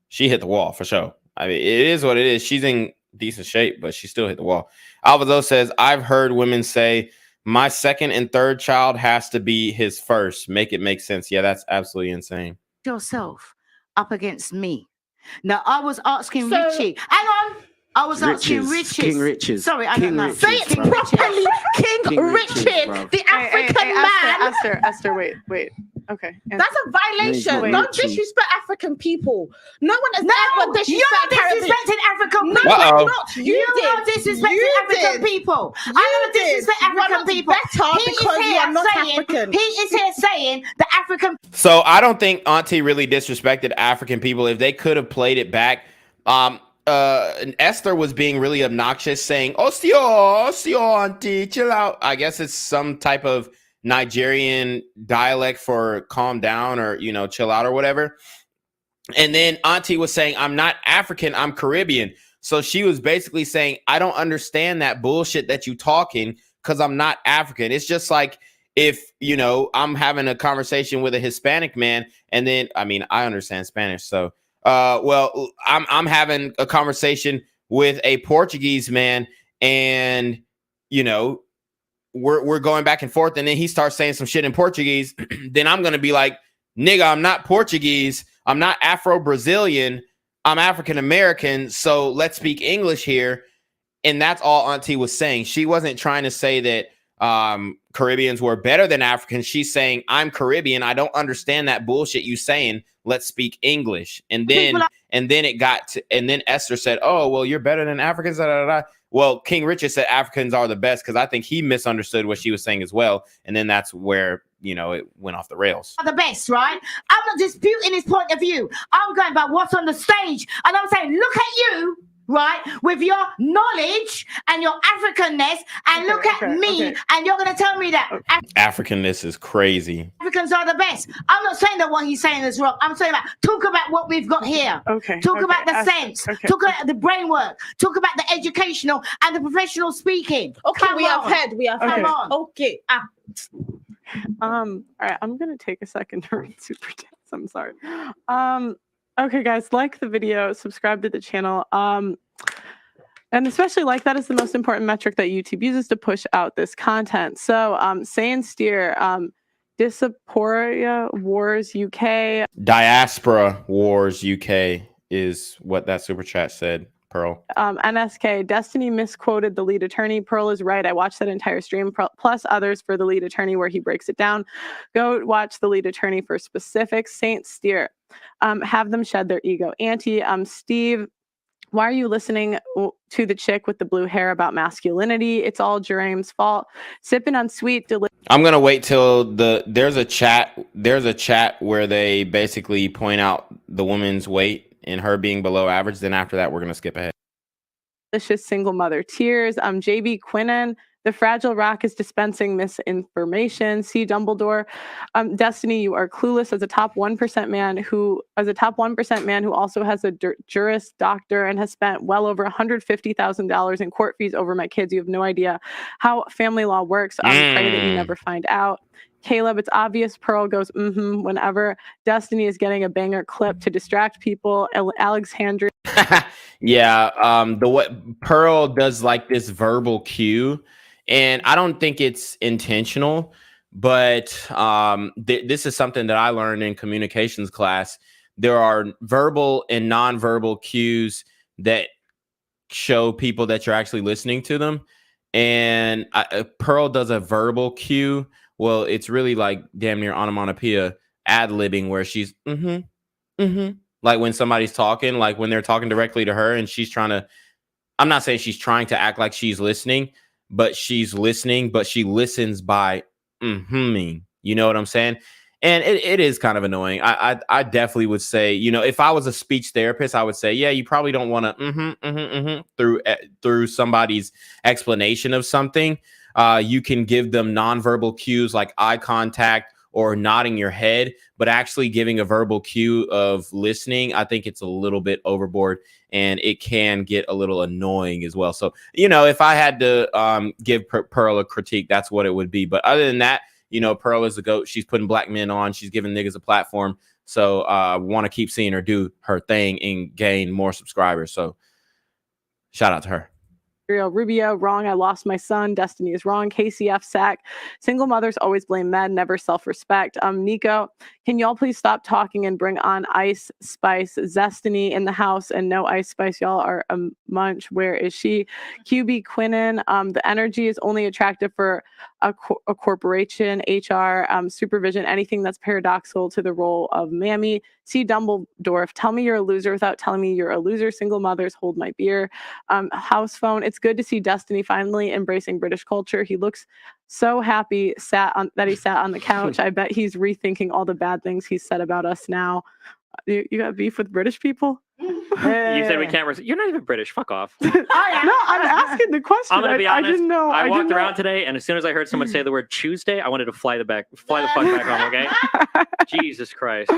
she hit the wall for sure. I mean, it is what it is. She's in decent shape, but she still hit the wall. Alvazo says, I've heard women say my second and third child has to be his first. Make it make sense. Yeah, that's absolutely insane. yourself up against me. Now I was asking Richie. Hang on. I was asking Richez. King Richez. Sorry, I King don't know. Richez, Say it bro. properly. King Richez, bro. the African man. Esther, wait. Okay. That's a violation. Wait. Don't disrespect African people. No one has ever disrespected You're disrespecting African people. Uh-oh. Not You are disrespecting African people. I'm going to disrespect African people. Better because you are not African. He is here saying the African. So I don't think Auntie really disrespected African people. If they could have played it back, Esther was being really obnoxious, saying, "Ostio, Auntie, chill out." I guess it's some type of Nigerian dialect for calm down or, you know, chill out or whatever. And then Auntie was saying, I'm not African, I'm Caribbean. So she was basically saying, I don't understand that bullshit that you talking because I'm not African. It's just like if, you know, I'm having a conversation with a Hispanic man and then, I mean, I understand Spanish. So, well, I'm having a conversation with a Portuguese man and, you know, we're going back and forth, and then he starts saying some shit in Portuguese. Then I'm gonna be like, nigga, I'm not Portuguese, I'm not Afro-Brazilian, I'm African American, so let's speak English here. And that's all Auntie was saying. She wasn't trying to say that Caribbeans were better than Africans. She's saying, I'm Caribbean, I don't understand that bullshit you saying, let's speak English. And then it got to, and then Esther said, oh, well, you're better than Africans. Da, da, da. Well, King Richez said Africans are the best because I think he misunderstood what she was saying as well. And then that's where, you know, it went off the rails. Are the best, right? I'm not disputing his point of view. I'm going by what's on the stage. And I'm saying, look at you, right, with your knowledge and your Africanness, and look at me, and you're going to tell me that Africanness is crazy. Africans are the best. I'm not saying that what he's saying is wrong. I'm saying talk about what we've got here. Talk about the sense. Talk about the brain work. Talk about the educational and the professional speaking. Okay, we have heard. Come on. Okay. All right, I'm gonna take a second to read super chats. I'm sorry. Okay, guys, like the video, subscribe to the channel. And especially like that is the most important metric that YouTube uses to push out this content. So Saint Steer, Diaspora Wars UK. Diaspora Wars UK is what that super chat said, Pearl. NSK, Destiny misquoted the lead attorney. Pearl is right. I watched that entire stream, plus others for the lead attorney where he breaks it down. Go watch the lead attorney for specifics. Saint Steer, have them shed their ego. Auntie, Steve, why are you listening to the chick with the blue hair about masculinity? It's all Jeram's fault. Sipping on sweet I'm gonna wait till there's a chat where they basically point out the woman's weight and her being below average. Then after that, we're gonna skip ahead. Delicious single mother tears. JB Quinnen, the fragile rock is dispensing misinformation. See Dumbledore. Destiny, you are clueless as a top 1% man who also has a Juris Doctor and has spent well over $150,000 in court fees over my kids. You have no idea how family law works. Pray that you never find out. Caleb, it's obvious Pearl goes whenever Destiny is getting a banger clip to distract people. Alexandria. Yeah, the what Pearl does like this verbal cue, and I don't think it's intentional, but this is something that I learned in communications class. There are verbal and nonverbal cues that show people that you're actually listening to them, and Pearl does a verbal cue. Well, it's really like damn near onomatopoeia ad-libbing where she's like when somebody's talking, like when they're talking directly to her and she's trying to, I'm not saying she's trying to act like she's listening, but she's listening, but she listens by you know what I'm saying? And it is kind of annoying. I definitely would say, you know, if I was a speech therapist, I would say, yeah, you probably don't want to through somebody's explanation of something. You can give them nonverbal cues like eye contact or nodding your head, but actually giving a verbal cue of listening, I think it's a little bit overboard and it can get a little annoying as well. So, you know, if I had to give Pearl a critique, that's what it would be. But other than that, you know, Pearl is the GOAT. She's putting black men on. She's giving niggas a platform. So want to keep seeing her do her thing and gain more subscribers. So shout out to her. Rubio, wrong. I lost my son. Destiny is wrong. KCF, sack. Single mothers always blame men, never self-respect. Nico, can y'all please stop talking and bring on Ice Spice? Zestiny in the house and no Ice Spice. Y'all are a munch. Where is she? QB Quinnen, the energy is only attractive for a corporation, HR, supervision, anything that's paradoxical to the role of mammy. C. Dumbledore, tell me you're a loser without telling me you're a loser. Single mothers, hold my beer. House phone, it's good to see Destiny finally embracing British culture. He looks so happy that he sat on the couch. I bet he's rethinking all the bad things he's said about us now. You got beef with British people? You said we can't. You're not even British. Fuck off. No, I'm asking the question. I'm gonna be honest. I didn't know. I walked around today, and as soon as I heard someone say the word Tuesday, I wanted to fly the fuck back home. Okay. Jesus Christ.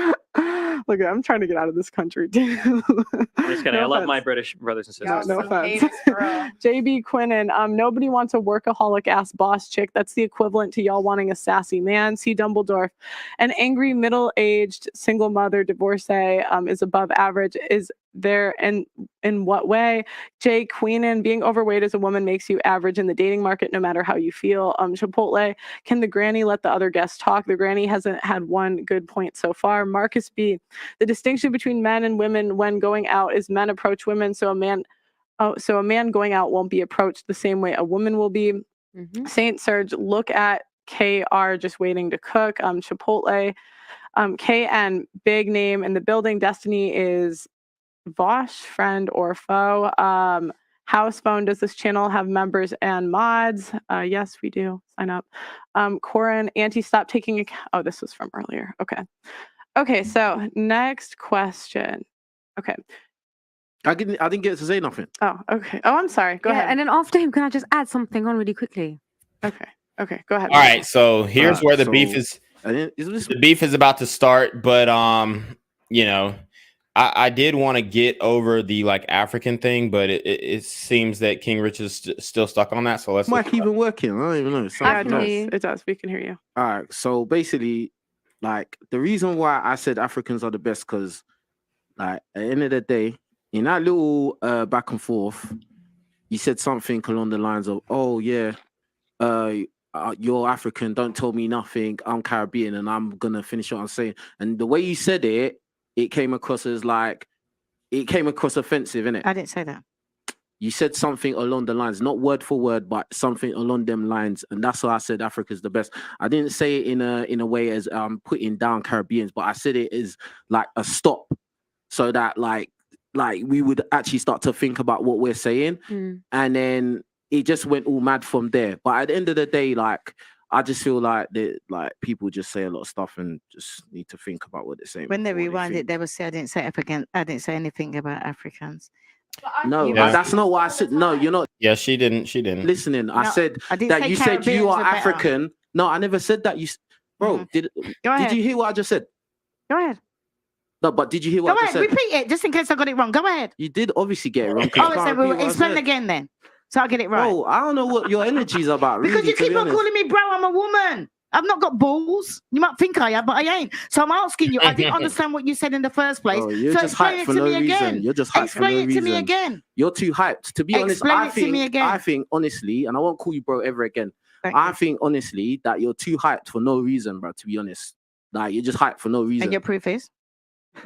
Look, I'm trying to get out of this country. I'm just kidding. I love my British brothers and sisters. No offense. JB Quinnen, nobody wants a workaholic ass boss chick. That's the equivalent to y'all wanting a sassy man. C. Dumbledore, an angry middle-aged single mother divorcee is above average. Is there and in what way? Jay Queenan, being overweight as a woman makes you average in the dating market no matter how you feel. Chipotle, can the granny let the other guests talk? The granny hasn't had one good point so far. Marcus B, the distinction between men and women when going out is men approach women, so a man going out won't be approached the same way a woman will be. Saint Serge, look at KR just waiting to cook. Chipotle, KN, big name in the building. Destiny is Vosh, friend or foe. House phone, does this channel have members and mods? Yes, we do. Sign up. Corin, Auntie, stop taking oh, this was from earlier. Okay, so next question. Okay. I didn't get to say nothing. Oh, okay. Oh, I'm sorry. Go ahead. And then after him, can I just add something on really quickly? Okay, go ahead. All right, so here's where the beef is. The beef is about to start, but you know, I did want to get over the like African thing, but it seems that King Richez is still stuck on that. So let's. Might even working. I don't even know. It does. We can hear you. All right. So basically, like the reason why I said Africans are the best, because like at the end of the day, in that little back and forth, you said something along the lines of, "Oh yeah, you're African. Don't tell me nothing. I'm Caribbean, and I'm gonna finish what I'm saying." And the way you said it, it came across as like, it came across offensive, innit? I didn't say that. You said something along the lines, not word for word, but something along them lines, and that's why I said Africa's the best. I didn't say it in a way as putting down Caribbeans, but I said it as like a stop, so that like we would actually start to think about what we're saying, and then it just went all mad from there. But at the end of the day, like I just feel like that, like people just say a lot of stuff and just need to think about what they're saying. When they rewind it, they will say, "I didn't say African. I didn't say anything about Africans." No, that's not what I said. No, you're not. Yeah, she didn't. Listening, No, I said I didn't that say you said you Caribbeans are were better. African. No, I never said that. Bro, did you hear what I just said? Go ahead. No, but did you hear what Go I just ahead. said? Repeat it, just in case I got it wrong. Go ahead. You did obviously get it wrong. Oh, so we'll explain again then. So I'll get it right. Bro, I don't know what your energy's about. Because really, you keep on calling me bro, I'm a woman. I've not got balls. You might think I have, but I ain't. So I'm asking you. I didn't understand what you said in the first place. Bro, you're so just explain hyped it for to no me reason. again. You're just hyped explain for no it reason. to me again. You're too hyped. To be honest, Explain it to me again. I think honestly, and I won't call you bro ever again. Thank I you. think honestly that you're too hyped for no reason, bro. To be honest, like you're just hyped for no reason. And your proof is?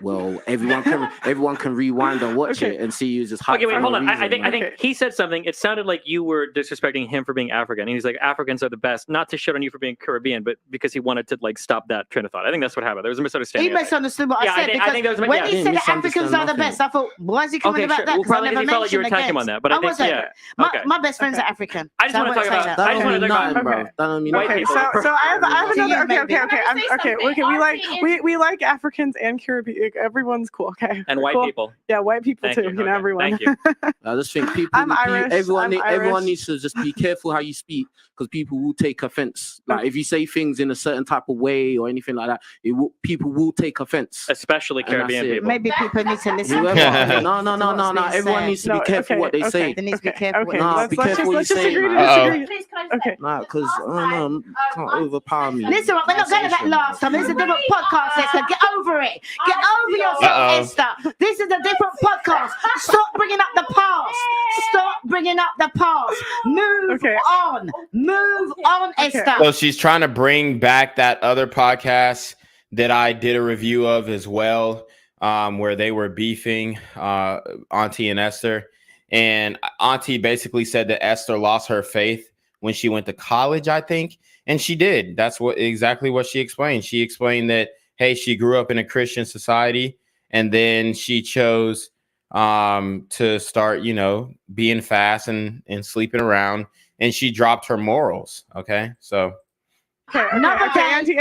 Well, everyone can rewind and watch it and see you just hyped. Okay, wait, for hold no on. reason, I think he said something. It sounded like you were disrespecting him for being African. And he's like, Africans are the best. Not to shit on you for being Caribbean, but because he wanted to like stop that train of thought. I think that's what happened. There was a misunderstanding. He misunderstood what I said. I think there was. When he said Africans are the best, I thought, why is he coming about that? Well, probably because he felt like you were attacking him on that. But I think, yeah. My best friends are African. I just want to talk about. I just want to talk about white people. So I have another. Okay. We like Africans and Caribbean. everyone's cool. Okay. And white cool. people. Yeah, white people Thank too. you. You know, Okay. everyone. Thank you. I just think people. I'm Irish. Everyone Irish. needs to just be careful how you speak because people will take offense. Like if you say things in a certain type of way or anything like that, people will take offense. Especially Caribbean people. Maybe people need to listen. No. Everyone needs to be careful what they say. They need to be careful. Be careful what you say. Okay. Nah, because can't overpower me. Listen, we're not going to that last time. This is a different podcast, Esther. Get over it. Get over yourself, Esther. This is a different podcast. Stop bringing up the past. Stop bringing up the past. Move on. Move on, Esther. So she's trying to bring back that other podcast that I did a review of as well, where they were beefing Auntie and Esther. And Auntie basically said that Esther lost her faith when she went to college, I think. And she did. That's exactly what she explained. She explained that, hey, she grew up in a Christian society and then she chose to start, being fast and sleeping around, and she dropped her morals. Okay. So. Auntie.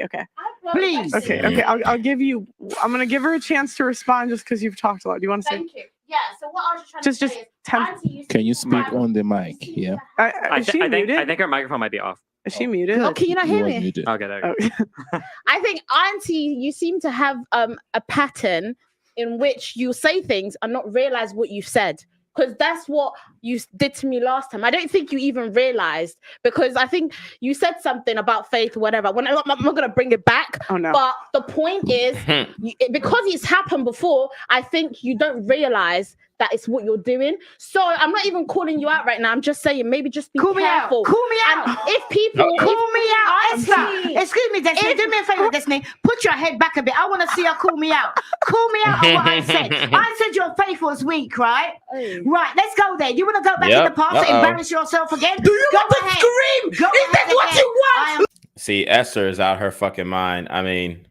Okay. Please. Okay. I'll give you. I'm gonna give her a chance to respond just because you've talked a lot. Do you want to say? Thank you. Yeah. So what I was just trying to say is, Can you speak on the mic? Yeah. Is she muted? I think her microphone might be off. Is she muted? Oh, can you not hear me? Okay. There you go. I think, Auntie, you seem to have a pattern in which you say things and not realize what you said. Because that's what you did to me last time. I don't think you even realized, because I think you said something about faith or whatever. I'm not going to bring it back. Oh, no. But the point is, because it's happened before, I think you don't realize that it's what you're doing. So I'm not even calling you out right now. I'm just saying, maybe just be careful. Call me out. And if people... Call me out, Esther. Excuse me, Destiny. Do me a favor, Destiny. Put your head back a bit. I want to see her call me out. Call me out on what I said. I said your faith was weak, right? Right, let's go there. You want to go back in the past and embarrass yourself again? Do you want to scream? Is that what you want? See, Esther is out her fucking mind. I mean,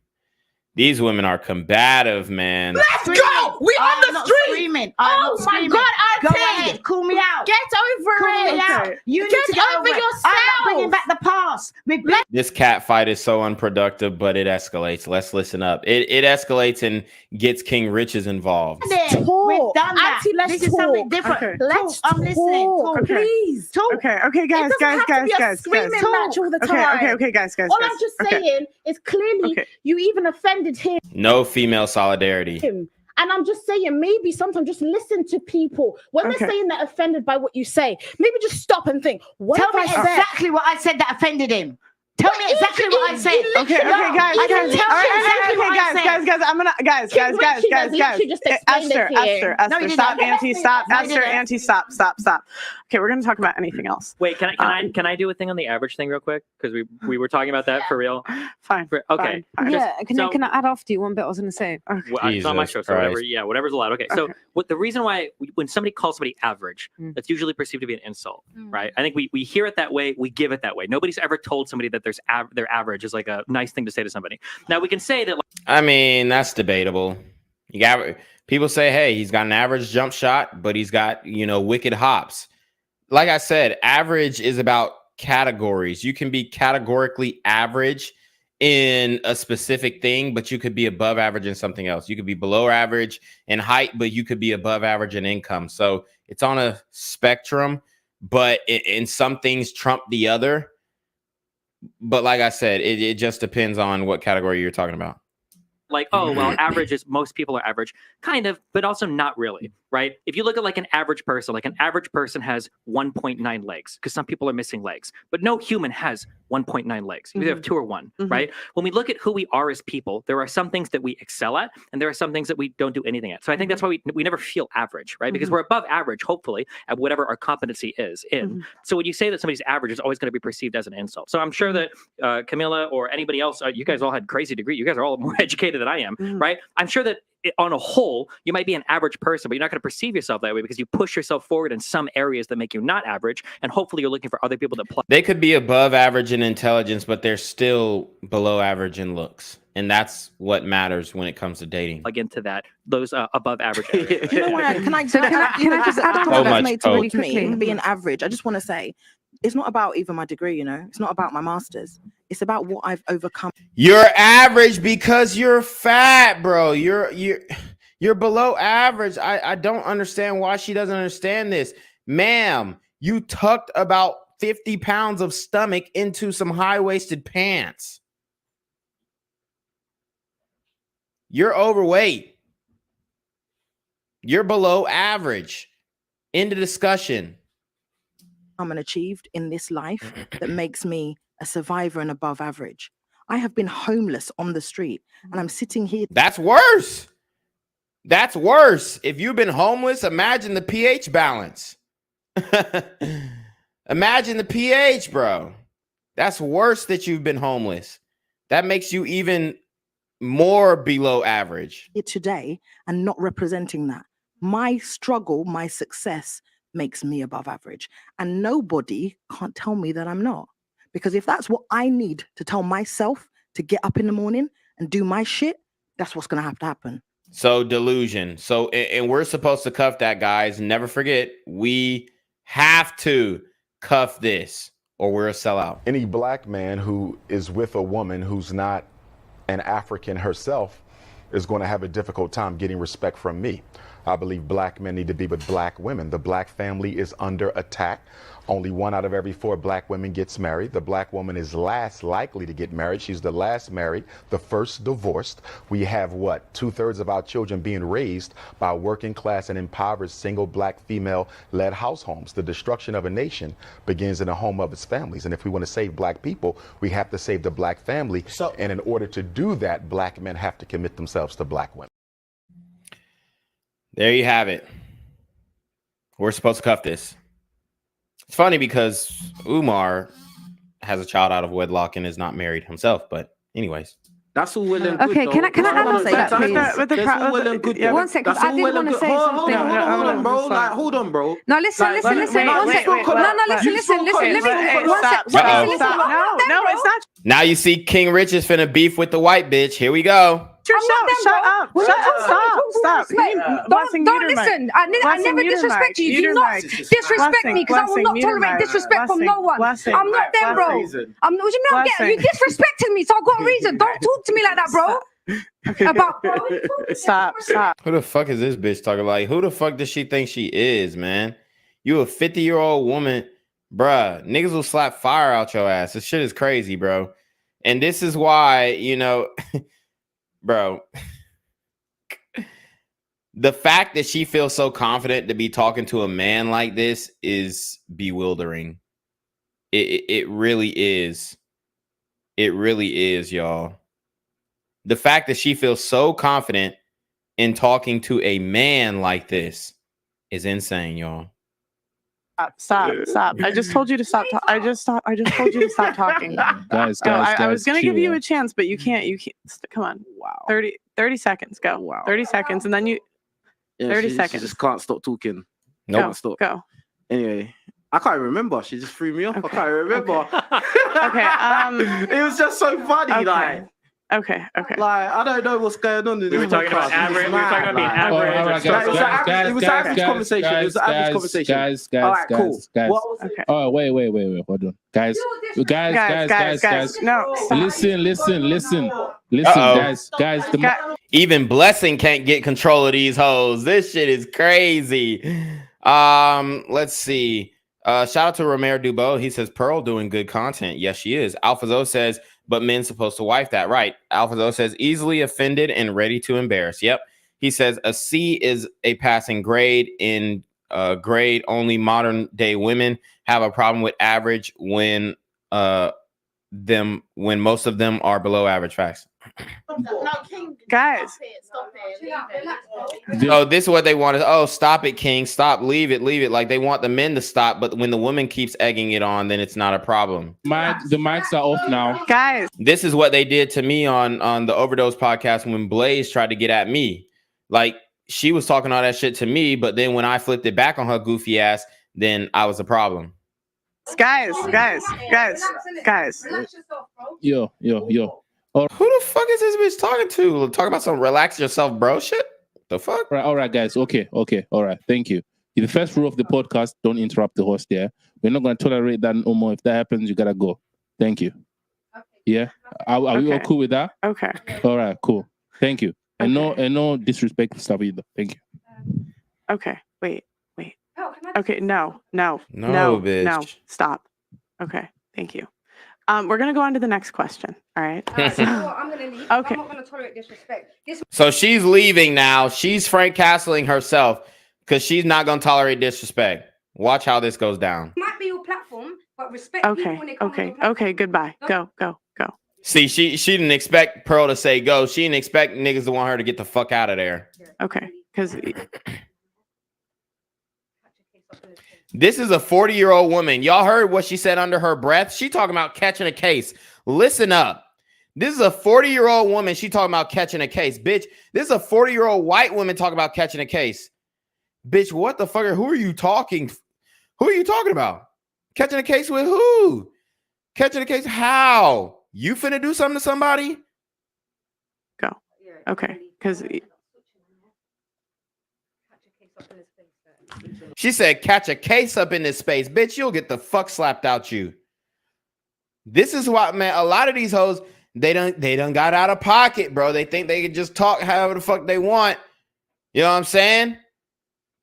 these women are combative, man. Let's go! We on the street! Screaming. Oh my God, Go Auntie! ahead. Call me out. Get over it! Out. You need to get over yourself! I'm not bringing back the past. This cat fight is so unproductive, but it escalates. Let's listen up. It escalates and gets King Richez involved. We've done that. Auntie, let's this is something different. Okay. Let's I'm listening. Talk. Please. Talk. Okay, guys. Screaming match all the time. Okay, guys. All I'm just saying is clearly you even offended him. No female solidarity. And I'm just saying, maybe sometimes just listen to people. When they're saying they're offended by what you say, maybe just stop and think, what Tell me have I said? exactly what I said that offended him. Tell me exactly what I said. Okay, guys. I'm gonna, guys. Esther, stop, Auntie, stop, Esther, Auntie, stop. Okay, we're gonna talk about anything else. Wait, can I do a thing on the average thing real quick? Because we were talking about that for real. Fine. Okay. Fine. Yeah. Can I add after you one bit I was gonna say? Well, it's not my show, so whatever's allowed. Okay. So the reason why when somebody calls somebody average, that's usually perceived to be an insult, right? I think we hear it that way, we give it that way. Nobody's ever told somebody that their average is like a nice thing to say to somebody. Now we can say that. I mean, that's debatable. You got people say, hey, he's got an average jump shot, but he's got, wicked hops. Like I said, average is about categories. You can be categorically average in a specific thing, but you could be above average in something else. You could be below average in height, but you could be above average in income. So it's on a spectrum, but in some things trump the other. But like I said, it just depends on what category you're talking about. Like, oh, well, average is most people are average, kind of, but also not really, right? If you look at like an average person has 1.9 legs because some people are missing legs, but no human has 1.9 legs. You either have 2 or 1, right? When we look at who we are as people, there are some things that we excel at, and there are some things that we don't do anything at. So I think that's why we never feel average, right? Because we're above average, hopefully, at whatever our competency is in. So when you say that somebody's average, it's always going to be perceived as an insult. So I'm sure that Camilla or anybody else, you guys all had crazy degree. You guys are all more educated than I am, right? I'm sure that on a whole, you might be an average person, but you're not going to perceive yourself that way because you push yourself forward in some areas that make you not average. And hopefully you're looking for other people to plug. They could be above average in intelligence, but they're still below average in looks. And that's what matters when it comes to dating. Plug into that, those above average areas. You know what? Can I just add on that's made towards me being average? I just want to say, it's not about even my degree, it's not about my master's. It's about what I've overcome. You're average because you're fat, bro. You're below average. I don't understand why she doesn't understand this. Ma'am, you tucked about 50 pounds of stomach into some high-waisted pants. You're overweight. You're below average. End of discussion. I'm achieved in this life that makes me a survivor and above average. I have been homeless on the street and I'm sitting here. That's worse. That's worse. If you've been homeless, imagine the pH balance. Imagine the pH, bro. That's worse that you've been homeless. That makes you even more below average. Here today and not representing that. My struggle, my success makes me above average. And nobody can't tell me that I'm not. Because if that's what I need to tell myself to get up in the morning and do my shit, that's what's going to have to happen. So delusion. So, and we're supposed to cuff that, guys. Never forget, we have to cuff this or we're a sellout. Any black man who is with a woman who's not an African herself is going to have a difficult time getting respect from me. I believe black men need to be with black women. The black family is under attack. Only 1 out of every 4 black women gets married. The black woman is last likely to get married. She's the last married, the first divorced. We have what? 2/3 of our children being raised by working class and impoverished single black female-led households. The destruction of a nation begins in the home of its families. And if we want to save black people, we have to save the black family. And in order to do that, black men have to commit themselves to black women. There you have it. We're supposed to cuff this. It's funny because Umar has a child out of wedlock and is not married himself. But anyways. That's all well and good. Okay, can I say that, please? One second, I did want to say something. Hold on, bro. Like, hold on, bro. No, listen. One second. Listen. Let me. One second. No, it's not. Now you see King Richez finna beef with the white bitch. Here we go. Shut up. Stop. Don't listen. I never disrespect you. Do not disrespect me because I will not tolerate disrespect from no one. I'm not them, bro. What do you mean? You disrespected me, so I've got a reason. Don't talk to me like that, bro. Stop. Who the fuck is this bitch talking like? Who the fuck does she think she is, man? You a 50-year-old woman, bruh. Niggas will slap fire out your ass. This shit is crazy, bro. And this is why, you know, bro, the fact that she feels so confident to be talking to a man like this is bewildering. It really is. It really is, y'all. The fact that she feels so confident in talking to a man like this is insane, y'all. Stop. I just told you to stop. I just told you to stop talking. Guys, I was going to give you a chance, but you can't. Come on. Wow. 30 seconds. Go. Wow. 30 seconds. And then you... 30 seconds. She just can't stop talking. Nope. Stop. Go. Anyway, I can't remember. She just threw me off. Okay. I can't remember. Okay. It was just so funny. Okay. Like, Okay. like, I don't know what's going on. We were talking about average. We were talking about being average. It was an average conversation. It was an average conversation. Guys. All right, cool. Okay. Oh, wait. Hold on. Guys. No. Stop. Listen, guys. Even Blessing can't get control of these hoes. This shit is crazy. Let's see. Shout out to Romero Dubois. He says Pearl doing good content. Yes, she is. Alphazo says, but men's supposed to wife that. Right. Alphazo says easily offended and ready to embarrass. Yep. He says a C is a passing grade. In grade only modern day women have a problem with average when most of them are below average. Facts. Guys. Oh, this is what they want. Oh, stop it, King. Stop. Leave it. Like they want the men to stop, but when the woman keeps egging it on, then it's not a problem. The mics are off now. Guys. This is what they did to me on the Overdose podcast when Blaze tried to get at me. Like she was talking all that shit to me, but then when I flipped it back on her goofy ass, then I was a problem. Guys. Yo. Who the fuck is this bitch talking to? Talk about some relax yourself, bro shit. The fuck? All right, guys. Okay. All right. Thank you. The first rule of the podcast, don't interrupt the host there. We're not going to tolerate that no more. If that happens, you got to go. Thank you. Yeah. Are we all Okay. cool with that? Okay. All right, cool. Thank you. And no disrespect stuff either. Thank you. Okay. Wait. Okay. No. No, bitch. No. Stop. Okay. Thank you. We're gonna go on to the next question. All right. So I'm gonna leave. Okay. I'm not gonna tolerate disrespect. So she's leaving now. She's Frank Castling herself because she's not gonna tolerate disrespect. Watch how this goes down. Might be your platform, but respect people Okay. when they come on your Okay. platform. Okay. Goodbye. Go. See, she didn't expect Pearl to say go. She didn't expect niggas to want her to get the fuck out of there. Okay. Because This is a 40-year-old woman. Y'all heard what she said under her breath? She talking about catching a case. Listen up. This is a 40-year-old woman. She talking about catching a case. Bitch, this is a 40-year-old white woman talking about catching a case. Bitch, what the fuck? Who are you talking? Who are you talking about? Catching a case with who? Catching a case? How? You finna do something to somebody? go. Okay. Because She said, catch a case up in this space. Bitch, you'll get the fuck slapped out you. This is why, man, a lot of these hoes, they done got out of pocket, bro. They think they can just talk however the fuck they want. You know what I'm saying?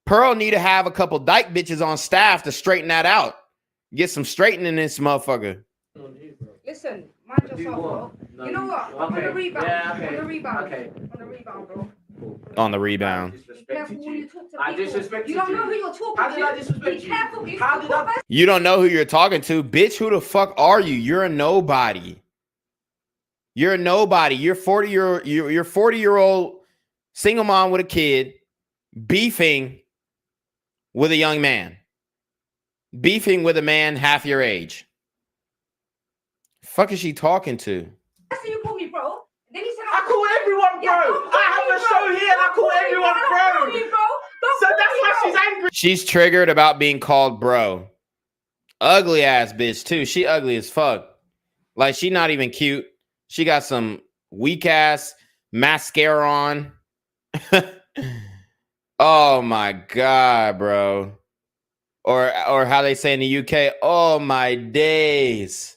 Pearl need to have a couple dyke bitches on staff to straighten that out. Get some straightening in this motherfucker. Listen, mind yourself, bro. You know what? On the rebound. Yeah, okay. On the rebound. Okay. On the rebound, bro. On the rebound. Be careful when you talk to I people. disrespected You don't you. know who you're talking How to. did I disrespect Be you? careful. If How did I? You don't know who you're talking to. Bitch, who the fuck are you? You're a nobody. You're a nobody. You're 40-year-old single mom with a kid beefing with a young man. Beefing with a man half your age. Fuck is she talking to? That's who you call me, bro. And then he said, I call everyone bro. I have a show here and I call everyone bro. So that's why she's angry. She's triggered about being called bro. Ugly ass bitch too. She ugly as fuck. Like she not even cute. She got some weak ass mascara on. Oh my god, bro. Or how they say in the UK, oh my days.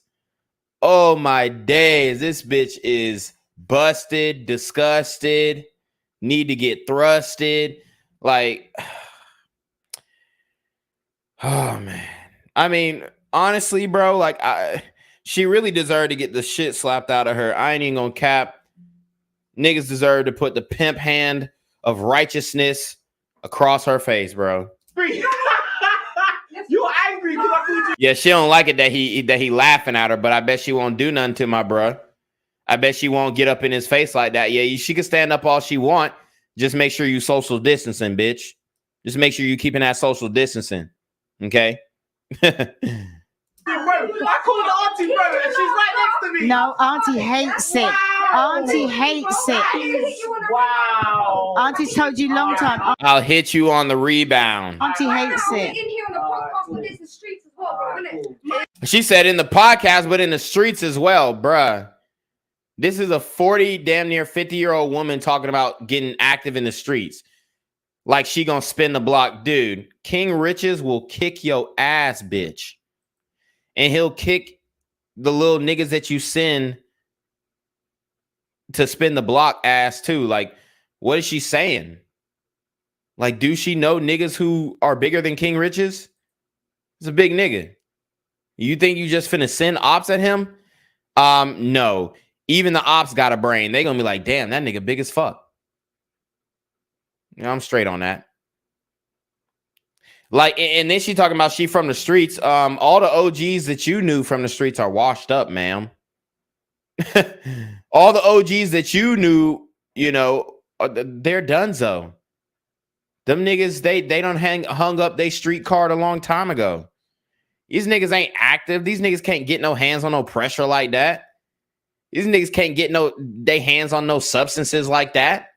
Oh my days. This bitch is busted, disgusted, need to get thrusted. Like, oh man. I mean, honestly, bro, like she really deserved to get the shit slapped out of her. I ain't even gonna cap. Niggas deserve to put the pimp hand of righteousness across her face, bro. You're angry because I called you. Yeah, she don't like it that he laughing at her, but I bet she won't do nothing to my bro. I bet she won't get up in his face like that. Yeah, she can stand up all she want. Just make sure you social distancing, bitch. Just make sure you keeping that social distancing. Okay? Bro, I called the auntie bro and she's right next to me. No, auntie hates it. Auntie hates it. Wow. Auntie's told you long time. I'll hit you on the rebound. Auntie hates in it. here on the podcast, but it's the streets as well, bro, innit? She said in the podcast, but in the streets as well, bruh. This is a 40, damn near 50-year-old woman talking about getting active in the streets. Like she gonna spin the block. Dude, King Richez will kick your ass, bitch. And he'll kick the little niggas that you send to spin the block ass too. Like, what is she saying? Like, do she know niggas who are bigger than King Richez? He's a big nigga. You think you just finna send ops at him? No. Even the ops got a brain. They gonna be like, damn, that nigga big as fuck. You know, I'm straight on that. Like, and then she talking about she from the streets. All the OGs that you knew from the streets are washed up, ma'am. All the OGs that you knew, you know, they're donezo. Them niggas, they done hung up their street card a long time ago. These niggas ain't active. These niggas can't get no hands on no pressure like that. These niggas can't get they hands on no substances like that.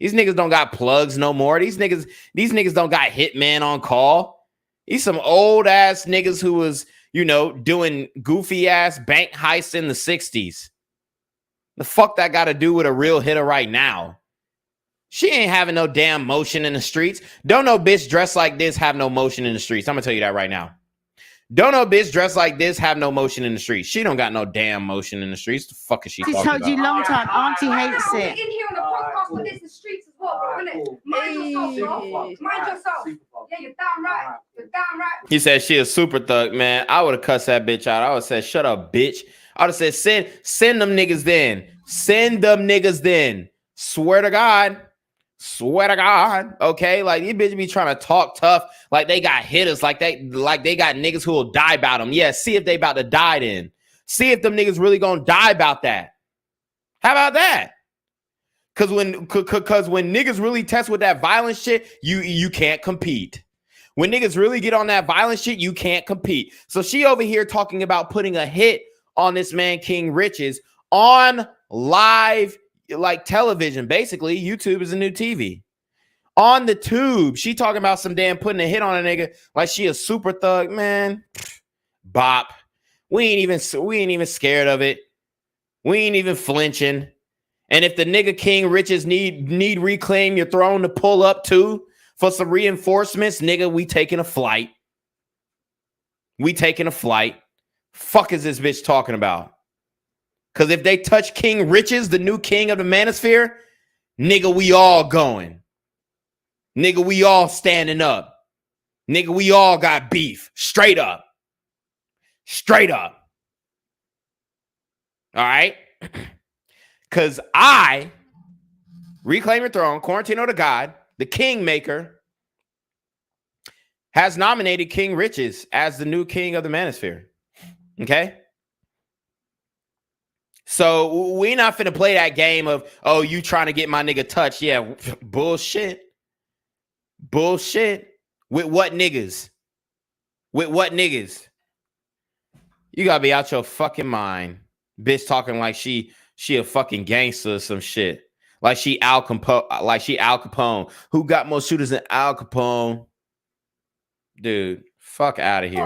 These niggas don't got plugs no more. These niggas don't got hitmen on call. These some old ass niggas who was, you know, doing goofy ass bank heists in the 60s. The fuck that got to do with a real hitter right now? She ain't having no damn motion in the streets. Don't no bitch dressed like this have no motion in the streets. I'm gonna tell you that right now. Don't no bitch dressed like this have no motion in the streets. She don't got no damn motion in the streets. The fuck is she talking told about? you long time. Auntie hates We're it. in here on the podcast, but this is streets as well, bro, innit? Mind yourself, bro. Mind yourself. Yeah, you're damn right. You're damn right. He said she a super thug, man. I would have cussed that bitch out. I would have said, shut up, bitch. I would have said, send them niggas then. Send them niggas then. Swear to God. Swear to God. Okay? Like, these bitches be trying to talk tough. Like they got hitters. Like they got niggas who will die about them. Yeah, see if they about to die then. See if them niggas really gonna die about that. How about that? Cause when niggas really test with that violent shit, you can't compete. When niggas really get on that violent shit, you can't compete. So she over here talking about putting a hit on this man, King Richez, on live like television. Basically, YouTube is a new TV. On the tube, she talking about some damn putting a hit on a nigga like she a super thug, man. Bop. We ain't even scared of it. We ain't even flinching. And if the nigga King Richez need reclaim your throne to pull up to for some reinforcements, nigga, we taking a flight. We taking a flight. Fuck is this bitch talking about? Because if they touch King Richez, the new king of the Manosphere, nigga, we all going. Nigga, we all standing up. Nigga, we all got beef. Straight up. Straight up. All right? Because I, Reclaim Your Throne, Quarantino to God, the Kingmaker, has nominated King Richez as the new king of the Manosphere. Okay? So we not finna play that game of, oh, you trying to get my nigga touched. Yeah, bullshit. Bullshit. With what niggas? With what niggas? You gotta be out your fucking mind. Bitch talking like she a fucking gangster or some shit. Like she Al Capone. Who got more shooters than Al Capone? Dude, fuck out of here.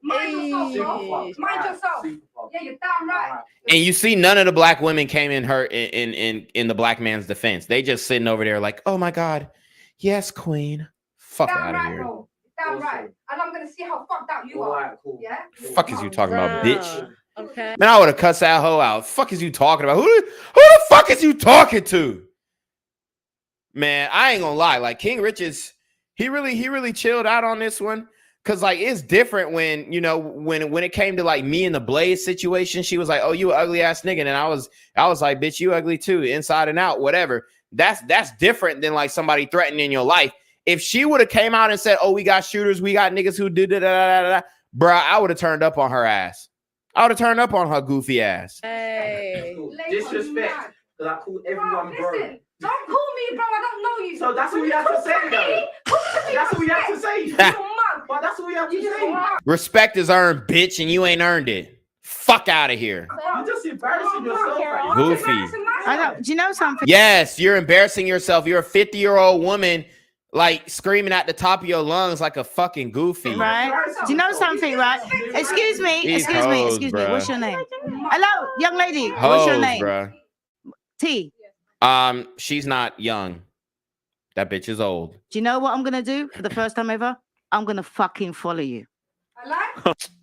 Mind yourself. Yeah, you're damn right. And you see, none of the black women came in the black man's defense. They just sitting over there like, oh my God, yes, queen. Fuck out of here. Bro. Damn right. And I'm gonna see how fucked out you are. Yeah. Fuck is you talking about, bitch? Okay. Man, I would have cussed that hoe out. Fuck is you talking about? Who the fuck is you talking to? Man, I ain't gonna lie. Like King Richez, he really chilled out on this one. Cause like it's different when, you know, when it came to like me and the Blaze situation, she was like, oh, you ugly ass nigga. And I was like, bitch, you ugly too, inside and out, whatever. That's different than like somebody threatening your life. If she would have came out and said, oh, we got shooters, we got niggas who do da, bruh, I would have turned up on her ass. I would have turned up on her goofy ass. Hey. Disrespect. Because I call everyone bro. Listen, don't call me bro, I don't know you. So that's what we have to say, though. That's what we have to say. But that's what we have to say. Respect is earned, bitch, and you ain't earned it. Fuck out of here. You're just embarrassing yourself. Goofy. I don't. Do you know something? Yes, you're embarrassing yourself. You're a 50-year-old woman, like screaming at the top of your lungs like a fucking goofy. Right? Do you know something, right? Excuse me. Excuse me. What's your name? Hello, young lady. What's your name? Bruh. T. She's not young. That bitch is old. Do you know what I'm gonna do for the first time ever? I'm gonna fucking follow you.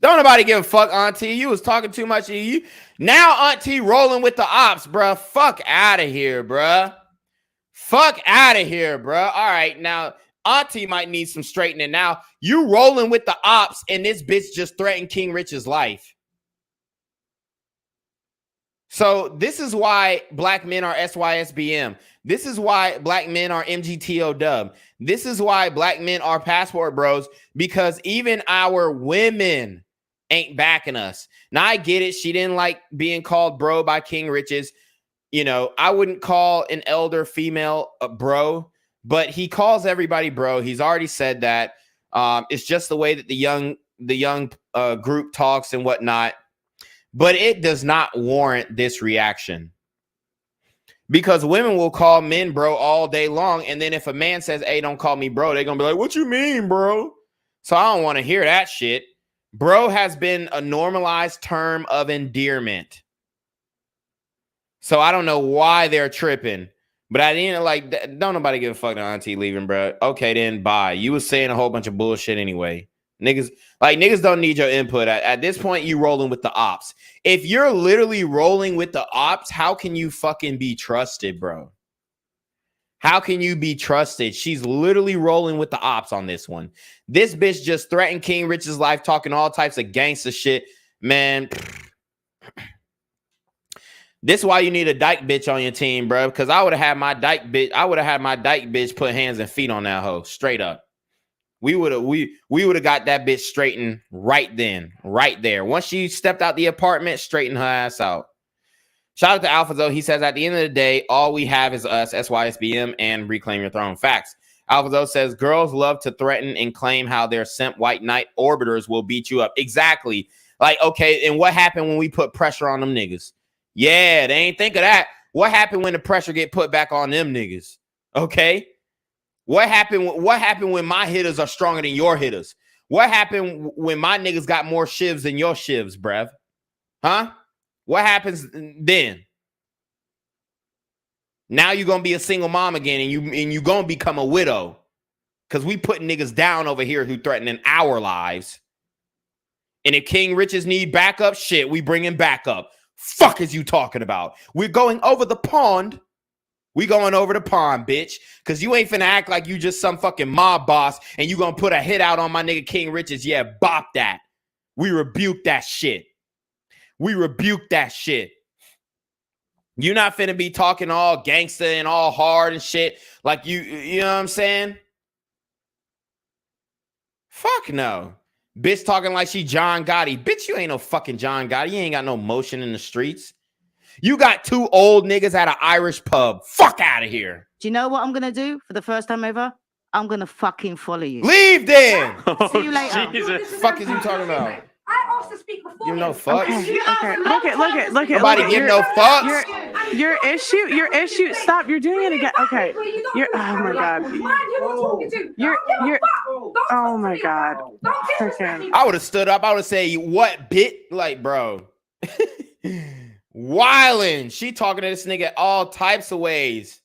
Don't nobody give a fuck, Auntie. You was talking too much. Now Auntie rolling with the ops, bruh. Fuck out of here, bruh. Fuck out of here, bruh. All right, now Auntie might need some straightening. Now you rolling with the ops, and this bitch just threatened King Rich's life. So this is why black men are SYSBM. This is why black men are MGTO dub. This is why black men are passport bros, because even our women ain't backing us. Now I get it. She didn't like being called bro by King Richez. You know, I wouldn't call an elder female a bro, but he calls everybody bro. He's already said that. It's just the way that the young group talks and whatnot. But it does not warrant this reaction, because women will call men bro all day long. And then if a man says, hey, don't call me bro, they're going to be like, what you mean, bro? So I don't want to hear that shit. Bro has been a normalized term of endearment. So I don't know why they're tripping. But at the end, like, don't nobody give a fuck to Auntie leaving, bro. Okay, then bye. You was saying a whole bunch of bullshit anyway. Niggas don't need your input. At this point, you rolling with the ops. If you're literally rolling with the ops, how can you fucking be trusted, bro? How can you be trusted? She's literally rolling with the ops on this one. This bitch just threatened King Rich's life, talking all types of gangster shit. Man, this is why you need a dyke bitch on your team, bro. Because I would have had my dyke bitch put hands and feet on that hoe straight up. We would have got that bitch straightened right then, right there. Once she stepped out the apartment, straighten her ass out. Shout out to Alpha though. He says at the end of the day, all we have is us, SYSBM, and Reclaim Your Throne. Facts. Alpha though says girls love to threaten and claim how their simp white knight orbiters will beat you up. Exactly. Like, okay, and what happened when we put pressure on them niggas? Yeah, they ain't think of that. What happened when the pressure get put back on them niggas? Okay. What happened when my hitters are stronger than your hitters? What happened when my niggas got more shivs than your shivs, bruv? Huh? What happens then? Now you're gonna be a single mom again, and you gonna become a widow. Cause we putting niggas down over here who threatening our lives. And if King Richez need backup, shit, we bringing backup. Fuck is you talking about? We're going over the pond. We going over the pond, bitch. Cause you ain't finna act like you just some fucking mob boss and you gonna put a hit out on my nigga King Richez. Yeah, bop that. We rebuke that shit. We rebuke that shit. You're not finna be talking all gangster and all hard and shit. Like you know what I'm saying? Fuck no. Bitch talking like she John Gotti. Bitch, you ain't no fucking John Gotti. You ain't got no motion in the streets. You got two old niggas at an Irish pub. Fuck out of here. Do you know what I'm going to do for the first time ever? I'm going to fucking follow you. Leave then. See you later. Jesus. Fuck is you talking about? I asked to speak before. Give no fucks. Okay. Look at. Nobody give no fucks. Your issue. Stop. You're doing it again. Okay. Oh my god. Oh my god. Freaking. I would have stood up. I would say, what bit? Like, bro. Wildin'. She talking to this nigga all types of ways.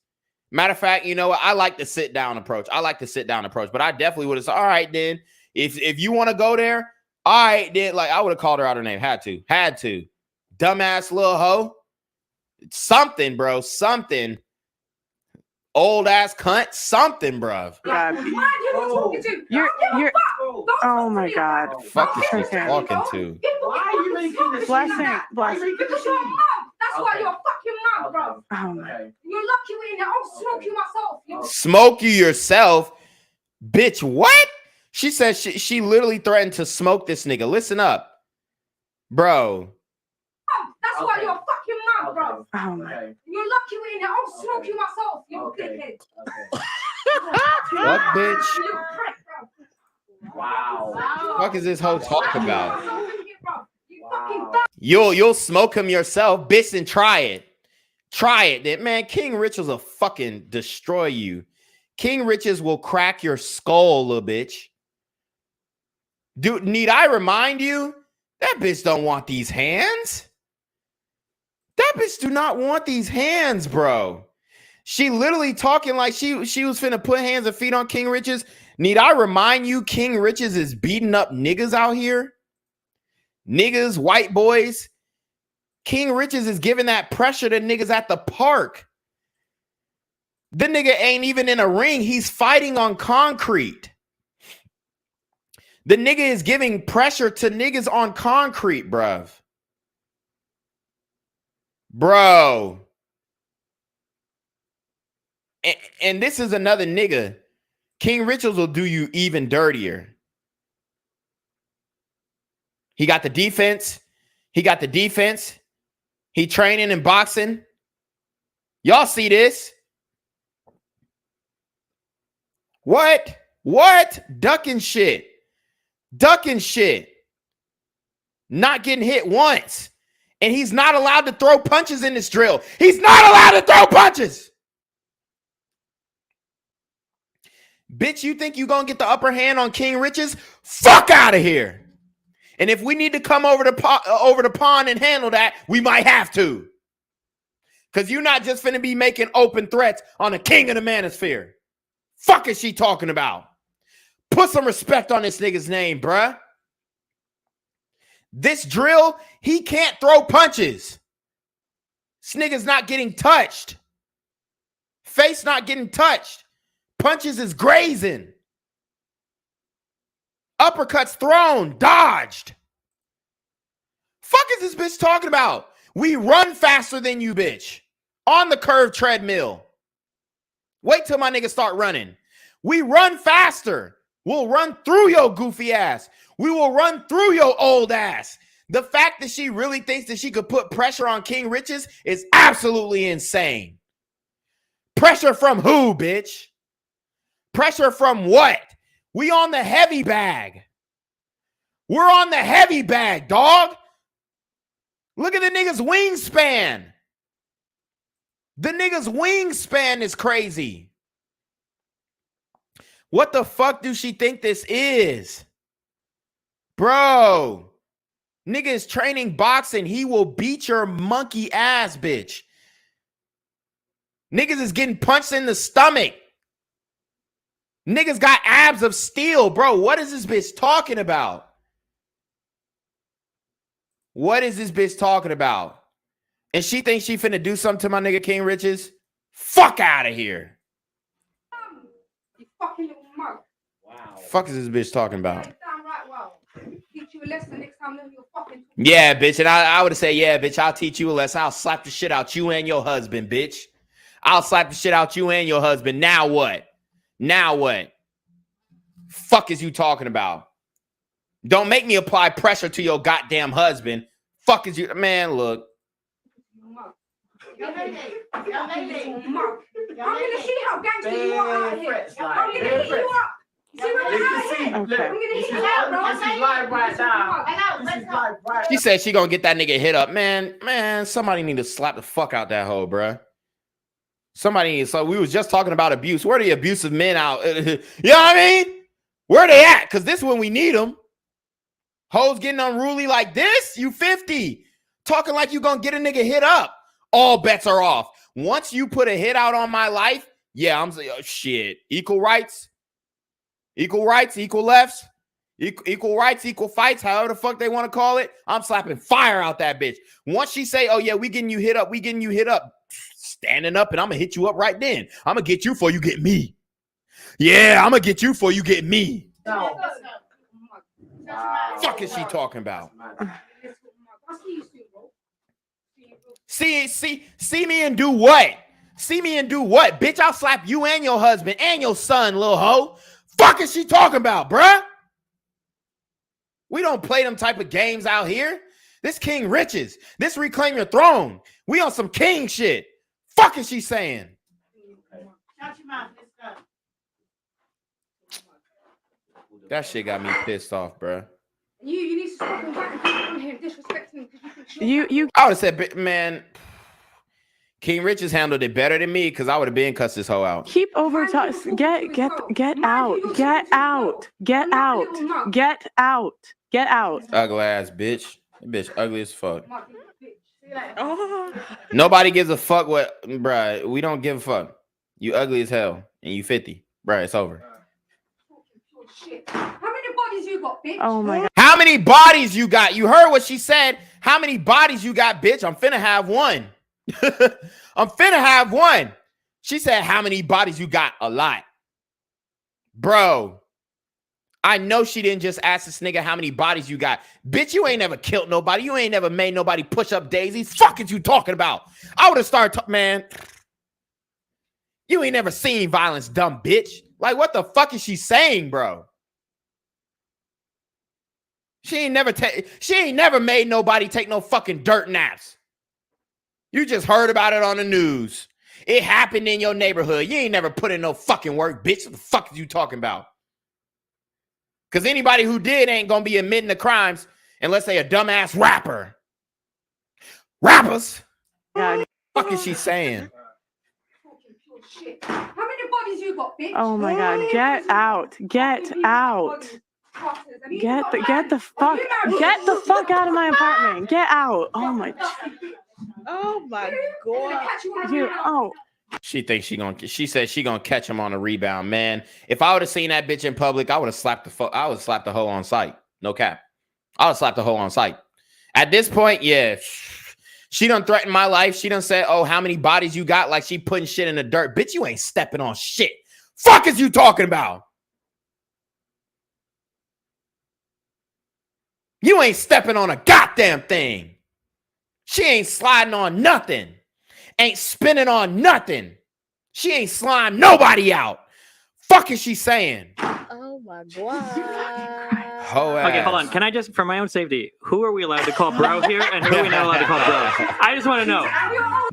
Matter of fact, you know what? I like the sit down approach. But I definitely would have said, all right, then. If you want to go there, all right, then. Like, I would have called her out her name. Had to. Dumbass little hoe. Something, bro. Something. Old ass cunt. Something, bro. You're oh my god. Fuck is she talking to? Why are you making Blessing. Because you're a mom. That's why you're a fucking mom, bro. Oh my. You're lucky we're in there. I'll smoke you myself. Smoke you yourself? Bitch, what? She said she literally threatened to smoke this nigga. Listen up. Bro. That's why you're a fucking mom, bro. Oh my. You're lucky we're in there. I'll smoke you myself. You dickhead. What, bitch? You prick, bro. Wow. What is this hoe talking about? Wow. You'll smoke him yourself, bitch, and try it. Try it. That man, King Richez will fucking destroy you. King Richez will crack your skull, little bitch. Dude, need I remind you? That bitch don't want these hands. That bitch do not want these hands, bro. She literally talking like she was finna put hands and feet on King Richez. Need I remind you, King Richez is beating up niggas out here? Niggas, white boys. King Richez is giving that pressure to niggas at the park. The nigga ain't even in a ring. He's fighting on concrete. The nigga is giving pressure to niggas on concrete, bruv. Bro. And this is another nigga. King Richez will do you even dirtier. He got the defense. He training and boxing. Y'all see this? What? Ducking shit. Not getting hit once. And he's not allowed to throw punches in this drill. He's not allowed to throw punches. Bitch, you think you gonna get the upper hand on King Richez? Fuck out of here. And if we need to come over the pond and handle that, we might have to. Because you're not just finna be making open threats on the king of the Manosphere. Fuck is she talking about? Put some respect on this nigga's name, bruh. This drill, he can't throw punches. This nigga's not getting touched. Face not getting touched. Punches is grazing. Uppercuts thrown, dodged. Fuck is this bitch talking about? We run faster than you, bitch. On the curved treadmill. Wait till my niggas start running. We run faster. We'll run through your goofy ass. We will run through your old ass. The fact that she really thinks that she could put pressure on King Richez is absolutely insane. Pressure from who, bitch? Pressure from what? We on the heavy bag. We're on the heavy bag, dog. Look at the nigga's wingspan. The nigga's wingspan is crazy. What the fuck do she think this is? Bro, nigga is training boxing. He will beat your monkey ass, bitch. Niggas is getting punched in the stomach. Niggas got abs of steel, bro. What is this bitch talking about? What is this bitch talking about? And she thinks she finna do something to my nigga King Richez? Fuck out of here. You fucking little mug. Wow. Fuck is this bitch talking about? Damn right, well. Teach you a lesson next time you're fucking. Yeah, bitch. And I would have said, yeah, bitch, I'll teach you a lesson. I'll slap the shit out you and your husband, bitch. I'll slap the shit out you and your husband. Now what? Now what? Fuck is you talking about? Don't make me apply pressure to your goddamn husband. Fuck is you, man, look. I'm gonna see how gangster you are out here. I'm gonna hit you up. See what I'm saying? I'm gonna hit you up, bro. This is live right now. She said she gonna get that nigga hit up. Man, somebody need to slap the fuck out that hoe, bruh. Somebody, so we was just talking about abuse. Where are the abusive men out? You know what I mean? Where they at? Because this is when we need them. Hoes getting unruly like this? You 50. Talking like you gonna get a nigga hit up. All bets are off. Once you put a hit out on my life, yeah, I'm saying, oh, shit. Equal rights, equal lefts, equal rights, equal fights, however the fuck they want to call it. I'm slapping fire out that bitch. Once she say, oh yeah, we getting you hit up, standing up and I'm gonna hit you up right then. I'm gonna get you before you get me. Yeah, I'm gonna get you before you get me. No. Fuck is she talking about? See me and do what? See me and do what? Bitch, I'll slap you and your husband and your son, little hoe. Fuck is she talking about, bruh? We don't play them type of games out here. This King Richez. This Reclaim Your Throne. We on some king shit. Fuck is she saying? That shit got me pissed off, bruh. You need to stop on here disrespecting because you I would have said, man, King Richez handled it better than me because I would have been cussed this hoe out. keep over get out. Ugly ass bitch. That bitch ugly as fuck. Nobody gives a fuck what, bruh. We don't give a fuck. You ugly as hell and you 50. Bruh, it's over. How many bodies you got, bitch? Oh my god. How many bodies you got? You heard what she said. How many bodies you got, bitch? I'm finna have one. I'm finna have one. She said, how many bodies you got? A lot. Bro, I know she didn't just ask this nigga how many bodies you got. Bitch, you ain't never killed nobody. You ain't never made nobody push up daisies. Fuck is you talking about? I would have started, man. You ain't never seen violence, dumb bitch. Like, what the fuck is she saying, bro? She ain't never made nobody take no fucking dirt naps. You just heard about it on the news. It happened in your neighborhood. You ain't never put in no fucking work, bitch. What the fuck is you talking about? Because anybody who did ain't gonna be admitting the crimes unless they a dumbass rapper. Rappers? God. What the fuck is she saying? How many bodies you got, bitch? Oh my god. Get out. Get the fuck out of my apartment. Get out. Oh my god. She thinks she said she gonna catch him on a rebound, man. If I would have seen that bitch in public, I would have slapped the hoe on sight. No cap. I would have slapped the hoe on sight. At this point, yeah. She done threatened my life. She done said, oh, how many bodies you got? Like she putting shit in the dirt. Bitch, you ain't stepping on shit. Fuck is you talking about? You ain't stepping on a goddamn thing. She ain't sliding on nothing. Ain't spinning on nothing. She ain't slime nobody out. Fuck is she saying? Oh my god. Okay, hold on. Can I just, for my own safety, who are we allowed to call bro here, and who are we not allowed to call bro? I just want to know.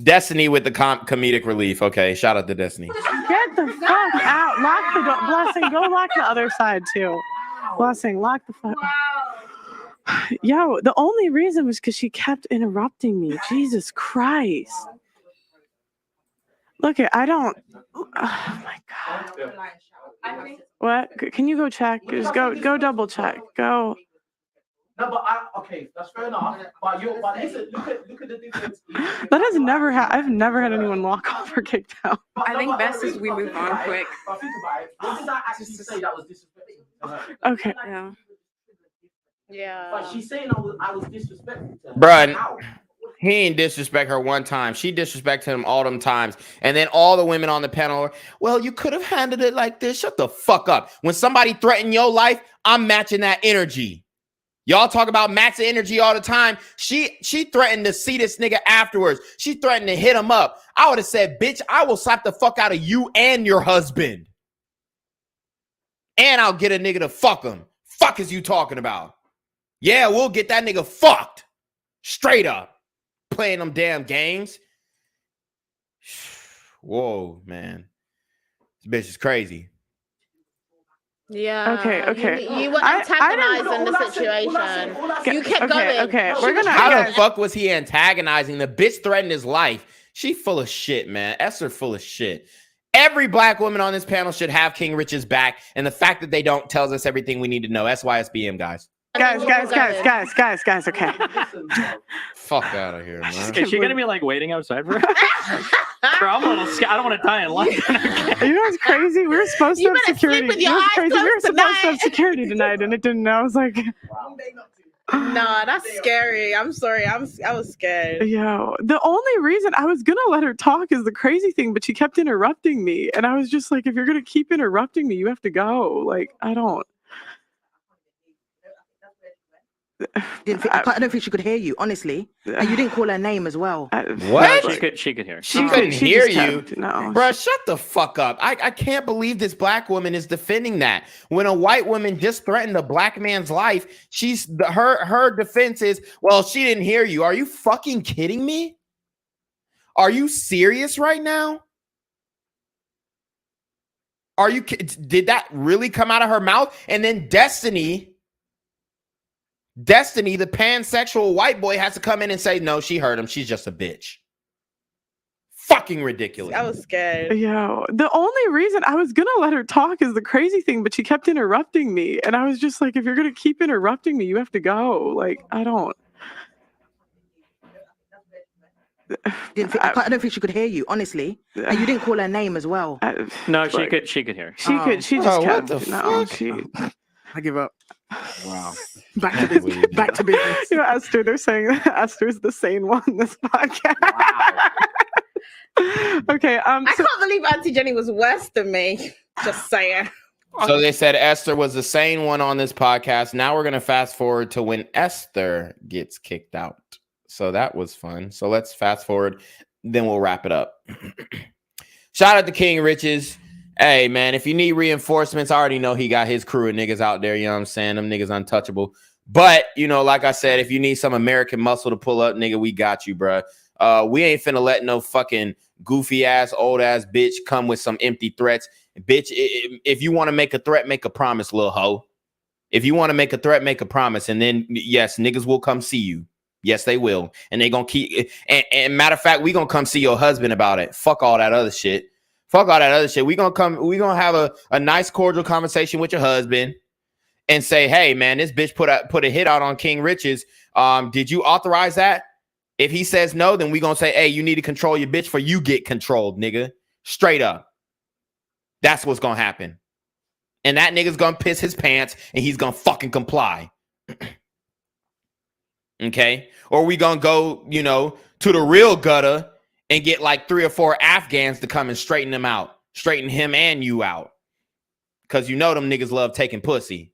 Destiny with the comedic relief. Okay, shout out to Destiny. Get the fuck out. Lock the door. Blessing, go lock the other side too. Blessing, lock the fuck. Yo, the only reason was because she kept interrupting me. Jesus Christ. Look, I don't. Oh my god. What? Can you go check? Just go double check. Go. No, but okay, that's fair enough. But listen, look at the difference. That has never I've never had anyone walk off or kicked out. I think best is we move on quick. But think about it. What did I actually say that was disrespectful? Okay. Yeah. Yeah. But she's saying I was disrespectful to her. Bruh, he ain't disrespect her one time. She disrespected him all them times. And then all the women on the panel are, well, you could have handled it like this. Shut the fuck up. When somebody threatened your life, I'm matching that energy. Y'all talk about matching energy all the time. She threatened to see this nigga afterwards. She threatened to hit him up. I would have said, bitch, I will slap the fuck out of you and your husband. And I'll get a nigga to fuck him. Fuck is you talking about? Yeah, we'll get that nigga fucked. Straight up. Playing them damn games. Whoa, man. This bitch is crazy. Yeah. Okay. You were antagonizing the situation. You kept going. Okay. We're gonna. How the fuck was he antagonizing? The bitch threatened his life. She full of shit, man. Esther full of shit. Every black woman on this panel should have King Richez back. And the fact that they don't tells us everything we need to know. SYSBM, guys. Guys, okay. Fuck out of here, man. Is she gonna be like waiting outside for her? Bro, I'm a little scared. I don't want to die in line. You know what's crazy? We were supposed to have security. We were supposed to have security tonight, and it didn't. I was like, nah, that's scary. I'm sorry. I was scared. Yo, the only reason I was gonna let her talk is the crazy thing, but she kept interrupting me, and I was just like, if you're gonna keep interrupting me, you have to go. Like, I don't. I don't think she could hear you, honestly. And you didn't call her name as well. What? She could hear. She couldn't hear you. No. Bro, shut the fuck up. I can't believe this black woman is defending that. When a white woman just threatened a black man's life, her defense is, well, she didn't hear you. Are you fucking kidding me? Are you serious right now? Did that really come out of her mouth? And then Destiny, the pansexual white boy, has to come in and say, no, she heard him. She's just a bitch. Fucking ridiculous. I was scared. Yo, the only reason I was gonna let her talk is the crazy thing, but she kept interrupting me. And I was just like, if you're gonna keep interrupting me, you have to go. Like, I don't. I don't think she could hear you, honestly. And you didn't call her name as well. No, she could hear. She could. She just kept. What the No, fuck? I give up. Wow. Back to business. Back to business. You know, Esther, they're saying that Esther's the sane one in this podcast. Wow. Okay. I can't believe Auntie Jenny was worse than me. Just saying. So they said Esther was the sane one on this podcast. Now we're going to fast forward to when Esther gets kicked out. So that was fun. So let's fast forward. Then we'll wrap it up. Shout out to King Richez. Hey, man, if you need reinforcements, I already know he got his crew of niggas out there. You know what I'm saying? Them niggas untouchable. But, you know, like I said, if you need some American muscle to pull up, nigga, we got you, bro. We ain't finna let no fucking goofy ass, old ass bitch come with some empty threats. Bitch, if you want to make a threat, make a promise, little hoe. If you want to make a threat, make a promise. And then, yes, niggas will come see you. Yes, they will. And they gonna keep. And matter of fact, we gonna come see your husband about it. Fuck all that other shit. Fuck all that other shit. We gonna have a nice cordial conversation with your husband and say, hey man, this bitch put a hit out on King Richez. Did you authorize that? If he says no, then we gonna say, hey, you need to control your bitch for you get controlled, nigga. Straight up. That's what's gonna happen. And that nigga's gonna piss his pants and he's gonna fucking comply. Okay? Or we gonna go, you know, to the real gutter and get like 3 or 4 Afghans to come and straighten them out. Straighten him and you out. Because you know them niggas love taking pussy.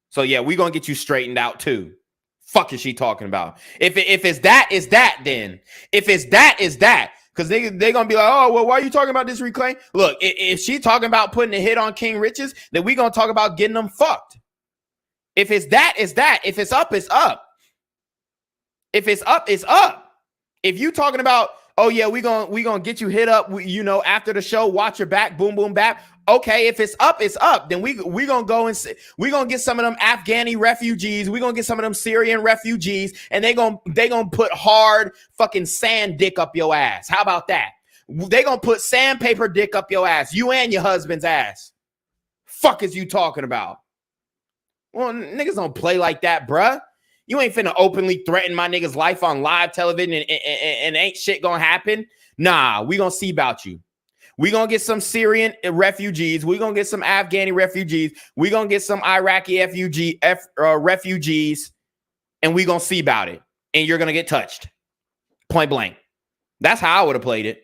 So yeah, we gonna get you straightened out too. Fuck is she talking about? If it's that, it's that then. If it's that, it's that. Because they're going to be like, oh, well, why are you talking about this reclaim? Look, if she talking about putting a hit on King Richez, then we going to talk about getting them fucked. If it's that, it's that. If it's up, it's up. If it's up, it's up. If you talking about, oh, yeah, we gonna get you hit up, you know, after the show, watch your back, boom, boom, bap. Okay, if it's up, it's up. Then we gonna go and we gonna get some of them Afghani refugees. We gonna get some of them Syrian refugees, and they gonna put hard fucking sand dick up your ass. How about that? They gonna put sandpaper dick up your ass, you and your husband's ass. Fuck is you talking about? Well, niggas don't play like that, bruh. You ain't finna openly threaten my nigga's life on live television and ain't shit gonna happen. Nah, we gonna see about you. We gonna get some Syrian refugees. We gonna get some Afghani refugees. We gonna get some Iraqi refugees, and we gonna see about it. And you're gonna get touched, point blank. That's how I would have played it.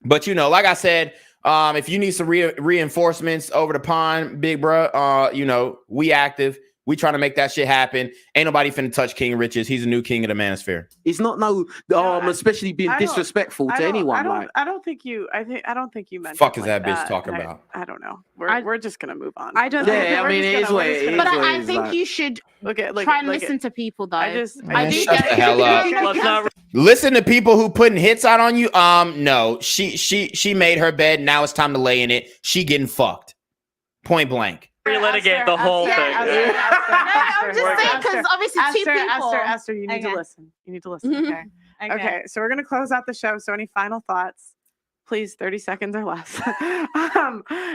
But you know, like I said, if you need some reinforcements over the pond, big bro, you know, we active. We trying to make that shit happen. Ain't nobody finna touch King Richez. He's a new king of the Manosphere. It's not especially being disrespectful to anyone. I don't think you meant. Fuck is that bitch talking about? I don't know. We're just gonna move on. I don't. Yeah, I mean, it is what it is. But I think you should try and listen to people, though. I do. Shut the hell up. Listen to people who putting hits out on you. No, she made her bed. Now it's time to lay in it. She getting fucked. Point blank. Relitigate the whole thing. I'm just saying because obviously two people. Esther, you need to listen. You need to listen. Okay. Okay. So we're gonna close out the show. So any final thoughts? Please, 30 seconds or less.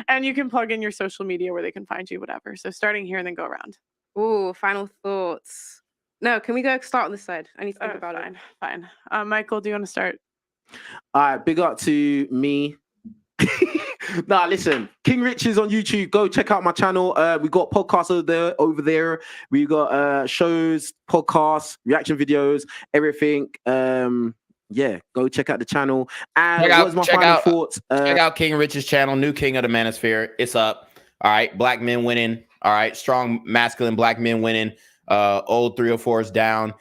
And you can plug in your social media where they can find you, whatever. So starting here and then go around. Ooh, final thoughts. No, can we go start on this side? I need to think about it. Fine. Michael, do you want to start? All right, big up to me. Nah, listen, King Richez on YouTube. Go check out my channel. We got podcasts over there. We got shows, podcasts, reaction videos, everything. Yeah, go check out the channel. And what's my final thoughts? Check out King Richez channel, new king of the Manosphere. It's up. All right, black men winning. All right, strong masculine black men winning. Old 304s down.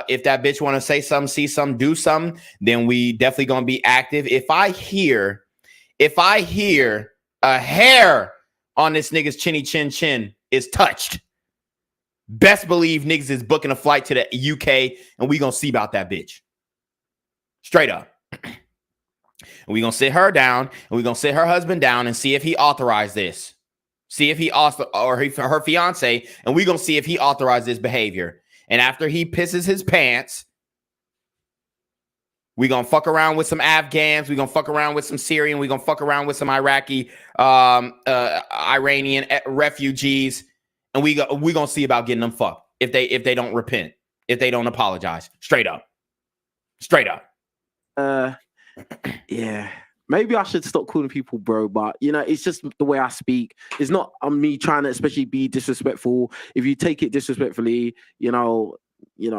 If that bitch want to say something, see something, do something, then we definitely gonna be active. If I hear a hair on this nigga's chinny chin is touched, best believe niggas is booking a flight to the UK and we gonna see about that bitch. Straight up. And we gonna sit her down and we gonna sit her husband down and see if he authorized this. See if he her fiance, and we gonna see if he authorized this behavior. And after he pisses his pants, we gonna fuck around with some Afghans. We gonna fuck around with some Syrian. We gonna fuck around with some Iraqi, Iranian refugees, and we gonna see about getting them fucked if they don't repent, if they don't apologize. Straight up. Yeah. Maybe I should stop calling people bro, but you know, it's just the way I speak. It's not me trying to especially be disrespectful. If you take it disrespectfully, you know,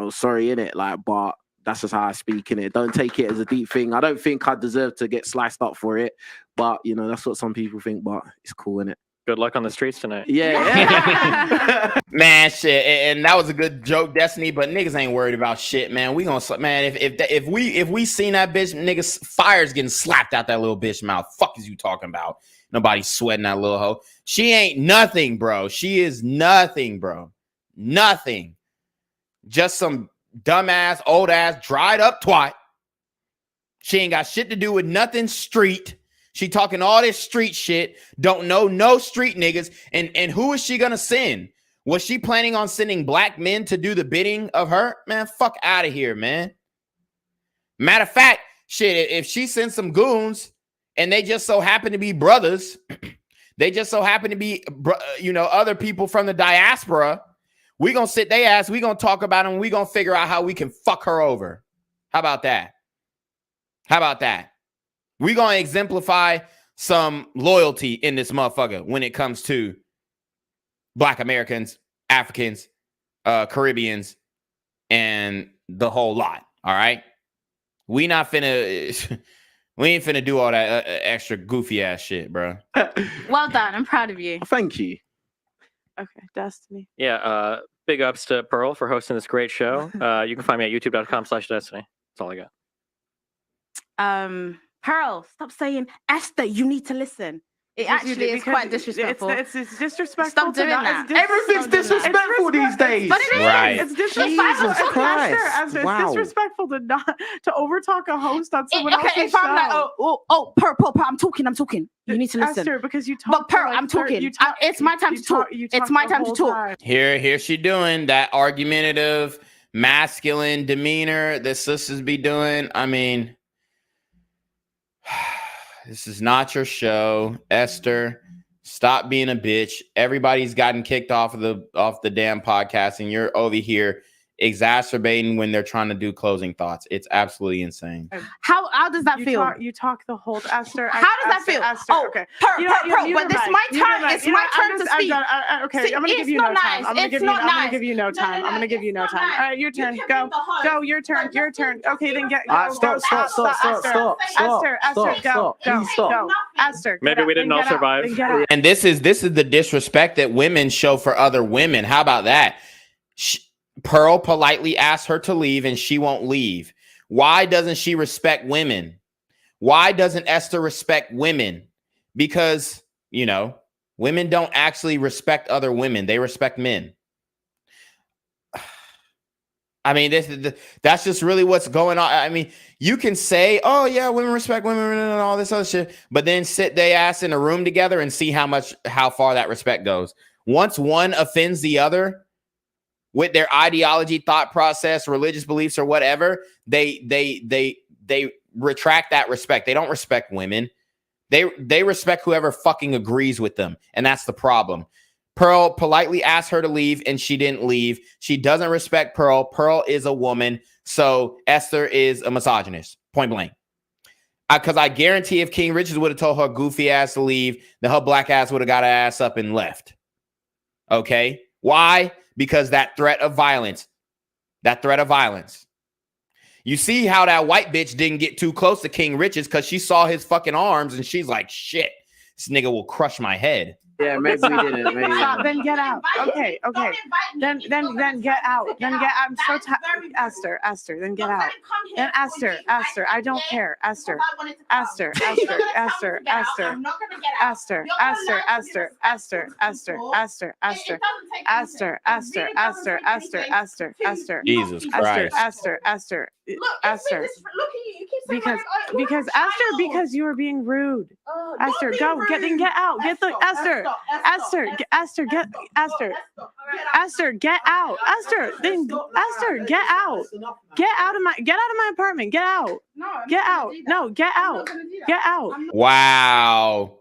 sorry innit, like, but that's just how I speak in it. Don't take it as a deep thing. I don't think I deserve to get sliced up for it, but you know, that's what some people think, but it's cool, innit? Good luck on the streets tonight. Yeah. Man, shit. And that was a good joke, Destiny, but niggas ain't worried about shit, man. We gonna, man, if we seen that bitch, niggas, fire's getting slapped out that little bitch mouth. Fuck is you talking about? Nobody's sweating that little hoe. She ain't nothing, bro. She is nothing, bro. Nothing. Just some dumbass, old ass, dried up twat. She ain't got shit to do with nothing street. She talking all this street shit, don't know no street niggas, and who is she gonna send? Was she planning on sending black men to do the bidding of her? Man, fuck out of here, man. Matter of fact, shit, if she sends some goons and they just so happen to be brothers, they just so happen to be, other people from the diaspora, we gonna sit they ass, we gonna talk about them, we gonna figure out how we can fuck her over. How about that? We're going to exemplify some loyalty in this motherfucker when it comes to Black Americans, Africans, Caribbeans, and the whole lot. All right. We ain't finna do all that extra goofy ass shit, bro. Well done. I'm proud of you. Thank you. Okay, Destiny. Yeah, big ups to Pearl for hosting this great show. You can find me at youtube.com/Destiny. That's all I got. Pearl, stop saying Esther. You need to listen. It actually is quite disrespectful. It's disrespectful. Stop doing that. Everything's disrespectful these days. But it is. Right. It's disrespectful. Jesus Christ. It's Wow. disrespectful to overtalk a host on someone else's if show. I'm like, Pearl, I'm talking. You need to listen. Esther, because you talk. But Pearl, I'm talking. It's my time to talk. It's my time to talk. Here she doing that argumentative, masculine demeanor that sisters be doing. I mean, this is not your show, Esther. Stop being a bitch. Everybody's gotten kicked off the damn podcast, and you're over here exacerbating when they're trying to do closing thoughts. It's absolutely insane. How does that feel? You talk the whole Esther. How does that feel? Esther, okay. Pearl, but this is my turn. It's my turn to speak. Okay, I'm gonna give you no time. I'm gonna give you no time. I'm gonna give you no time. All right, your turn. Go. Your turn. Okay, then get. Stop. Esther, go. Esther. Maybe we didn't all survive. And this is the disrespect that women show for other women. How about that? Pearl politely asked her to leave, and she won't leave. Why doesn't she respect women? Why doesn't Esther respect women? Because, women don't actually respect other women. They respect men. I mean, that's just really what's going on. I mean, you can say, oh, yeah, women respect women and all this other shit, but then sit their ass in a room together and see how far that respect goes. Once one offends the other, with their ideology, thought process, religious beliefs, or whatever, they retract that respect. They don't respect women. They respect whoever fucking agrees with them, and that's the problem. Pearl politely asked her to leave, and she didn't leave. She doesn't respect Pearl. Pearl is a woman, so Esther is a misogynist, point blank. Because I guarantee if King Richez would have told her goofy ass to leave, then her black ass would have got her ass up and left. Okay? Why? Because that threat of violence. You see how that white bitch didn't get too close to King Richez because she saw his fucking arms and she's like, shit, this nigga will crush my head. Yeah, maybe we didn't. Maybe. Stop, then get out. Okay. Then get out. I'm so tired. Esther, then get out. Then Esther, I don't care. Esther. Jesus Christ. Esther. Because you were being rude. Esther, go. Get out. Get the Esther, get out. Esther, get out. Get out of my apartment. Get out. Get out. No, get out. Get out. Wow.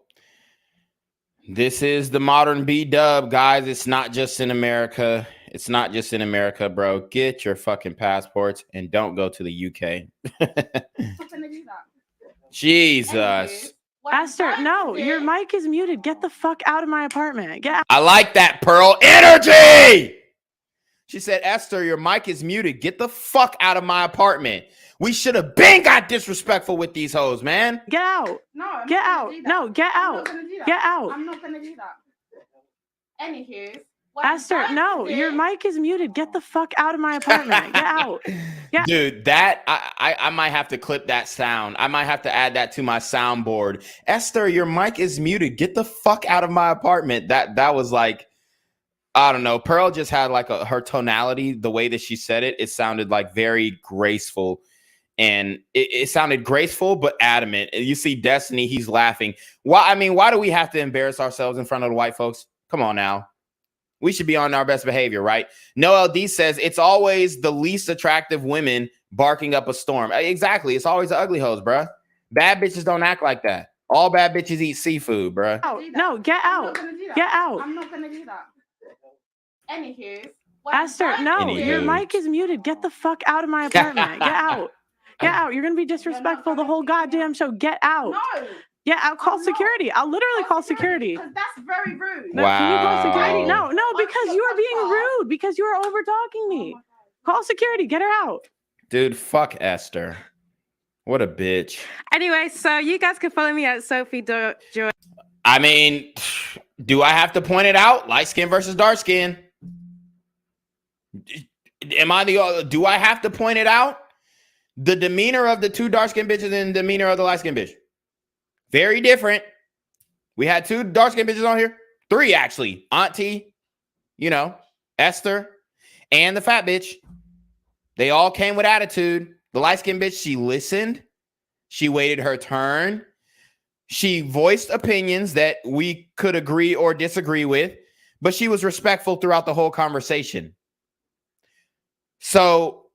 This is the modern B-dub, guys. It's not just in America. Bro. Get your fucking passports and don't go to the UK. Jesus. Esther, no, your mic is muted. Get the fuck out of my apartment. Get out. I like that, Pearl. Energy! She said, Esther, your mic is muted. Get the fuck out of my apartment. We should have been got disrespectful with these hoes, man. Get out. Get out. No, get out. Get out. I'm not going to do that. Anywho. Esther, no, your mic is muted. Get the fuck out of my apartment. Get out. Dude, that I might have to clip that sound. I might have to add that to my soundboard. Esther, your mic is muted. Get the fuck out of my apartment. That was like, I don't know. Pearl just had like her tonality, the way that she said it. It sounded like very graceful, and it sounded graceful but adamant. And you see Destiny, he's laughing. Why do we have to embarrass ourselves in front of the white folks? Come on now. We should be on our best behavior, right? No LD says it's always the least attractive women barking up a storm. Exactly. It's always the ugly hoes, bruh. Bad bitches don't act like that. All bad bitches eat seafood, bruh. No, get out. Get out. I'm not going to do that. Anywho. Esther, no, your mic is muted. Get the fuck out of my apartment. Get out. Get out. You're gonna be disrespectful the whole goddamn show. Get out. No. Yeah, I'll call security. I'll literally call security. Because that's very rude. No, can you call security? Wow. No, because you are being rude. Because you are over talking me. Call security. Get her out. Dude, fuck Esther. What a bitch. Anyway, so you guys can follow me at Sophie Joy. I mean, do I have to point it out? Light skin versus dark skin. Do I have to point it out? The demeanor of the two dark skinned bitches and the demeanor of the light skinned bitch. Very different. We had 2 dark skinned bitches on here. 3 actually. Auntie, Esther, and the fat bitch. They all came with attitude. The light skinned bitch, she listened. She waited her turn. She voiced opinions that we could agree or disagree with, but she was respectful throughout the whole conversation. So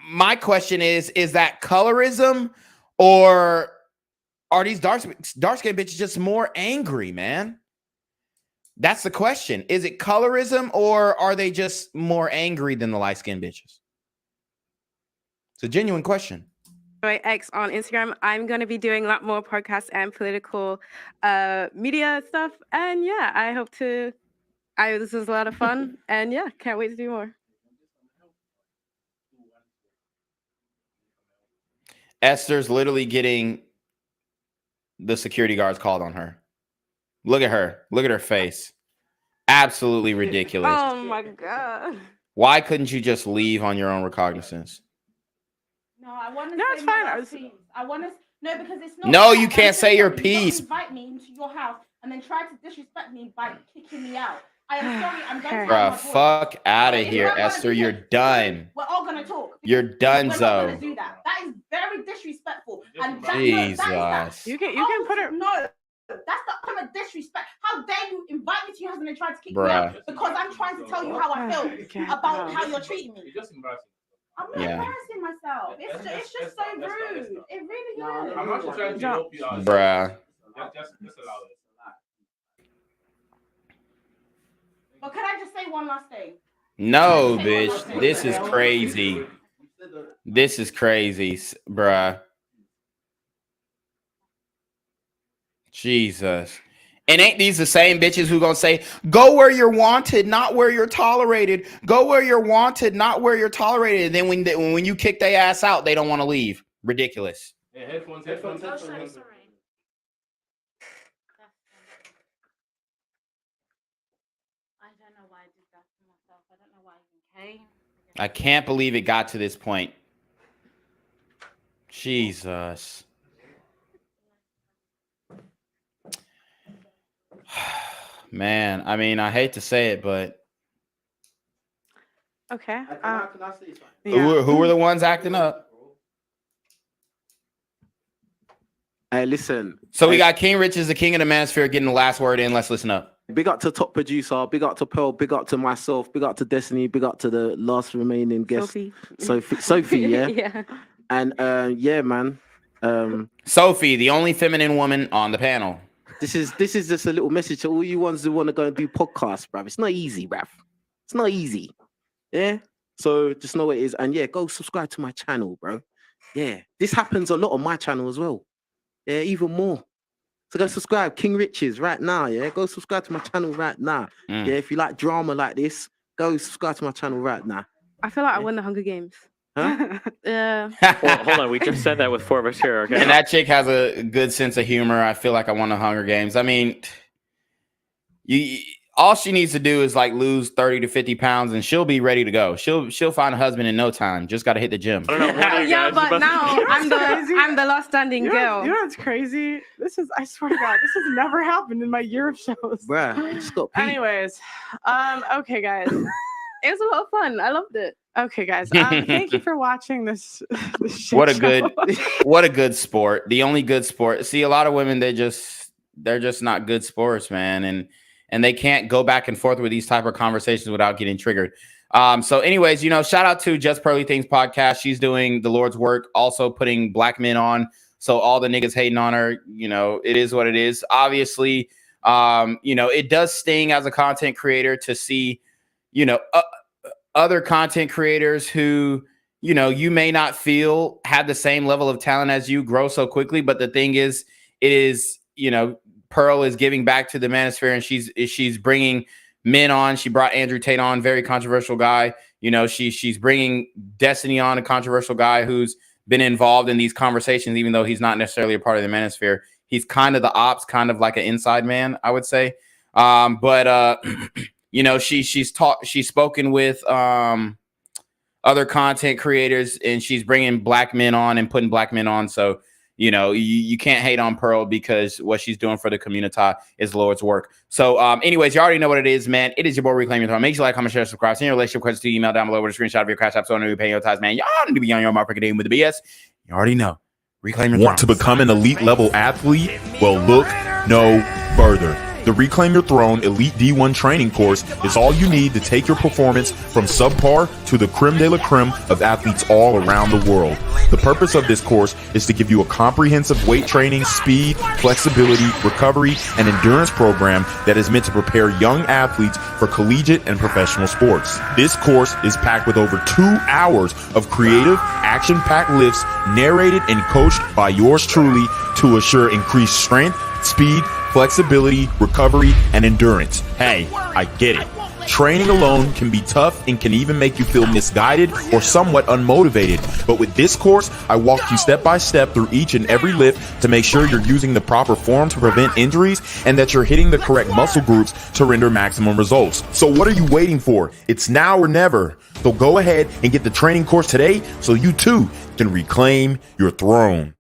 my question is that colorism, or are these dark-skinned bitches just more angry, man? That's the question. Is it colorism, or are they just more angry than the light-skinned bitches? It's a genuine question. X on Instagram. I'm going to be doing a lot more podcasts and political media stuff. And yeah, I hope to. This was a lot of fun. And yeah, can't wait to do more. Esther's literally getting the security guards called on her. Look at her. Look at her face. Absolutely ridiculous. Oh my God. Why couldn't you just leave on your own recognizance? No, I want to. No, it's fine. I want to. No, because it's not. No, you can't say your piece. You don't invite me into your house and then try to disrespect me by kicking me out. I am sorry. I'm going to. Bruh, fuck out of here, Esther. You're done. We're all gonna talk. You're done, We're not Zoe. gonna do that. That is very disrespectful. And Jesus. You can put it. No. That's the ultimate disrespect. How dare you invite me to your house and then try to kick me Bruh. out because I'm trying to tell you how I feel about how you're treating me. I'm not embarrassing myself. It's just so rude. It really is. I'm actually trying to help you out. Bruh. Just allow it. But can I just say one last thing? No, bitch. This is crazy. This is crazy, bruh. Jesus. And ain't these the same bitches who gonna say, go where you're wanted, not where you're tolerated. Go where you're wanted, not where you're tolerated. And then when you kick their ass out, they don't want to leave. Ridiculous. Yeah, headphones. Sorry. I don't know why I did that to myself. I don't know why I even came. I can't believe it got to this point. Jesus. Man, I mean, I hate to say it, but Okay. who were the ones acting up? Hey, listen. So we got King Richez, the king of the Manosphere, getting the last word in. Let's listen up. Big up to top producer, big up to Pearl, big up to myself, big up to Destiny, big up to the last remaining guest, Sophie, yeah. Yeah. And yeah, man. Sophie, the only feminine woman on the panel. This is just a little message to all you ones who want to go and do podcasts, bruv. It's not easy, bruv. It's not easy. Yeah. So just know what it is. And yeah, go subscribe to my channel, bro. Yeah. This happens a lot on my channel as well. Yeah, even more. So go subscribe, King Richez, right now. Yeah. Go subscribe to my channel right now. Yeah. If you like drama like this, go subscribe to my channel right now. I feel like I won the Hunger Games. Huh? Yeah. Well, hold on, we just said that with 4 of us here. Okay. And that chick has a good sense of humor. I feel like I won the Hunger Games. I mean, all she needs to do is like lose 30 to 50 pounds and she'll be ready to go. She'll find a husband in no time. Just got to hit the gym. Yeah, but now I'm the last standing girl. You know what's crazy? I swear to God, this has never happened in my year of shows. Bruh, just got peed. Anyways, okay, guys. It was a lot of fun. I loved it. Okay, guys. Thank you for watching this shit What a show. good sport. The only good sport. See, a lot of women, they're just not good sports, man. And they can't go back and forth with these type of conversations without getting triggered. So anyways, shout out to Just Pearly Things podcast. She's doing the Lord's work, also putting black men on. So all the niggas hating on her, it is what it is. Obviously, it does sting as a content creator to see, other content creators who, you know, you may not have the same level of talent as you, grow so quickly. But the thing is, you know, Pearl is giving back to the Manosphere, and she's bringing men on. She brought Andrew Tate on, very controversial guy. You know, she's bringing Destiny on, a controversial guy who's been involved in these conversations, even though he's not necessarily a part of the Manosphere. He's kind of the ops, kind of like an inside man, I would say. But you know, she's spoken with other content creators, and she's bringing black men on and putting black men on. So, you know, you can't hate on Pearl, because what she's doing for the community is Lord's work. So anyways, you already know what it is, man. It is your boy Reclaim Your Throne. Make sure you like, comment, share, subscribe. Send your relationship questions to email down below with a screenshot of your CashApp so I know you're paying your tithes, man. Y'all need to be on your mark game with the BS. You already know. Reclaim Your Throne. Want to become an elite level athlete? Well, look no further. The Reclaim Your Throne Elite D1 training course is all you need to take your performance from subpar to the creme de la creme of athletes all around the world. The purpose of this course is to give you a comprehensive weight training, speed, flexibility, recovery, and endurance program that is meant to prepare young athletes for collegiate and professional sports. This course is packed with over 2 hours of creative, action-packed lifts narrated and coached by yours truly to assure increased strength, speed, flexibility, recovery, and endurance. Hey, I get it. Training alone can be tough and can even make you feel misguided or somewhat unmotivated. But with this course, I walk you step by step through each and every lift to make sure you're using the proper form to prevent injuries and that you're hitting the correct muscle groups to render maximum results. So what are you waiting for? It's now or never. So go ahead and get the training course today so you too can reclaim your throne.